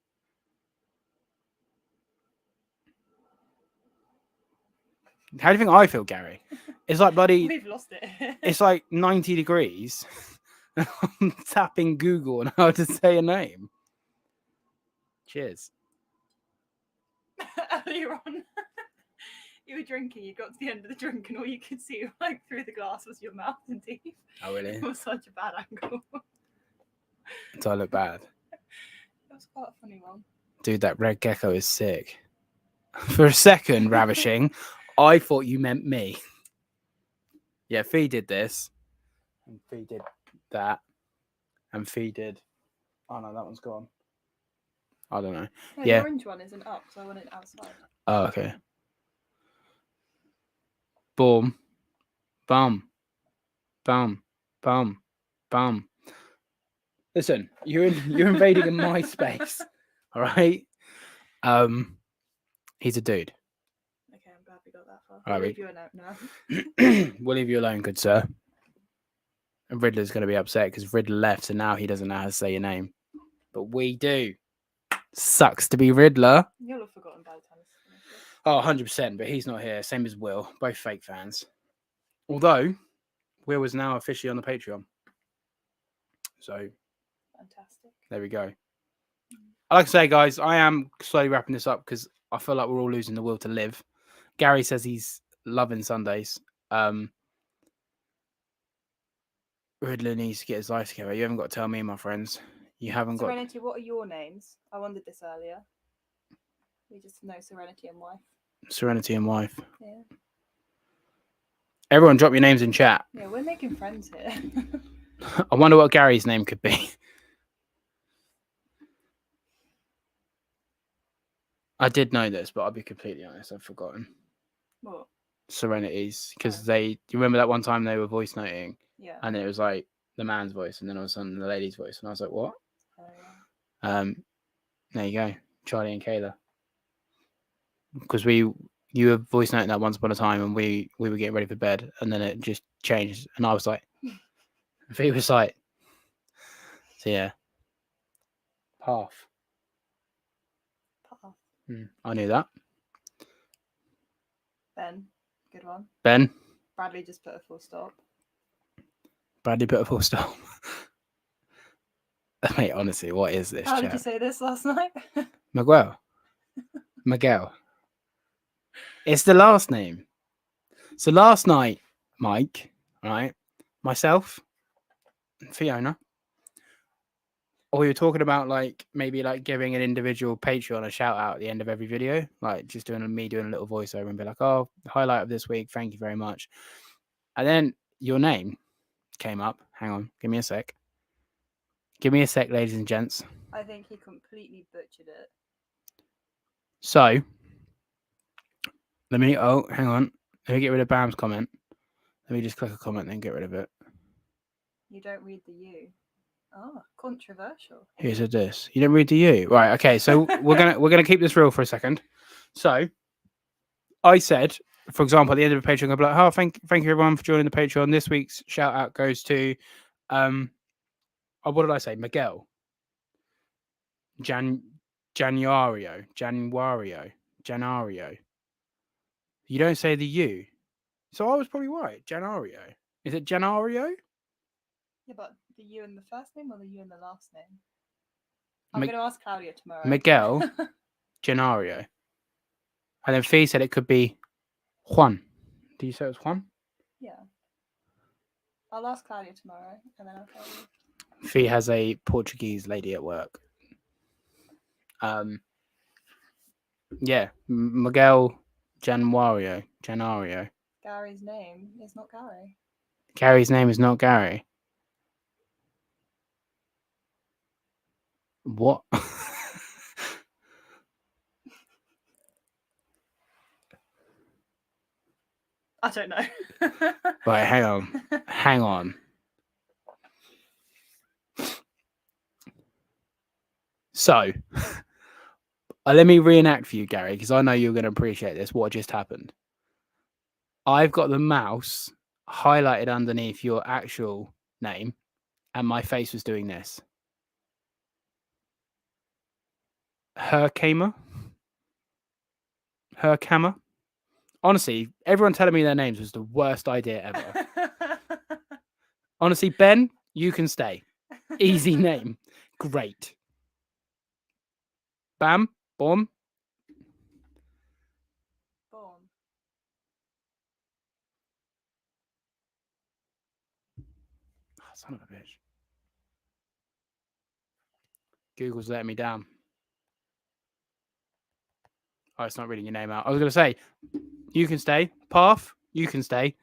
[SPEAKER 1] How do you think I feel, Gary? It's like bloody.
[SPEAKER 2] We've lost it.
[SPEAKER 1] It's like 90 degrees. I'm tapping Google on how to say a name. Cheers.
[SPEAKER 2] Earlier on, you were drinking. You got to the end of the drink, and all you could see, like through the glass, was your mouth and teeth.
[SPEAKER 1] Oh really?
[SPEAKER 2] It was such a bad angle.
[SPEAKER 1] Do I look bad?
[SPEAKER 2] That was quite a funny one.
[SPEAKER 1] Dude, that red gecko is sick. For a second, Ravishing, I thought you meant me. Yeah, Fee did this. And Fee did that. And Fee did. Oh no, that one's gone. I don't know.
[SPEAKER 2] No,
[SPEAKER 1] Yeah.
[SPEAKER 2] The orange one isn't up, so I want it outside.
[SPEAKER 1] Oh, okay. Boom. Bum. Bum. Bum. Bum. Listen, you're invading in my space. All right. He's a dude.
[SPEAKER 2] Okay, I'm glad we got that far.
[SPEAKER 1] All right,
[SPEAKER 2] I'll leave you a note now.
[SPEAKER 1] We'll leave you alone, good sir. And Riddler's going to be upset because Riddler left, and now he doesn't know how to say your name. But we do. Sucks to be Riddler.
[SPEAKER 2] You'll have forgotten by the time this is finished.
[SPEAKER 1] Oh, 100%. But he's not here. Same as Will. Both fake fans. Although, Will is now officially on the Patreon. So,
[SPEAKER 2] Fantastic.
[SPEAKER 1] there we go. I like to say, guys, I am slowly wrapping this up because I feel like we're all losing the will to live. Gary says he's loving Sundays. Riddler needs to get his life together. You haven't got to tell me, my friends. You haven't got.
[SPEAKER 2] Serenity, what are your names? I wondered this earlier. We just know Serenity and wife.
[SPEAKER 1] Serenity and wife.
[SPEAKER 2] Yeah.
[SPEAKER 1] Everyone, drop your names in chat.
[SPEAKER 2] Yeah, we're making friends here.
[SPEAKER 1] I wonder what Gary's name could be. I did know this, but I'll be completely honest, I've forgotten.
[SPEAKER 2] What?
[SPEAKER 1] Serenities, because you remember that one time they were voice noting,
[SPEAKER 2] Yeah.
[SPEAKER 1] and then it was like the man's voice, and then all of a sudden the lady's voice, and I was like, what?
[SPEAKER 2] Oh, yeah.
[SPEAKER 1] There you go, Charlie and Kayla. Because you were voice noting that once upon a time, and we were getting ready for bed, and then it just changed, and I was like, V was like, so yeah, Path.
[SPEAKER 2] Path.
[SPEAKER 1] I knew that.
[SPEAKER 2] Ben, good one.
[SPEAKER 1] Ben.
[SPEAKER 2] Bradley just put a full stop.
[SPEAKER 1] Bradley put a full stop. Mate, honestly, what is this?
[SPEAKER 2] How did you say this last night?
[SPEAKER 1] Miguel. Miguel. It's the last name. So last night, Mike, right? Myself, Fiona. Or we were talking about maybe giving an individual Patreon a shout out at the end of every video, like just doing a little voiceover and be like, "Oh, highlight of this week, thank you very much." And then your name came up. Hang on, give me a sec. Give me a sec, ladies and gents.
[SPEAKER 2] I think he completely butchered it.
[SPEAKER 1] So hang on. Let me get rid of Bam's comment. Let me just click a comment and get rid of it.
[SPEAKER 2] You don't read the U. Oh, controversial.
[SPEAKER 1] Who said this? You don't read the U, right? Okay, so we're gonna keep this real for a second. So, I said, for example, at the end of the Patreon, I'll be like, "Oh, thank you everyone for joining the Patreon. This week's shout out goes to, what did I say? Miguel, Januario. You don't say the U, so I was probably right. Januario. Is it Januario?
[SPEAKER 2] Yeah, but the U in the first name or the U in the last name? I'm going to ask Claudia tomorrow.
[SPEAKER 1] Miguel Januario. And then Fee said it could be Juan. Did you say it was Juan?
[SPEAKER 2] Yeah. I'll ask Claudia tomorrow and then I'll tell you.
[SPEAKER 1] Fee has a Portuguese lady at work. Yeah, Miguel Januario.
[SPEAKER 2] Gary's name is not Gary.
[SPEAKER 1] Gary's name is not Gary. What?
[SPEAKER 2] I don't know.
[SPEAKER 1] Right, hang on. So, let me reenact for you, Gary, because I know you're going to appreciate this. What just happened? I've got the mouse highlighted underneath your actual name, and my face was doing this. Herkamer? Herkamer? Honestly, everyone telling me their names was the worst idea ever. Honestly, Ben, you can stay. Easy name. Great. Bam. Boom.
[SPEAKER 2] Born.
[SPEAKER 1] Oh, son of a bitch. Google's letting me down. Oh, it's not reading your name out. I was going to say, you can stay. Path, you can stay.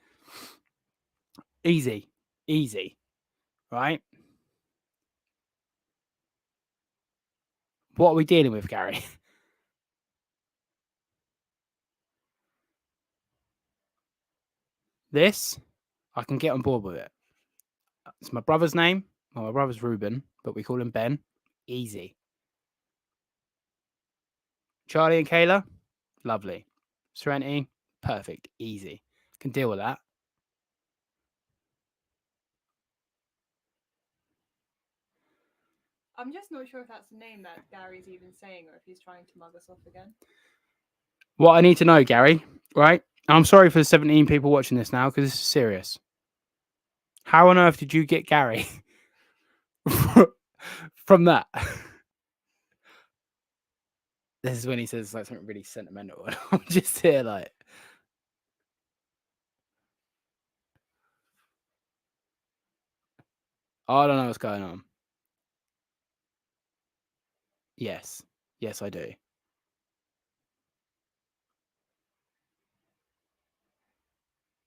[SPEAKER 1] Easy. Easy. Right? What are we dealing with, Gary? This, I can get on board with it. It's my brother's name. Well, my brother's Ruben, but we call him Ben. Easy. Charlie and Kayla, lovely. Serenity, perfect. Easy. Can deal with that.
[SPEAKER 2] I'm just not sure if that's a name that Gary's even saying or if he's trying to mug us off again.
[SPEAKER 1] What I need to know, Gary, right? I'm sorry for the 17 people watching this now because this is serious. How on earth did you get Gary from that? This is when he says like something really sentimental. And I'm just here like, I don't know what's going on. Yes. Yes, I do.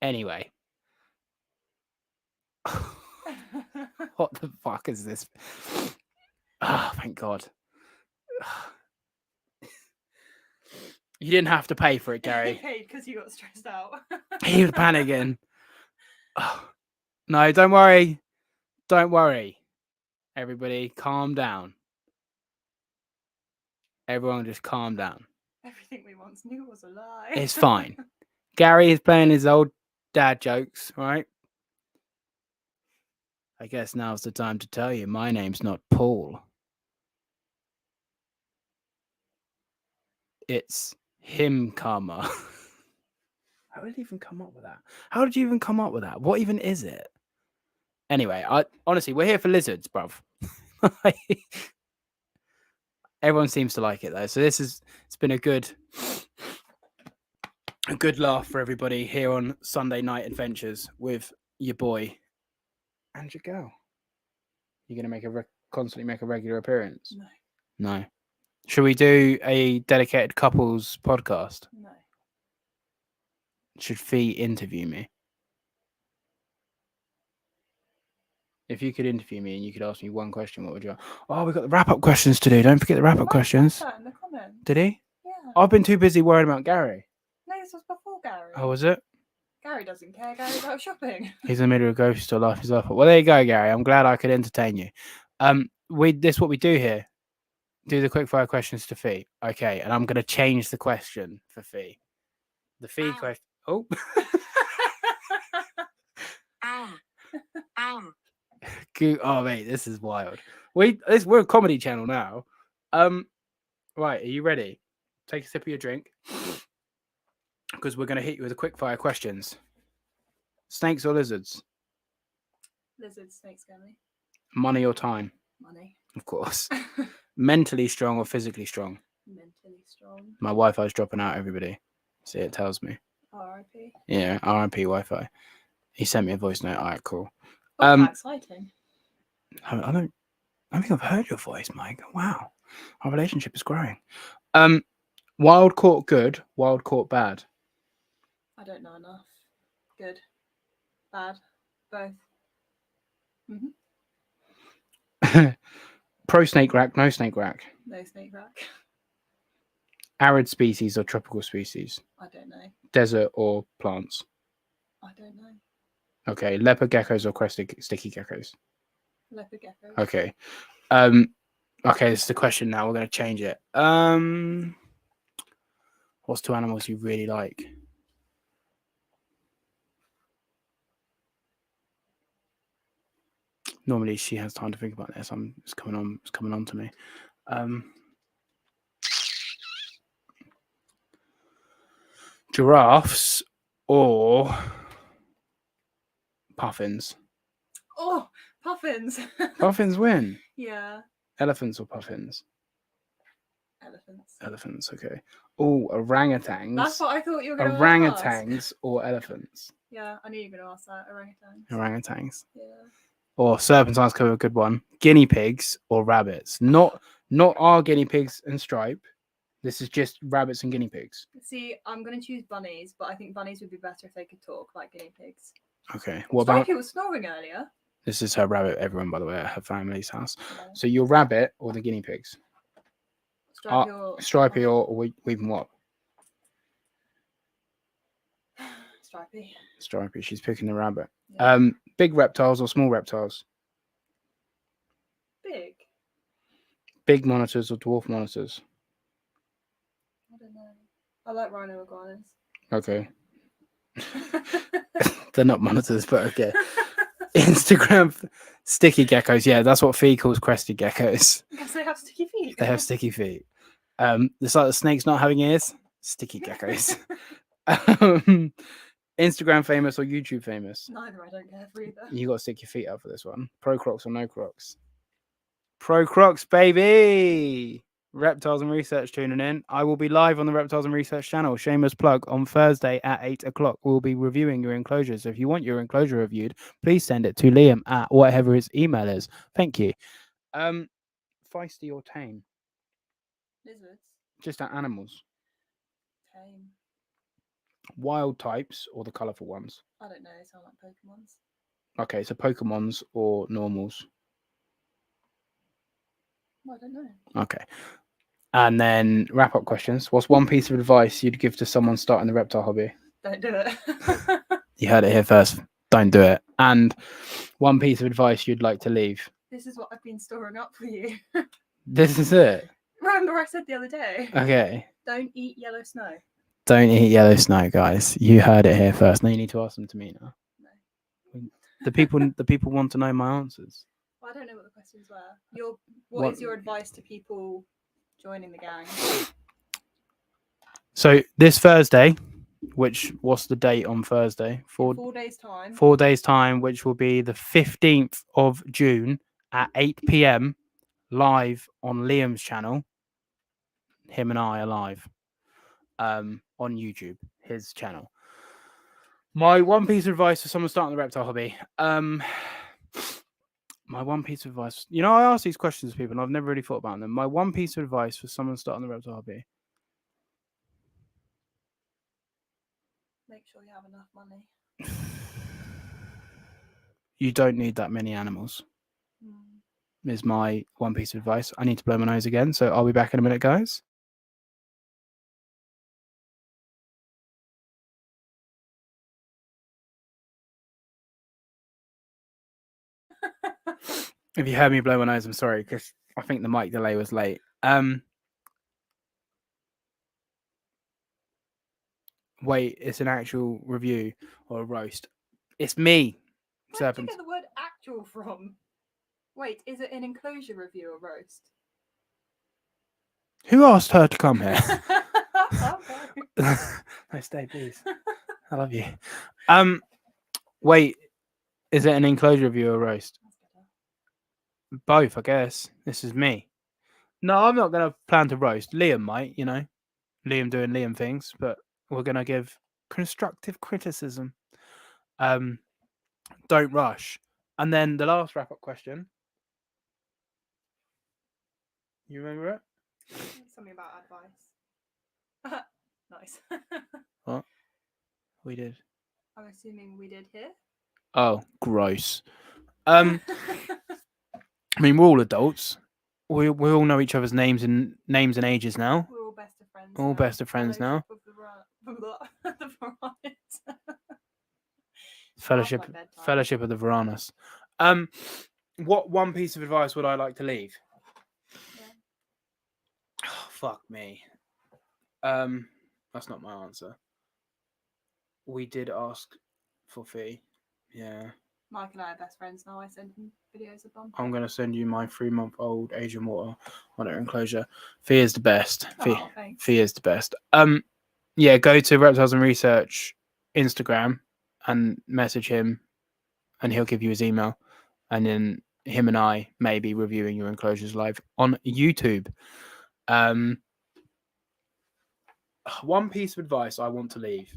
[SPEAKER 1] Anyway. What the fuck is this? Oh, thank God. You didn't have to pay for it, Gary.
[SPEAKER 2] Paid because you got stressed out.
[SPEAKER 1] He was panicking. Oh, no, don't worry. Don't worry. Everybody, calm down. Everyone just calm down.
[SPEAKER 2] Everything we once knew was a lie.
[SPEAKER 1] It's fine. Gary is playing his old dad jokes, right? I guess now's the time to tell you my name's not Paul. It's him, karma. How did he even come up with that? How did you even come up with that? What even is it? Anyway, honestly, we're here for lizards, bruv. Everyone seems to like it though, so it's been a good laugh for everybody here on Sunday Night Adventures with your boy and your girl. You're gonna constantly make a regular appearance? No. Should we do a dedicated couples podcast?
[SPEAKER 2] No.
[SPEAKER 1] Should Fee interview me? If you could interview me and you could ask me one question, what would you? Oh, we've got the wrap-up questions to do. Don't forget the wrap-up questions.
[SPEAKER 2] That in the comments.
[SPEAKER 1] Did he?
[SPEAKER 2] Yeah.
[SPEAKER 1] I've been too busy worrying about Gary.
[SPEAKER 2] No, this was before Gary.
[SPEAKER 1] Oh, was it?
[SPEAKER 2] Gary doesn't care. Gary's out shopping.
[SPEAKER 1] He's in the middle of a grocery store. Life is awful. Well, there you go, Gary. I'm glad I could entertain you. This is what we do here. Do the quickfire questions to Fee. Okay, and I'm going to change the question for Fee. The Fee question. Oh. Oh, mate, this is wild. We're a comedy channel now. Right, are you ready? Take a sip of your drink. Because we're going to hit you with the quickfire questions. Snakes or lizards?
[SPEAKER 2] Lizards, snakes, Gary.
[SPEAKER 1] Money or time?
[SPEAKER 2] Money.
[SPEAKER 1] Of course. Mentally strong or physically strong?
[SPEAKER 2] Mentally strong.
[SPEAKER 1] My Wi-Fi's dropping out, everybody. See, it tells me.
[SPEAKER 2] R.I.P.
[SPEAKER 1] Yeah, R.I.P. Wi-Fi. He sent me a voice note. All right, cool.
[SPEAKER 2] Oh, exciting.
[SPEAKER 1] I don't think I've heard your voice, Mike. Wow. Our relationship is growing. Wild caught good, wild caught bad.
[SPEAKER 2] I don't know enough. Good. Bad. Both.
[SPEAKER 1] Pro snake rack, no snake rack.
[SPEAKER 2] No snake rack.
[SPEAKER 1] Arid species or tropical species.
[SPEAKER 2] I don't know.
[SPEAKER 1] Desert or plants.
[SPEAKER 2] I don't know.
[SPEAKER 1] Okay. Leopard geckos or crested sticky geckos.
[SPEAKER 2] Leopard geckos.
[SPEAKER 1] Okay. Okay, this is the question now. We're going to change it. What's two animals you really like? Normally she has time to think about this. It's coming on to me. Giraffes or puffins?
[SPEAKER 2] Oh, puffins.
[SPEAKER 1] Puffins win.
[SPEAKER 2] Yeah.
[SPEAKER 1] Elephants or puffins?
[SPEAKER 2] Elephants.
[SPEAKER 1] Elephants, okay. Oh, orangutans.
[SPEAKER 2] That's what I thought you were going to ask.
[SPEAKER 1] Orangutans or elephants?
[SPEAKER 2] Yeah, I knew you were going to ask that. Orangutans.
[SPEAKER 1] Orangutans.
[SPEAKER 2] Yeah.
[SPEAKER 1] Or serpentines could be a good one. Guinea pigs or rabbits? Not our guinea pigs and Stripe. This is just rabbits and guinea pigs.
[SPEAKER 2] See, I'm going to choose bunnies, but I think bunnies would be better if they could talk like guinea pigs.
[SPEAKER 1] Okay. What about?
[SPEAKER 2] Stripey was snoring earlier.
[SPEAKER 1] This is her rabbit, everyone, by the way, at her family's house.
[SPEAKER 2] Yeah.
[SPEAKER 1] So your rabbit or the guinea pigs?
[SPEAKER 2] Stripey or...
[SPEAKER 1] Stripey or weaving what?
[SPEAKER 2] Stripey.
[SPEAKER 1] Stripey. She's picking the rabbit.
[SPEAKER 2] Yeah.
[SPEAKER 1] Big reptiles or small reptiles?
[SPEAKER 2] Big.
[SPEAKER 1] Big monitors or dwarf monitors?
[SPEAKER 2] I don't know. I like rhino iguanas.
[SPEAKER 1] Okay. They're not monitors, but okay. Instagram sticky geckos. Yeah, that's what Fee calls crested geckos.
[SPEAKER 2] Because they have sticky feet.
[SPEAKER 1] They have sticky feet. It's like the snakes not having ears. Sticky geckos. Instagram famous or YouTube famous?
[SPEAKER 2] Neither, I don't care for either.
[SPEAKER 1] You got to stick your feet out for this one. Pro Crocs or no Crocs? Pro Crocs, baby. Reptiles and Research tuning in. I will be live on the Reptiles and Research channel. Shameless plug on Thursday at 8 o'clock. We'll be reviewing your enclosure. So if you want your enclosure reviewed, please send it to Liam at whatever his email is. Thank you. Feisty or tame?
[SPEAKER 2] Lizards.
[SPEAKER 1] Just animals.
[SPEAKER 2] Tame.
[SPEAKER 1] Wild types or the colourful ones?
[SPEAKER 2] I don't know. They sound like Pokemons.
[SPEAKER 1] Okay, so Pokemons or normals?
[SPEAKER 2] Well, I don't know.
[SPEAKER 1] Okay. And then wrap-up questions. What's one piece of advice you'd give to someone starting the reptile hobby?
[SPEAKER 2] Don't do it.
[SPEAKER 1] You heard it here first. Don't do it. And one piece of advice you'd like to leave?
[SPEAKER 2] This is what I've been storing up for you.
[SPEAKER 1] This is it.
[SPEAKER 2] Remember I said the other day?
[SPEAKER 1] Okay.
[SPEAKER 2] Don't eat yellow snow.
[SPEAKER 1] Don't eat yellow snow, guys. You heard it here first. Now you need to ask them to me now.
[SPEAKER 2] No.
[SPEAKER 1] The people want to know my answers.
[SPEAKER 2] Well, I don't know what the questions were. What is your advice to people joining the gang?
[SPEAKER 1] So this Thursday, what's the date on Thursday?
[SPEAKER 2] 4 days time.
[SPEAKER 1] 4 days time, which will be the 15th of June at 8 p.m. live on Liam's channel. Him and I are live on YouTube, his channel. My one piece of advice for someone starting the reptile hobby. My one piece of advice, I ask these questions to people and I've never really thought about them. My one piece of advice for someone starting the reptile hobby.
[SPEAKER 2] Make sure you have enough money.
[SPEAKER 1] You don't need that many animals. Is my one piece of advice. I need to blow my nose again, so I'll be back in a minute, guys. If you heard me blow my nose, I'm sorry, because I think the mic delay was late. Wait, it's an actual review or a roast. It's me,
[SPEAKER 2] Where did
[SPEAKER 1] Serpent.
[SPEAKER 2] you get the word actual from? Wait, is it an enclosure review or roast?
[SPEAKER 1] Who asked her to come here?
[SPEAKER 2] Okay.
[SPEAKER 1] No, stay, please. I love you. Wait, is it an enclosure review or roast? Both, I guess. This is me. No, I'm not going to plan to roast. Liam might, Liam doing Liam things, but we're going to give constructive criticism. Don't rush. And then the last wrap-up question. You remember it?
[SPEAKER 2] Something about advice. Nice.
[SPEAKER 1] What? We did.
[SPEAKER 2] I'm assuming we did here.
[SPEAKER 1] Oh, gross. I mean, we're all adults. we all know each other's names and ages now.
[SPEAKER 2] We're all best of friends.
[SPEAKER 1] All
[SPEAKER 2] now.
[SPEAKER 1] best of friends now.
[SPEAKER 2] Fellowship of the Varanids.
[SPEAKER 1] Fellowship
[SPEAKER 2] Past my bedtime.
[SPEAKER 1] Fellowship of the Varanus. What one piece of advice would I like to leave?
[SPEAKER 2] Yeah.
[SPEAKER 1] Oh, fuck me. That's not my answer. We did ask for fee. Yeah.
[SPEAKER 2] Mike and I are best friends now. I send him videos of them.
[SPEAKER 1] I'm gonna send you my 3-month-old Asian water on her enclosure. Fee is the best.
[SPEAKER 2] Oh, thanks.
[SPEAKER 1] Fee is the best. Yeah, go to Reptiles and Research Instagram and message him, and he'll give you his email, and then him and I may be reviewing your enclosures live on YouTube. One piece of advice I want to leave.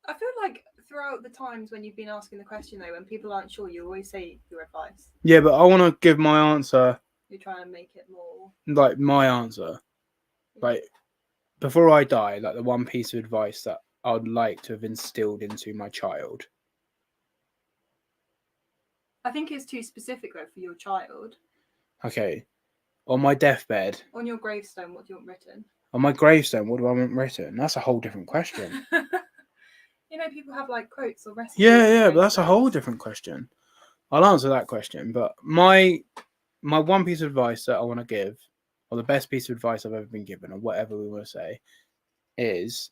[SPEAKER 2] I feel like throughout the times when you've been asking the question, though, when people aren't sure, you always say your advice.
[SPEAKER 1] Yeah, but I want to give my answer,
[SPEAKER 2] You're trying to make it more.
[SPEAKER 1] like my answer, like before I die, like the one piece of advice that I would like to have instilled into my child.
[SPEAKER 2] I think it's too specific though for your child.
[SPEAKER 1] Okay, on my deathbed,
[SPEAKER 2] On your gravestone, what do you want written?
[SPEAKER 1] on my gravestone, what do I want written? That's a whole different question.
[SPEAKER 2] You know, people have like quotes or recipes.
[SPEAKER 1] Yeah, but that's a whole different question. I'll answer that question, but my one piece of advice that I want to give, or the best piece of advice I've ever been given, or whatever we want to say, is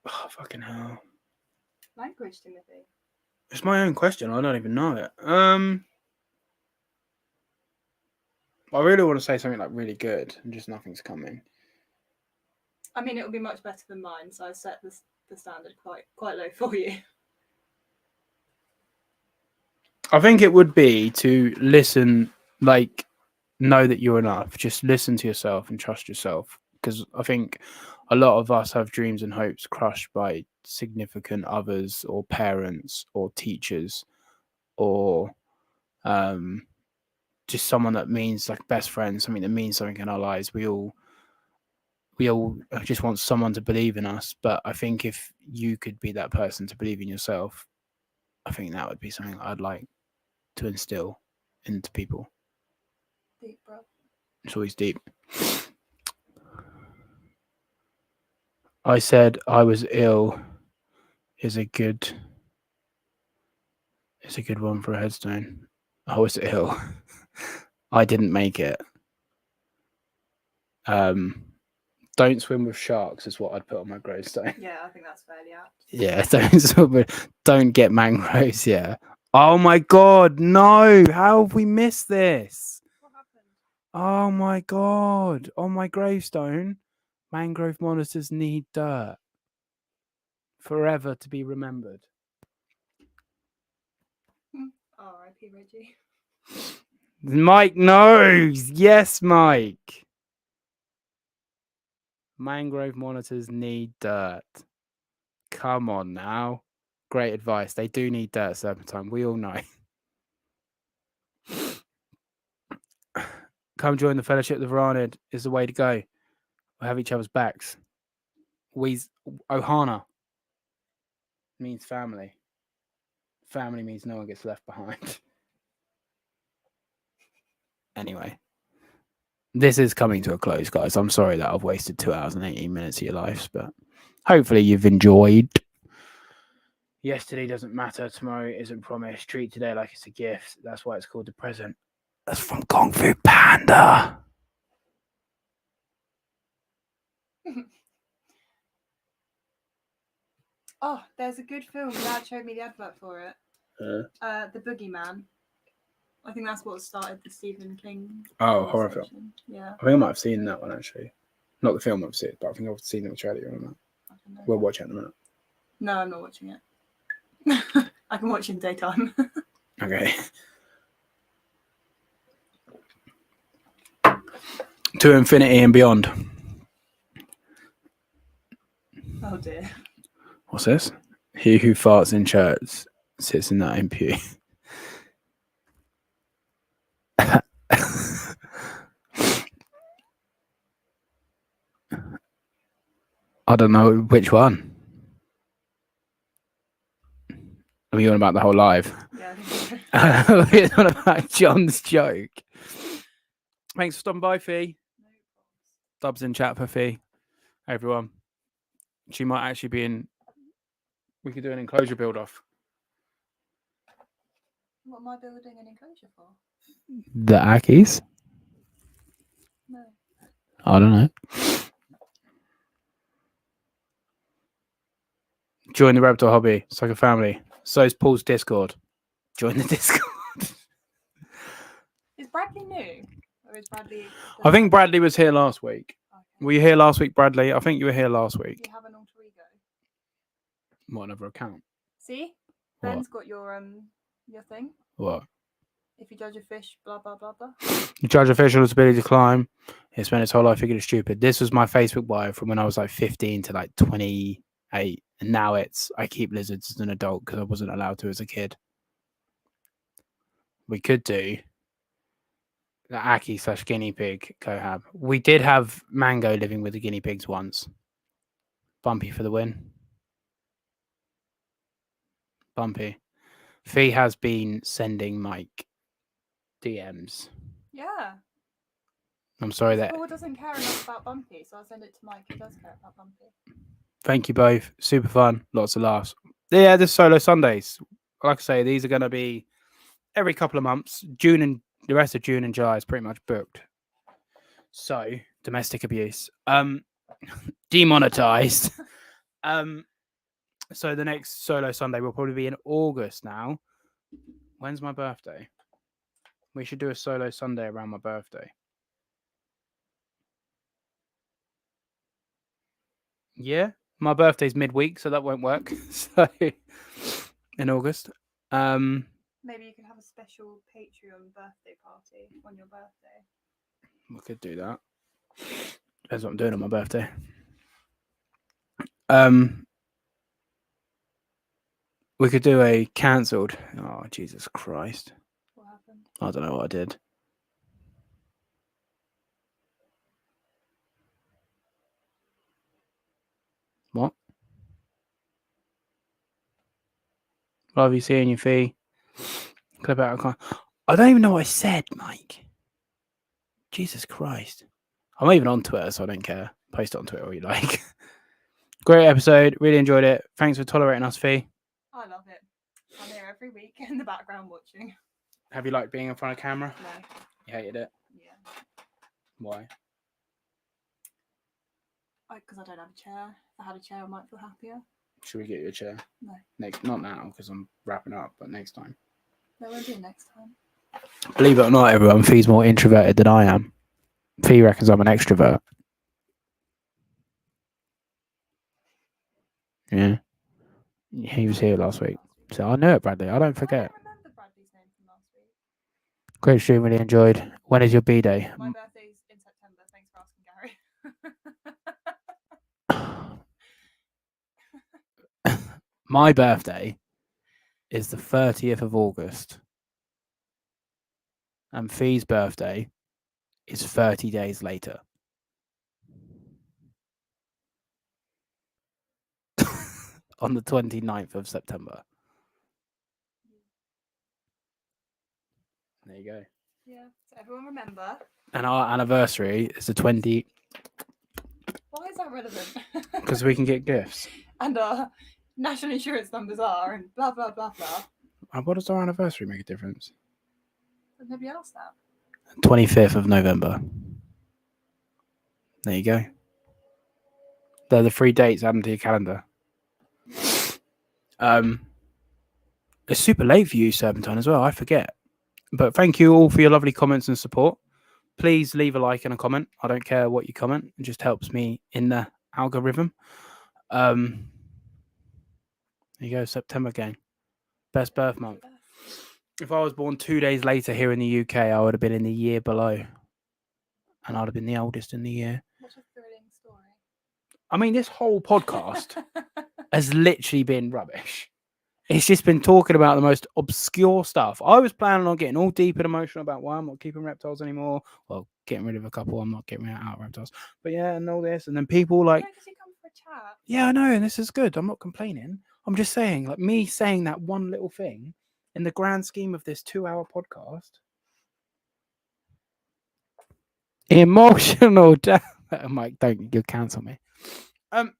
[SPEAKER 1] oh, fucking hell.
[SPEAKER 2] Language, Timothy.
[SPEAKER 1] It's my own question. I don't even know it. I really want to say something like really good, and just nothing's coming.
[SPEAKER 2] I mean, it would be much better than mine, so I set the standard quite low for you.
[SPEAKER 1] I think it would be to listen, like, know that you're enough. Just listen to yourself and trust yourself. Because I think a lot of us have dreams and hopes crushed by significant others or parents or teachers or just someone that means like best friend, something that means something in our lives. We all just want someone to believe in us. But I think if you could be that person to believe in yourself, I think that would be something I'd like to instill into people.
[SPEAKER 2] Deep, bro.
[SPEAKER 1] It's always deep. I said I was ill is a good one for a headstone. I was ill. I didn't make it. Don't swim with sharks is what I'd put on my gravestone.
[SPEAKER 2] Yeah, I think that's fairly apt.
[SPEAKER 1] Yeah, don't get mangroves. Yeah. Oh my god, no! How have we missed this?
[SPEAKER 2] What happened?
[SPEAKER 1] Oh my god! On my gravestone, mangrove monitors need dirt. Forever to be remembered.
[SPEAKER 2] R.I.P. Reggie.
[SPEAKER 1] Mike knows. Yes, Mike. Mangrove monitors need dirt. Come on now. Great advice. They do need dirt, Serpentine. We all know. Come join the Fellowship of the Varanid is the way to go. We'll have each other's backs. Ohana means family. Family means no one gets left behind. Anyway, this is coming to a close, guys. I'm sorry that I've wasted 2 hours and 18 minutes of your lives, but hopefully you've enjoyed. Yesterday doesn't matter. Tomorrow isn't promised. Treat today like it's a gift. That's why it's called the present. That's from Kung Fu Panda.
[SPEAKER 2] Oh, there's a good film. Dad showed me the advert for it. The Boogeyman. I think that's what started the Stephen King.
[SPEAKER 1] Oh, horror film.
[SPEAKER 2] conversation. Yeah.
[SPEAKER 1] I think I might have seen that one actually. Not the film I've seen, but I think I've seen the trailer on that.
[SPEAKER 2] I don't know.
[SPEAKER 1] We'll watch it in a minute.
[SPEAKER 2] No, I'm not watching it. I can watch it in daytime.
[SPEAKER 1] Okay. To infinity and beyond.
[SPEAKER 2] Oh dear.
[SPEAKER 1] What's this? He who farts in church sits in that pew. I don't know which one. Are we on about the whole live?
[SPEAKER 2] Yeah, I think so.
[SPEAKER 1] We're not about John's joke. Thanks for stopping by, Fee.
[SPEAKER 2] No problems.
[SPEAKER 1] Dubs in chat for Fee. Everyone. She might actually be in. We could do an enclosure build off.
[SPEAKER 2] What am I building an enclosure for?
[SPEAKER 1] The Ackies?
[SPEAKER 2] No.
[SPEAKER 1] I don't know. Join the reptile hobby. It's like a family. So is Paul's Discord. Join the Discord.
[SPEAKER 2] Is Bradley new? Or is Bradley...
[SPEAKER 1] I think Bradley was here last week.
[SPEAKER 2] Okay.
[SPEAKER 1] Were you here last week, Bradley? I think you were here last week.
[SPEAKER 2] You have an alter ego.
[SPEAKER 1] What, another account?
[SPEAKER 2] See?
[SPEAKER 1] What?
[SPEAKER 2] Ben's got your thing.
[SPEAKER 1] What?
[SPEAKER 2] If you judge a fish, blah blah blah blah.
[SPEAKER 1] You judge a fish on its ability to climb. He spent his whole life thinking it's stupid. This was my Facebook bio from when I was like 15 to like 28. And now it's I keep lizards as an adult because I wasn't allowed to as a kid. We could do the Aki / guinea pig cohab. We did have Mango living with the guinea pigs once. Bumpy for the win. Bumpy. Fee has been sending Mike DMs.
[SPEAKER 2] Yeah.
[SPEAKER 1] I'm sorry that.
[SPEAKER 2] Paul doesn't care enough about Bumpy, so I'll send it to Mike who does care about Bumpy.
[SPEAKER 1] Thank you both. Super fun. Lots of laughs. Yeah, there's solo Sundays. Like I say, these are going to be every couple of months. June and the rest of June and July is pretty much booked. So domestic abuse. Demonetized. So the next solo Sunday will probably be in August now. When's my birthday? We should do a solo Sunday around my birthday. Yeah, my birthday's midweek, so that won't work. So in August.
[SPEAKER 2] Maybe you can have a special Patreon birthday party on your birthday.
[SPEAKER 1] We could do that. Depends what I'm doing on my birthday. We could do a cancelled. Oh, Jesus Christ.
[SPEAKER 2] What happened?
[SPEAKER 1] I don't know what I did. What? Love you seeing your fee. Clip out. I don't even know what I said, Mike. Jesus Christ. I'm not even on Twitter, so I don't care. Post it on Twitter all you like. Great episode. Really enjoyed it. Thanks for tolerating us, Fee.
[SPEAKER 2] I love it. I'm here every week in the background watching.
[SPEAKER 1] Have you liked being in front of camera?
[SPEAKER 2] No.
[SPEAKER 1] You hated it?
[SPEAKER 2] Yeah.
[SPEAKER 1] Why?
[SPEAKER 2] Because I don't have a chair. If I had a chair, I might feel happier.
[SPEAKER 1] Should we get you a chair?
[SPEAKER 2] No.
[SPEAKER 1] Not now, because I'm wrapping up, but next time.
[SPEAKER 2] That won't be next time.
[SPEAKER 1] Believe it or not, everyone, Fee's more introverted than I am. Fee reckons I'm an extrovert. Yeah. He was here last week. So I know it, Bradley. I don't forget.
[SPEAKER 2] I don't remember Bradley's name from last week.
[SPEAKER 1] Great stream, really enjoyed. When is your B-day?
[SPEAKER 2] My birthday's in September. Thanks for asking, Gary.
[SPEAKER 1] My birthday is the 30th of August. And Fee's birthday is 30 days later. On the 29th of September. There you go.
[SPEAKER 2] Yeah. So everyone remember.
[SPEAKER 1] And our anniversary is the 20th.
[SPEAKER 2] Why is that relevant?
[SPEAKER 1] Because we can get gifts.
[SPEAKER 2] And our national insurance numbers are and blah blah blah blah.
[SPEAKER 1] And what does our anniversary make a difference?
[SPEAKER 2] But nobody asked that.
[SPEAKER 1] 25th of November. There you go. They're the 3 dates. Add them to your calendar. It's super late for you, Serpentine, as well. I forget. But thank you all for your lovely comments and support. Please leave a like and a comment. I don't care what you comment. It just helps me in the algorithm. There you go, September gang. Best birth month. If I was born 2 days later here in the UK, I would have been in the year below. And I'd have been the oldest in the year.
[SPEAKER 2] What's a thrilling story?
[SPEAKER 1] I mean, this whole podcast has literally been rubbish. It's just been talking about the most obscure stuff. I was planning on getting all deep and emotional about why I'm not keeping reptiles anymore. Well, getting rid of a couple. I'm not getting out of reptiles. But yeah, and all this. And then people like,
[SPEAKER 2] Yeah, because you come for a chat.
[SPEAKER 1] yeah, I know. And this is good. I'm not complaining. I'm just saying, like me saying that one little thing in the grand scheme of this 2-hour podcast. Emotional. Mike, don't you cancel me.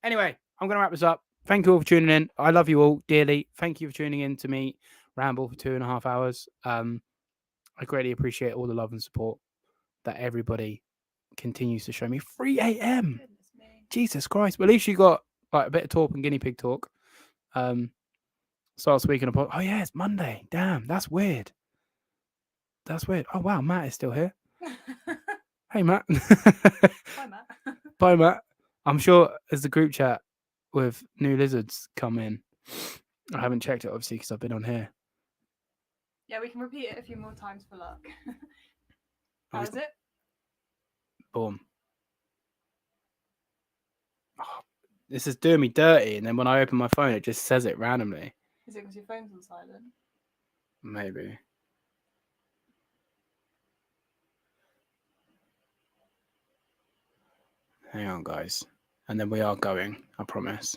[SPEAKER 1] Anyway, I'm gonna wrap this up. Thank you all for tuning in. I love you all dearly. Thank you for tuning in to me ramble for 2.5 hours. I greatly appreciate all the love and support that everybody continues to show me. 3 a.m.
[SPEAKER 2] Goodness me.
[SPEAKER 1] Jesus Christ. But at least you got like a bit of talk and guinea pig talk. Start speaking about. Oh yeah, it's Monday. Damn, that's weird. That's weird. Oh wow, Matt is still here. Hey Matt.
[SPEAKER 2] Bye, Matt.
[SPEAKER 1] Bye Matt. I'm sure as the group chat with new lizards come in. I haven't checked it obviously because I've been on here.
[SPEAKER 2] Yeah, we can repeat it a few more times for luck.
[SPEAKER 1] Oh,
[SPEAKER 2] How is it?
[SPEAKER 1] Boom. Oh, this is doing me dirty, and then when I open my phone, it just says it randomly.
[SPEAKER 2] Is it because your phone's on silent?
[SPEAKER 1] Maybe. Hang on, guys. And then we are going, I promise.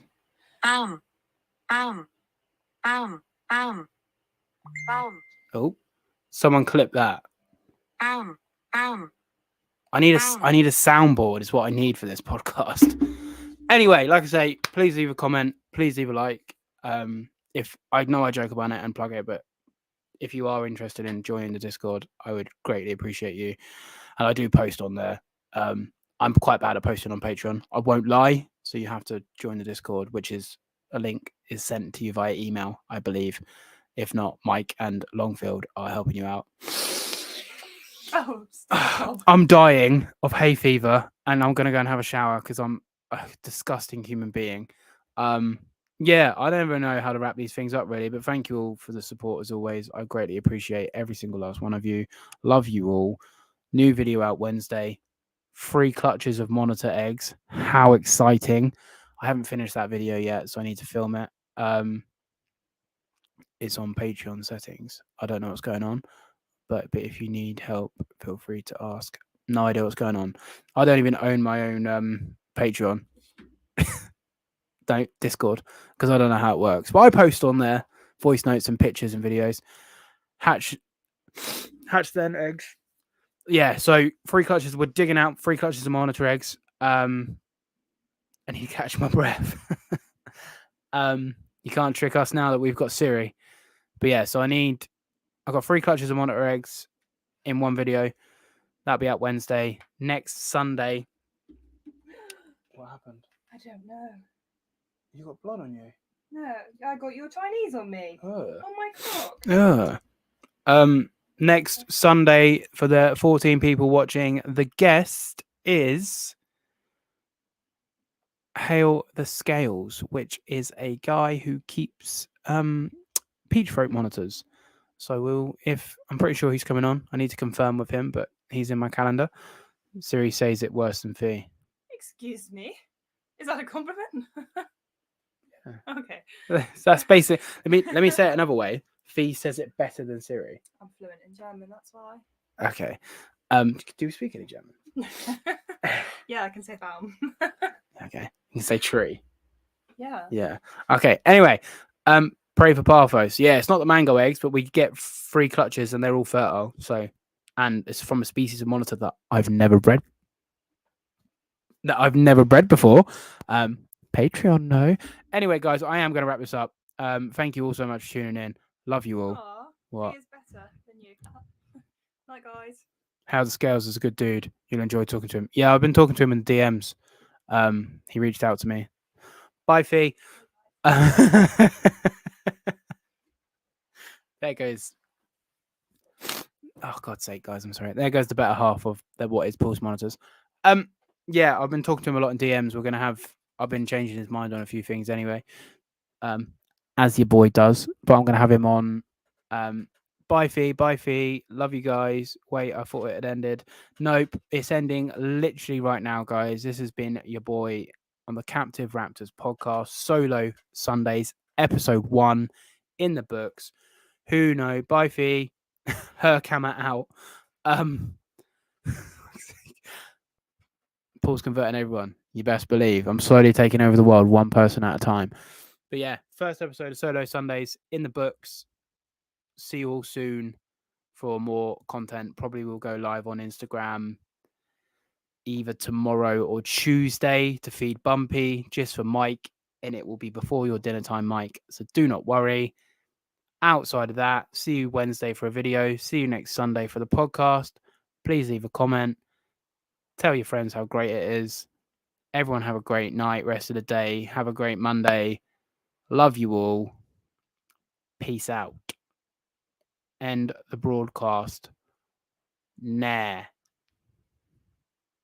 [SPEAKER 3] Baum. Baum. Baum. Baum. Baum.
[SPEAKER 1] Oh, someone clip that.
[SPEAKER 3] Baum. Baum.
[SPEAKER 1] I need a soundboard is what I need for this podcast. Anyway, like I say, please leave a comment. Please leave a like. If I know I joke about it and plug it, but if you are interested in joining the Discord, I would greatly appreciate you. And I do post on there. I'm quite bad at posting on Patreon. I won't lie. So you have to join the Discord, which is a link is sent to you via email, I believe. If not, Mike and Longfield are helping you out.
[SPEAKER 2] Oh, stop.
[SPEAKER 1] I'm dying of hay fever, and I'm gonna go and have a shower because I'm a disgusting human being. Yeah, I don't even know how to wrap these things up really, but thank you all for the support as always. I greatly appreciate every single last one of you. Love you all. New video out Wednesday. 3 clutches of monitor eggs. How exciting! I haven't finished that video yet, so I need to film it. It's on Patreon settings. I don't know what's going on. But if you need help, feel free to ask. No idea what's going on. I don't even own my own Patreon. Don't Discord because I don't know how it works. But I post on there voice notes and pictures and videos. Hatch then eggs. Yeah, so 3 clutches. We're digging out 3 clutches of monitor eggs. And you catch my breath. You can't trick us now that we've got Siri. But yeah, so I've got 3 clutches of monitor eggs in one video. That'll be out Wednesday. Next Sunday. What happened?
[SPEAKER 2] I don't know.
[SPEAKER 1] You got blood on you.
[SPEAKER 2] No, I got your Chinese on me.
[SPEAKER 1] Oh.
[SPEAKER 2] On my cock.
[SPEAKER 1] Next Sunday for the 14 people watching, the guest is Hail the Scales, which is a guy who keeps peach throat monitors. So I'm pretty sure he's coming on. I need to confirm with him, but he's in my calendar. Siri says it worse than Fee.
[SPEAKER 2] Excuse me. Is that a compliment?
[SPEAKER 1] Yeah.
[SPEAKER 2] Okay.
[SPEAKER 1] That's basic. Let me say it another way. Fee says it better than Siri.
[SPEAKER 2] I'm fluent in German, that's why.
[SPEAKER 1] Okay. Do you speak any German?
[SPEAKER 2] Yeah, I can say Baum.
[SPEAKER 1] Okay. You can say tree.
[SPEAKER 2] Yeah.
[SPEAKER 1] Yeah. Okay. Anyway, pray for Parthos. Yeah, it's not the mango eggs, but we get 3 clutches and they're all fertile. So, and it's from a species of monitor that I've never bred. Before. Patreon, no. Anyway, guys, I am going to wrap this up. Thank you all so much for tuning in. Love you all.
[SPEAKER 2] Aw,
[SPEAKER 1] What?
[SPEAKER 2] he is better than you. Night, guys.
[SPEAKER 1] How the Scales is a good dude. You'll enjoy talking to him. Yeah, I've been talking to him in DMs. He reached out to me. Bye, Fee. There goes. Oh, God's sake, guys, I'm sorry. There goes the better half of what is Pulse monitors. Yeah, I've been talking to him a lot in DMs. I've been changing his mind on a few things anyway. As your boy does. But I'm gonna have him on. Bye, Fee. Love you guys. Wait, I thought it had ended. Nope, it's ending literally right now, guys. This has been your boy on the Captive Raptors podcast, Solo Sundays, episode 1 in the books. Who know? Bye, Fee. Her camera out. Paul's converting everyone. You best believe. I'm slowly taking over the world, one person at a time. But yeah, first episode of Solo Sundays in the books. see you all soon for more content. Probably will go live on Instagram either tomorrow or Tuesday to feed Bumpy, just for Mike, and it will be before your dinner time, Mike. So do not worry. Outside of that, see you Wednesday for a video. See you next Sunday for the podcast. Please leave a comment. Tell your friends how great it is. Everyone have a great night, rest of the day. Have a great Monday. Love you all. Peace out. End the broadcast. Nah.